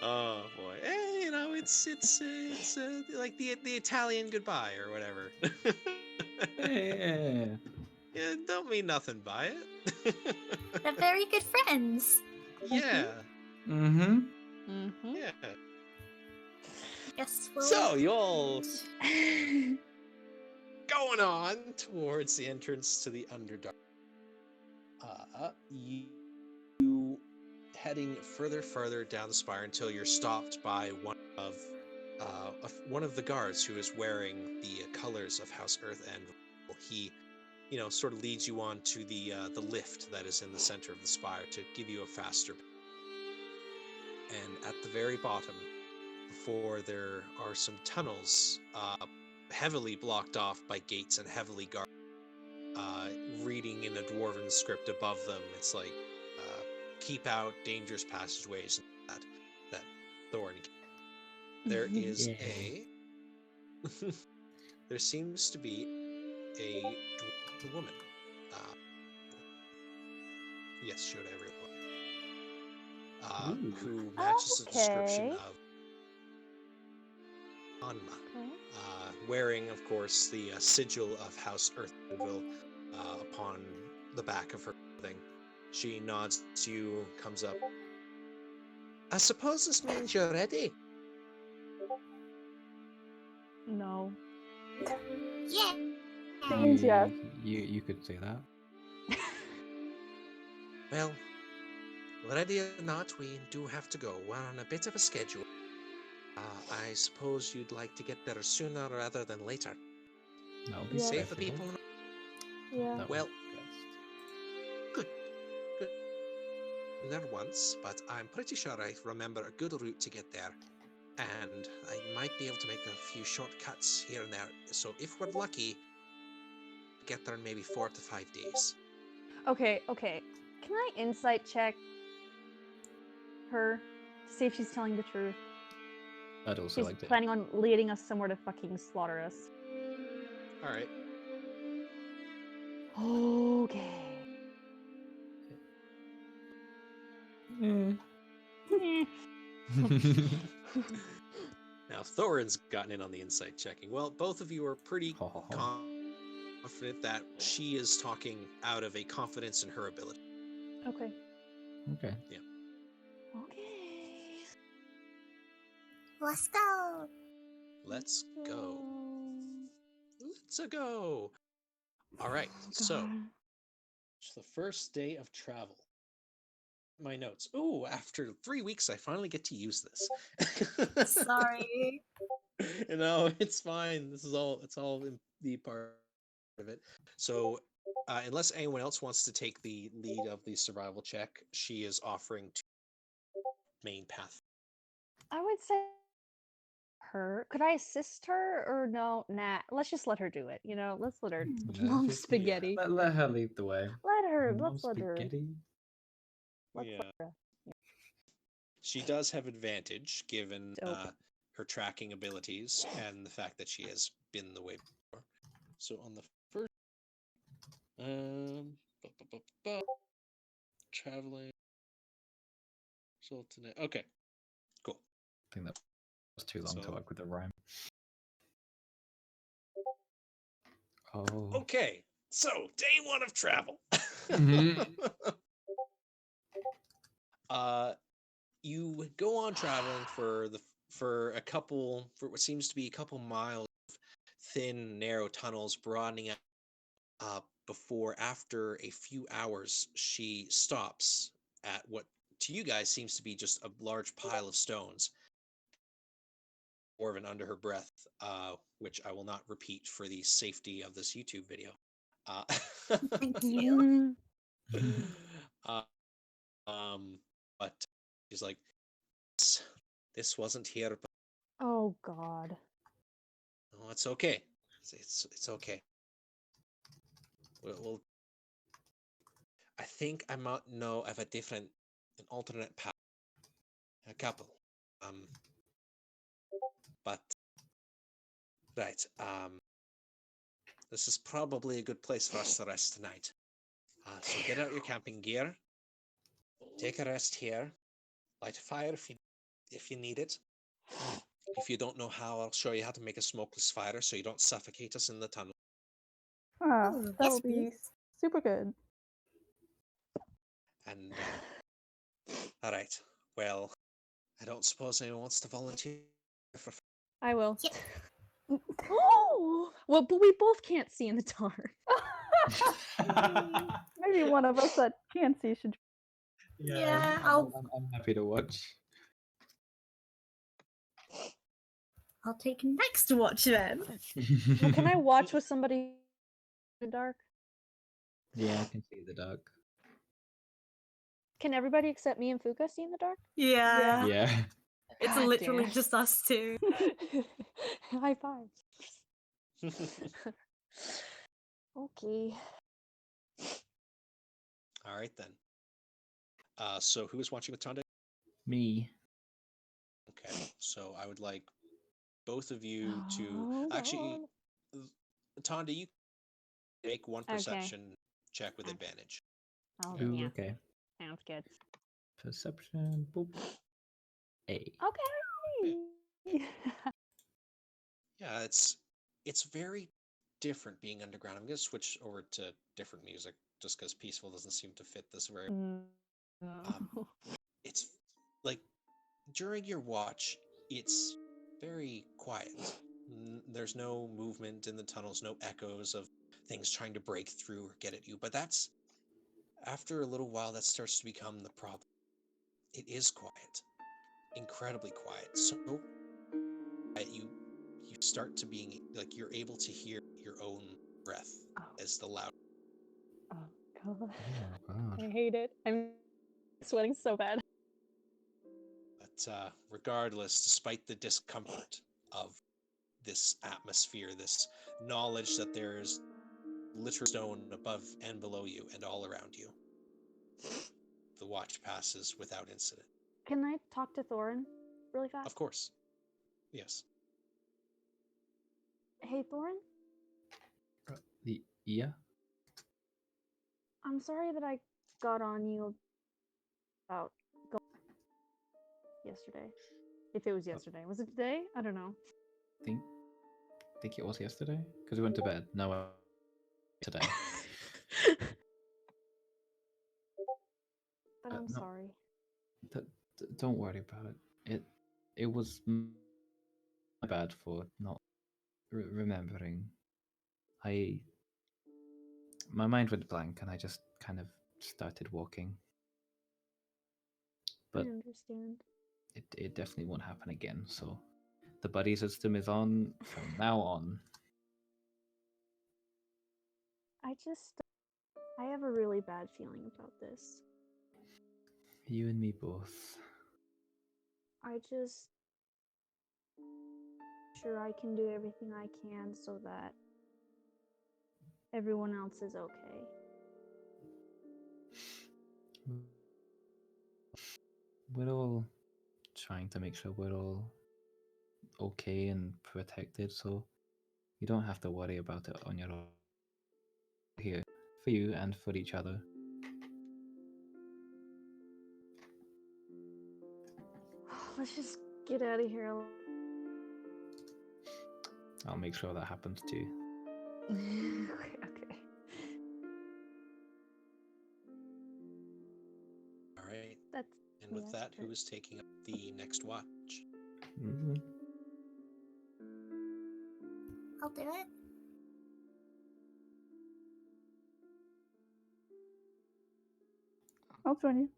Oh boy, you know, it's like the Italian goodbye or whatever. Yeah. Yeah, don't mean nothing by it. They're very good friends. Yeah. Mm-hmm. Yeah. Yes, we'll... So you all going on towards the entrance to the Underdark. You heading farther down the spire until you're stopped by one of the guards who is wearing the colors of House Earth and he, sort of leads you on to the lift that is in the center of the spire to give you a faster. And at the very bottom, before there are some tunnels, heavily blocked off by gates and heavily guarded. Reading in a dwarven script above them, it's like, keep out dangerous passageways. That Thorn. There is there seems to be a dwarven woman. Yes, showed everyone. Who matches the description of Anma. Wearing, of course, the sigil of House Earthville upon the back of her clothing. She nods to you, comes up. "I suppose this means you're ready." No. Yeah. Means yes. You could say that. Well, ready or not, we do have to go. We're on a bit of a schedule. I suppose you'd like to get there sooner rather than later. That'll be Save the preferable. people. Yeah. That Well, would be best. good. There once, but I'm pretty sure I remember a good route to get there. And I might be able to make a few shortcuts here and there. So if we're lucky, get there in maybe 4 to 5 days. Okay. Can I insight check her to see if she's telling the truth? I'd also She's like to. planning on leading us somewhere to fucking slaughter us. All right. Okay. Now Thorin's gotten in on the insight checking. Well, both of you are pretty confident that she is talking out of a confidence in her ability. Okay. Okay. Yeah. Okay. Let's go. Let's go. Let's go. All right, so God. it's the first day of travel. My notes. Ooh, after 3 weeks, I finally get to use this. Sorry. No, it's fine. It's all in the part of it. So, unless anyone else wants to take the lead of the survival check, she is offering to main path. I would say her. Could I assist her or no? Nah. Let's just let her do it. You know, let's let her. Yeah, Mom just- spaghetti. Let her lead the way. Let her. Mom Let's let her. spaghetti. Let's Yeah. let her. She does have advantage given Dope. her tracking abilities and the fact that she has been the way before. So on the first, traveling, Sultanate. Okay, cool. I think that was too long to So- work with the rhyme. Oh. Okay, so day 1 of travel. Mhm. You go on traveling for what seems to be a couple miles of thin, narrow tunnels broadening out before, after a few hours, she stops at what to you guys seems to be just a large pile of stones. Orvin under her breath, which I will not repeat for the safety of this YouTube video. Thank you. uh, but she's like, this wasn't here, but Oh God. oh, it's okay. It's okay. We'll I think I might know of an alternate path, a couple. But right. This is probably a good place for us to rest tonight. So get out your camping gear, take a rest here, light a fire if you need it. If you don't know how, I'll show you how to make a smokeless fire so you don't suffocate us in the tunnel. Ah, Ooh, that yes, will be please. super good. And all right. Well, I don't suppose anyone wants to volunteer for. I will. Yeah. Oh. Well, but we both can't see in the dark. Maybe one of us that can see should. Yeah, I'm happy to watch. I'll take next watch then. Well, can I watch with somebody in the dark? Yeah, I can see the dark. Can everybody except me and Fuka see in the dark? Yeah. Yeah. It's God literally damn. just us two. High five. Okay. All right then. So who is watching with Tonde? Me. Okay, so I would like both of you to Oh, actually, Tonde, you make one Okay. perception check with Okay. advantage. Oh, Ooh, yeah. okay. Sounds good. Perception. Boop. A. Okay. Yeah, it's very different being underground. I'm gonna switch over to different music just because peaceful doesn't seem to fit this very. No. It's like during your watch, it's very quiet. There's no movement in the tunnels, no echoes of things trying to break through or get at you. But that's after a little while, that starts to become the problem. It is quiet, incredibly quiet. So quiet you start to being like you're able to hear your own breath Oh. as the loud. Oh, God. Oh, God. I hate it. I'm sweating so bad. But regardless, despite the discomfort of this atmosphere, this knowledge that there's literal stone above and below you and all around you, the watch passes without incident. Can I talk to Thorin really fast? Of course. Yes. Hey, Thorin? Yeah. I'm sorry that I got on you about yesterday. If it was yesterday. Was it today? I don't know. Think it was yesterday because we went to bed. No, today. But I'm no. sorry. Don't worry about it. It was my bad for not remembering. I my mind went blank, and I just kind of started walking. I But understand. it definitely won't happen again. So the buddy system is on from now on. I have a really bad feeling about this. You and me both. I just sure I can do everything I can so that everyone else is okay. We're all trying to make sure we're all okay and protected, so you don't have to worry about it on your own. Here for you and for each other. Let's just get out of here. I'll make sure that happens too. Okay. All right. That's And with yeah, that, who sure. is taking up the next watch? Mhm. I'll do it. I'll join you.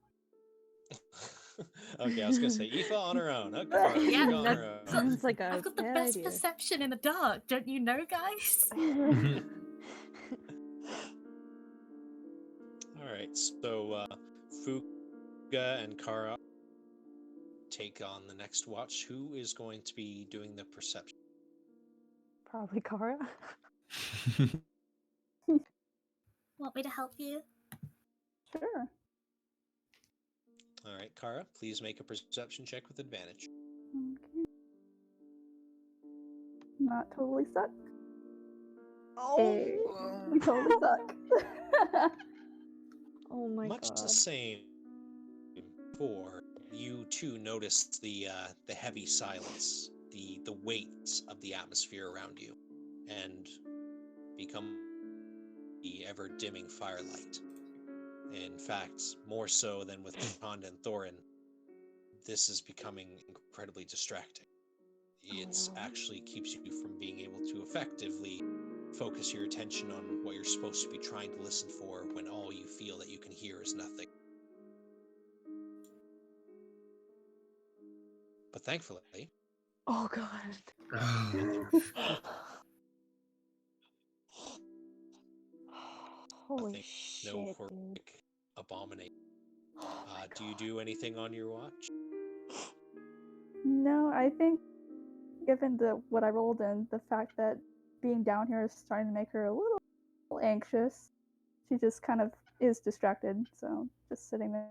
Okay, I was gonna say Aoife on her own. Okay, Yeah, Aoife on that her own. sounds like a I've got the bad best idea. perception in the dark, don't you know, guys? All right, so Fugue and Kara take on the next watch. Who is going to be doing the perception? Probably Kara. Want me to help you? Sure. All right, Kara, please make a perception check with advantage. Okay. Not totally suck. Oh, Hey, we totally suck. oh my Much god. the same for you too notice the heavy silence, the weight of the atmosphere around you, and become the ever dimming firelight. In fact, more so than with Chonda and Thorin, this is becoming incredibly distracting. It's no. actually keeps you from being able to effectively focus your attention on what you're supposed to be trying to listen for when all you feel that you can hear is nothing. But thankfully, Oh god. Holy nothing, shit, no dude. horrific abomination. Oh my Do you God. do anything on your watch? No, I think given what I rolled and the fact that being down here is starting to make her a little anxious, she just kind of is distracted. So just sitting there.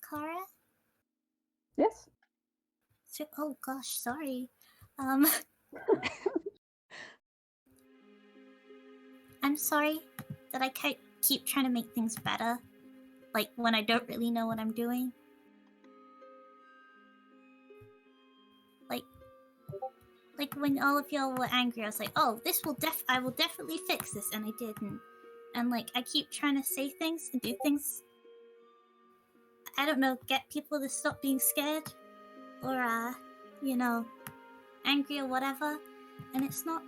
Kara? Yes. Oh gosh, sorry. I'm sorry that I keep trying to make things better. Like when I don't really know what I'm doing. Like when all of y'all were angry, I was like, oh, I will definitely fix this, and I didn't. And like I keep trying to say things and do things. I don't know, get people to stop being scared. Or angry or whatever. And it's not.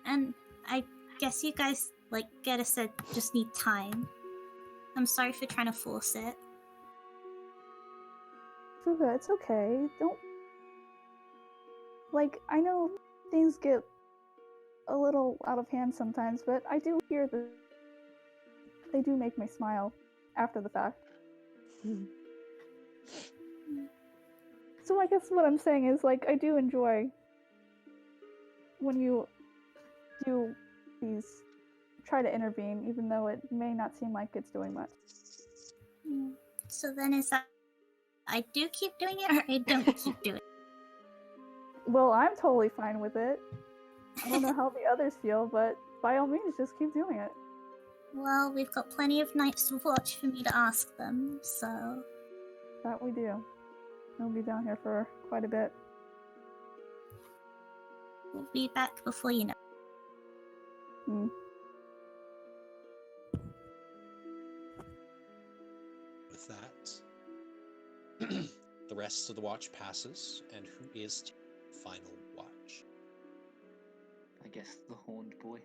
And I guess you guys, like Gerda said, just need time. I'm sorry for trying to force it. Fuga, it's okay. Don't. Like, I know things get a little out of hand sometimes, but I do hear that they do make me smile after the fact. So I guess what I'm saying is, like, I do enjoy when you do try to intervene, even though it may not seem like it's doing much. So then is that I do keep doing it or I don't keep doing it? Well, I'm totally fine with it. I don't know how the others feel, but by all means, just keep doing it. Well, we've got plenty of nights to watch for me to ask them, so... That we do. We'll be down here for quite a bit. We'll be back before you know. With that, the rest of the watch passes, and who is taking the final watch? guess the horned boy.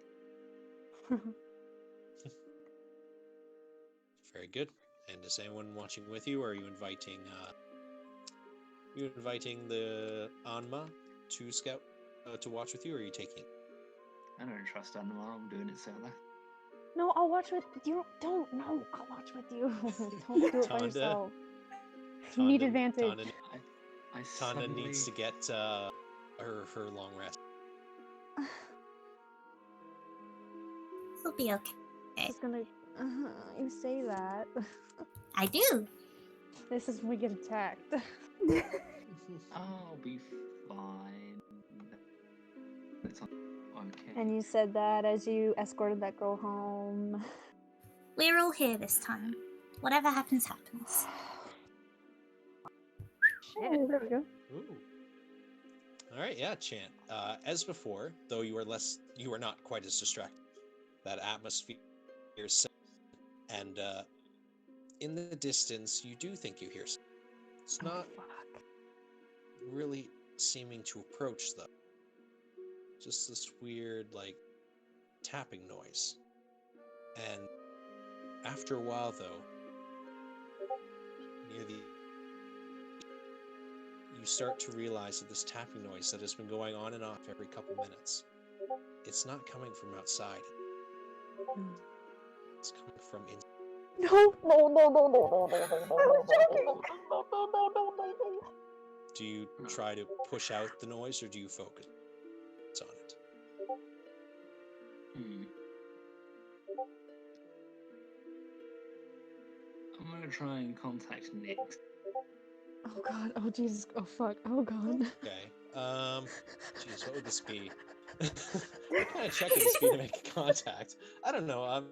Very good. And is anyone watching with you, or are you inviting the Anma to scout to watch with you, or are you taking? I don't trust Anwar. I'm doing it solo. No, I'll watch with you. Don't. No, I'll watch with you. Don't do it by Tonda- yourself. You need advantage. I Tonda suddenly... needs to get her long rest. It'll be okay. It's gonna. You say that. I do. This is when we get attacked. I'll be fine. It's okay. And you said that as you escorted that girl home. We're all here this time. Whatever happens, happens. Oh, there we go. Ooh. All right, yeah, Chant. As before, though you are not quite as distracted. That atmosphere is set, and in the distance, you do think you hear something. It's not really seeming to approach, though. Just this weird, like, tapping noise. And after a while, though, near the... you start to realize that this tapping noise that has been going on and off every couple minutes, it's not coming from outside. It's coming from inside. No. Do you try to push out the noise, or do you focus on it? I'm gonna try and contact Nick. Oh god. Oh Jesus. Oh fuck. Oh god. Okay. Jeez, what would this be? What kind of check would this be to make a contact? I don't know.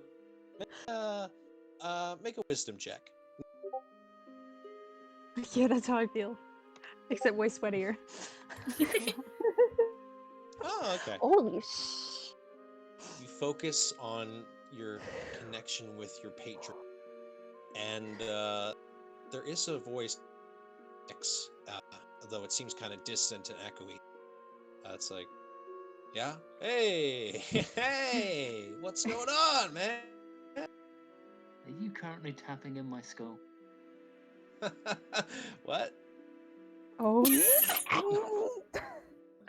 Make a wisdom check. Yeah, that's how I feel. Except way sweatier. Oh, okay. Holy sh! You focus on your connection with your patron, and there is a voice, though it seems kind of distant and echoey. It's like, yeah, hey, hey, what's going on, man? Are you currently tapping in my skull? What? Oh.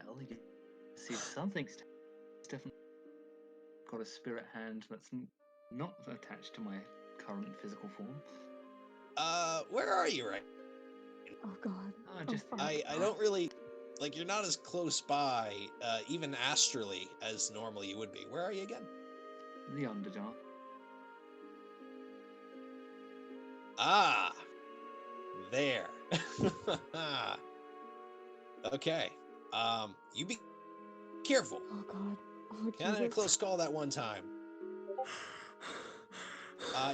Well, you see, something's definitely got a spirit hand that's not attached to my current physical form. Where are you right? Oh god. I don't really, like, you're not as close by, even astrally, as normally you would be. Where are you again? The Underdark. Ah, there. Okay. You be careful. Oh god. Oh Kind of a Jesus. close call that one time.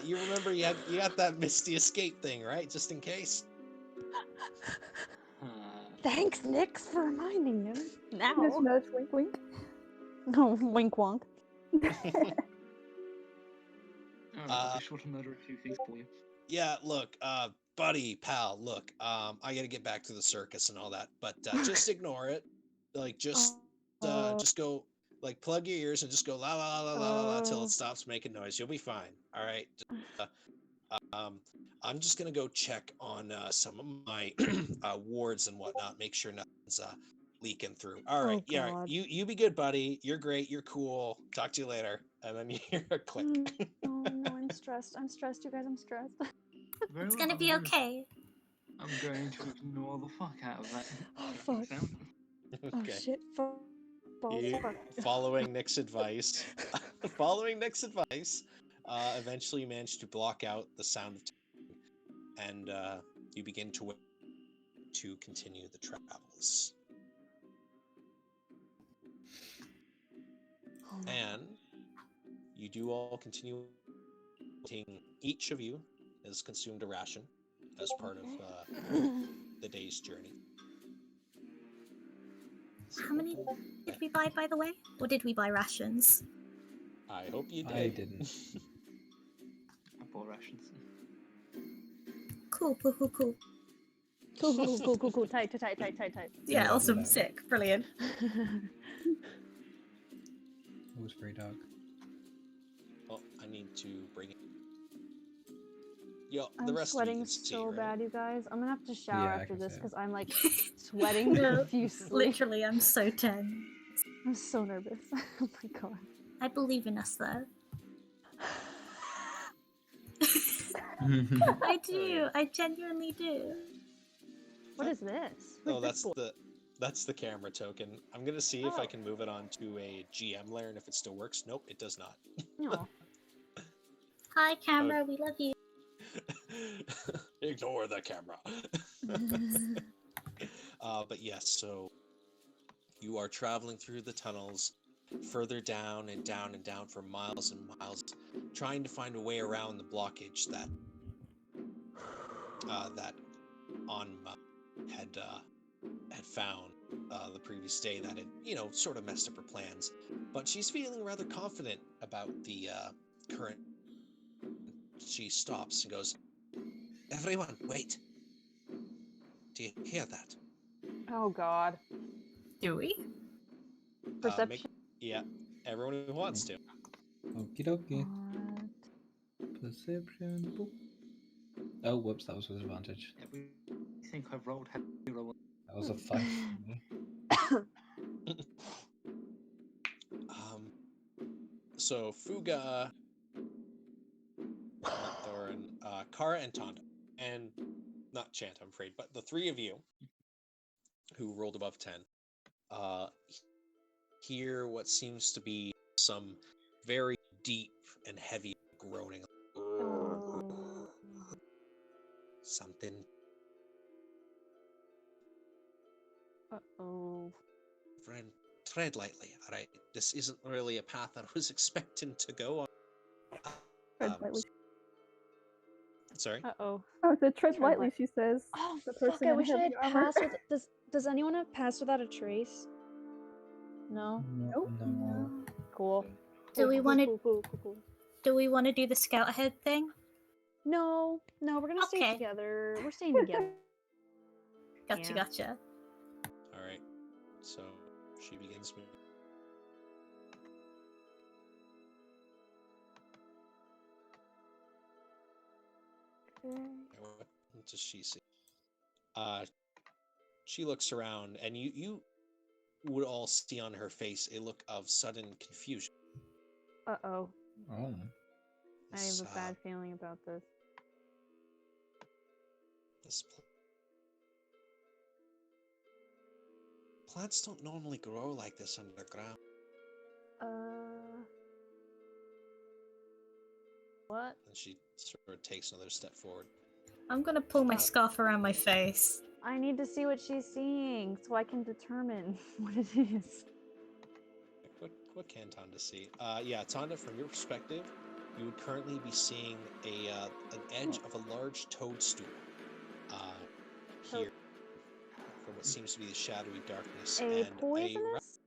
You remember you got that Misty escape thing, right? Just in case. Thanks, Nix, for reminding him. Now. Nudge, nudge, wink, wink. No, wink wonk. I'll be sure to murder a few things for you. Yeah, look, buddy, pal, look, I gotta get back to the circus and all that, but just ignore it. Like, just go, like, plug your ears and just go la la la la la la till it stops making noise. You'll be fine. All right. I'm just gonna go check on some of my wards and whatnot, make sure nothing's leaking through. All right, yeah, God. you be good, buddy. You're great. You're cool. Talk to you later. And then you hear a click. Oh no, I'm stressed. I'm stressed, you guys. I'm stressed. It's gonna be okay. I'm going to ignore the fuck out of that. Oh fuck. Sound. Oh Okay. shit. Fuck. You, following Nick's advice, eventually you manage to block out the sound of tapping, and you begin to wait to continue the travels. And you do all continue. Each of you has consumed a ration as part of the day's journey. How many did we buy, by the way? Or did we buy rations? I hope you did. I didn't. I bought rations. Cool. Cool. Tight. Yeah, Yeah, awesome. that. Sick. Brilliant. It was very dark. Well, I need to bring it. Yo, the I'm rest sweating of you can see, so right? bad, you guys. I'm gonna have to shower Yeah, I after can this see it. because I'm like sweating No, profusely. Literally, I'm so tense. I'm so nervous. Oh my god. I believe in us, though. I do. I genuinely do. What is this? Oh, Wait, this that's the camera token. I'm gonna see if I Oh. can move it onto a GM layer and if it still works. Nope, it does not. No. Hi, camera. We love you. Ignore the camera. But yes, so you are traveling through the tunnels, further down and down and down for miles and miles, trying to find a way around the blockage that that Anma had found the previous day that had sort of messed up her plans. But she's feeling rather confident about the current. She stops and goes, "Everyone, wait! Do you hear that?" Oh god. Do we? Perception. Yeah, everyone who wants to. Okie dokie. What? Perception. Boop. Oh, whoops, that was with advantage. I think I rolled heavy roll. That was a 5 for me. So Fuga, not Thorin, Kara and Tonda, and not Chant, I'm afraid, but the three of you who rolled above 10, hear what seems to be some very deep and heavy groaning. Oh. Something. Uh-oh. Friend, tread lightly, alright? This isn't really a path I was expecting to go on. Tread lightly. Sorry? Uh-oh. Oh, so tread Tread lightly, light- she says. Oh, The fuck, person I in wish I heavy had armor. passed with... Does anyone have passed without a trace? No? Nope. No. Cool. Do we want to? Cool. Do we want to do the scout ahead thing? No, we're gonna stay Okay. together. We're staying together. Gotcha, Yeah. gotcha. Alright. So she begins moving. What does she see? She looks around, and you would all see on her face a look of sudden confusion. Uh-oh. Oh. I have a bad feeling about this. This plants don't normally grow like this underground. What? And she sort of takes another step forward. I'm gonna pull my scarf around my face. I need to see what she's seeing so I can determine what it is. What can Tonda see? Yeah, Tonda, from your perspective, you would currently be seeing an edge of a large toadstool here from what seems to be the shadowy darkness. A and poisonous?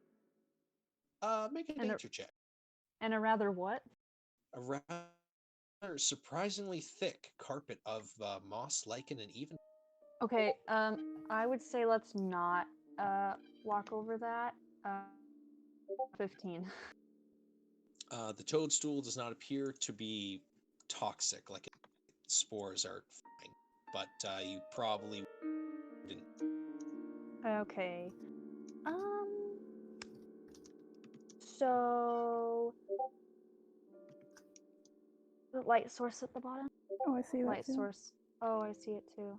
Make a nature check. And a rather what? A rather surprisingly thick carpet of moss, lichen, and even... Okay, I would say let's not walk over that. 15. The toadstool does not appear to be toxic, like spores are fine, but you probably didn't. Okay. So the light source at the bottom? Oh, I see that Light too. source. Oh, I see it too.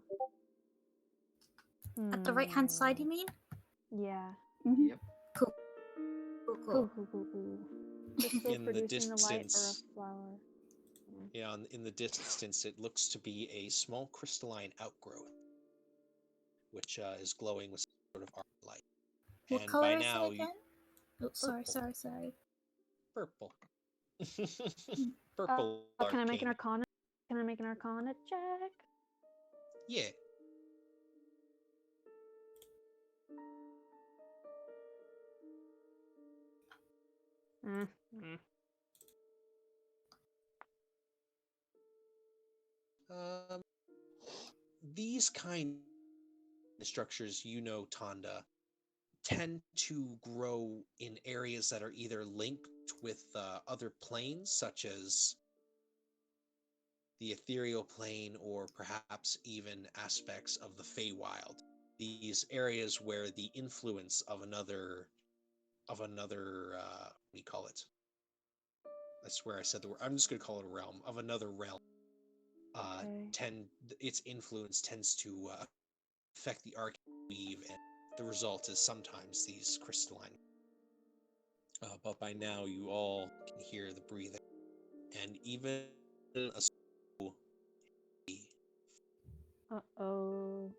At the right-hand side, you mean? Yeah. Mhm. Yep. Cool. Cool. Crystal In the producing the light or a distance, flower? yeah, in the distance, it looks to be a small crystalline outgrowth, which is glowing with sort of arc light. What And color by is now, it again? Oh, sorry. purple. Purple. Can I make an arcane. arcana? Can I make an arcana check? Yeah. These kind of structures, Tonda, tend to grow in areas that are either linked with other planes, such as the ethereal plane, or perhaps even aspects of the Feywild. These areas where the influence of another, what do you call it? I swear I said the word. I'm just going to call it a realm, of another realm. Its influence tends to affect the arcane weave, and the result is sometimes these crystalline. But by now, you all can hear the breathing, and even a Uh-oh.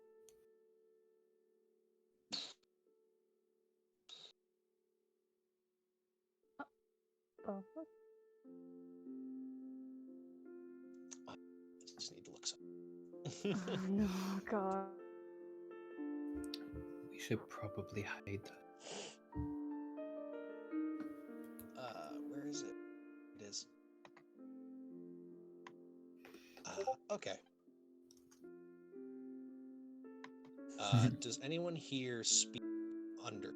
Oh, what? I just need to look something. No, God. We should probably hide. Where is it? It is. Okay. Does anyone here speak under?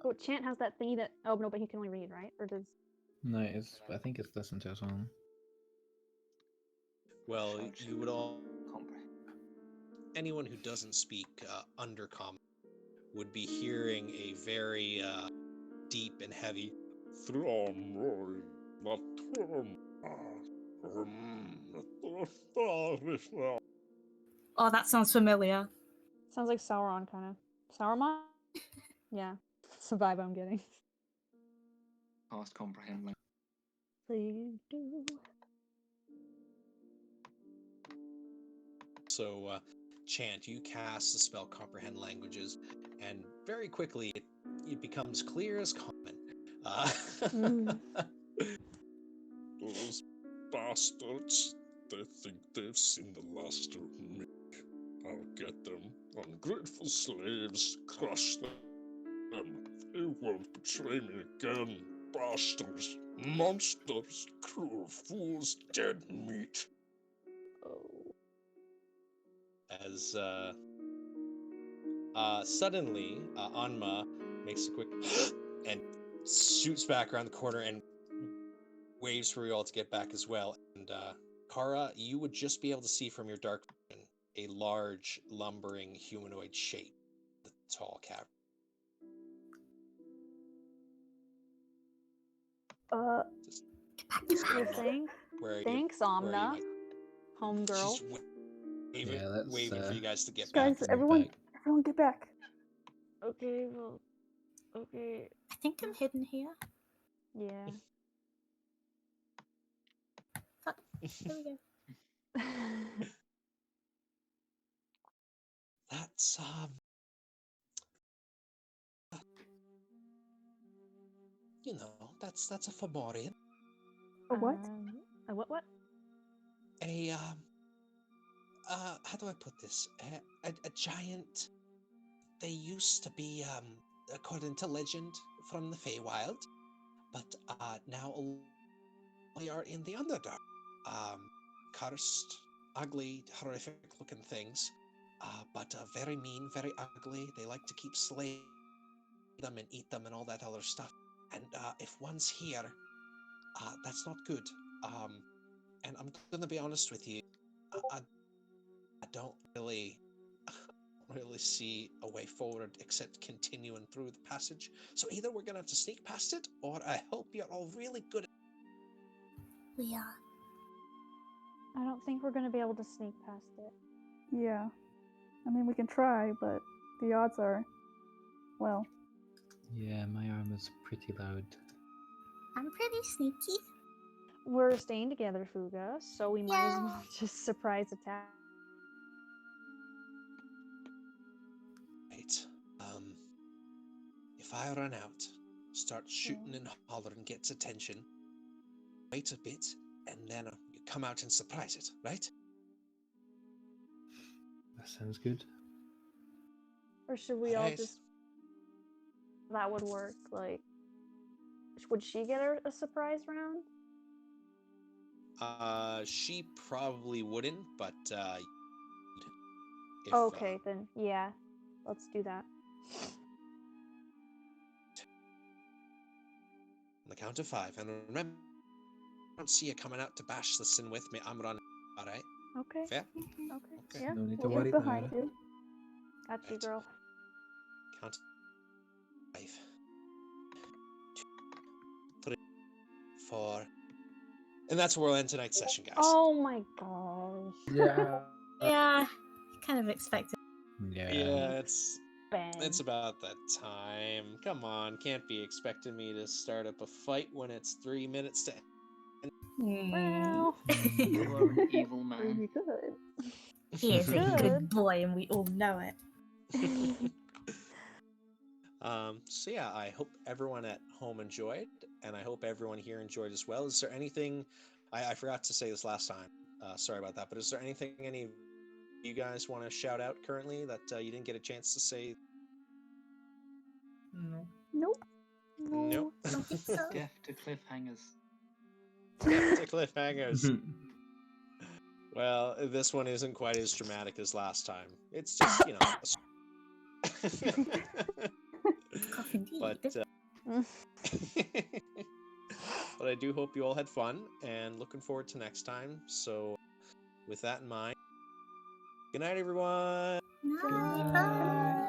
Oh, Chant has that thingy that. Oh, no, but he can only read, right? Or does. No, I think it's listened to as well. Well, you would all. Comprehend. Anyone who doesn't speak Undercommon would be hearing a very deep and heavy. Oh, that sounds familiar. Sounds like Sauron, kind of. Sauron? Yeah. That's the vibe I'm getting. Past comprehend language. Please do. So, Chant, you cast the spell Comprehend Languages, and very quickly it becomes clear as common. Those bastards, they think they've seen the last of me. I'll get them. Ungrateful slaves, crush them. They won't betray me again. Bastards, monsters, cruel fools, dead meat. Oh. As suddenly, Anma makes a quick and shoots back around the corner and waves for you all to get back as well. And Kara, you would just be able to see from your dark vision a large, lumbering humanoid shape, the tall cavern. Well, thanks, Omna. Homegirl. She's waving, Yeah, let's, waving for you guys to get Guys, back. everyone get back. Okay, well. Okay. I think I'm hidden here. Yeah. Fuck. There we go. That's you know, that's a Fomorian. A what? A what? A how do I put this? A giant. They used to be according to legend from the Feywild, but now they are in the Underdark. Cursed, ugly, horrific looking things, but very mean, very ugly. They like to keep slaying them and eat them and all that other stuff. And if one's here, that's not good. And I'm gonna be honest with you, I don't really see a way forward except continuing through the passage. So either we're gonna have to sneak past it, or I hope you're all really good at We are. I don't think we're gonna be able to sneak past it. Yeah. I mean, we can try, but the odds are, well. Yeah, my arm is pretty loud. I'm pretty sneaky. We're staying together, Fuga, so we might as well just surprise attack. Right. If I run out, start shooting and hollering, gets attention, wait a bit, and then you come out and surprise it, right? That sounds good. Or should we all Alright. just... That would work, like... Would she get a surprise round? She probably wouldn't, but if, Okay, then, yeah. Let's do that. On the count of 5, and remember, I don't see you coming out to bash the sin with me. I'm running. All right. Okay. Fair. Okay. Yeah. No need to We'll worry get behind now. you. Got you, Right. girl. Count 5, 2, 3, 4, and that's where we'll end tonight's session, guys. Oh my gosh. Yeah. Yeah, kind of expected. Yeah, it's Bang. about that time. Come on, can't be expecting me to start up a fight when it's 3 minutes to end. Well, You are an evil man. Pretty good. He is a Good. good boy, and we all know it. So yeah, I hope everyone at home enjoyed, and I hope everyone here enjoyed as well. Is there anything I forgot to say this last time? Sorry about that, but is there anything any of you guys want to shout out currently that you didn't get a chance to say? No. Nope. Nope. Don't think so. Death to cliffhangers. To cliffhangers. Well, this one isn't quite as dramatic as last time. It's just, you know. Cough indeed. But but I do hope you all had fun, and looking forward to next time. So with that in mind, good night, everyone. Bye. Bye.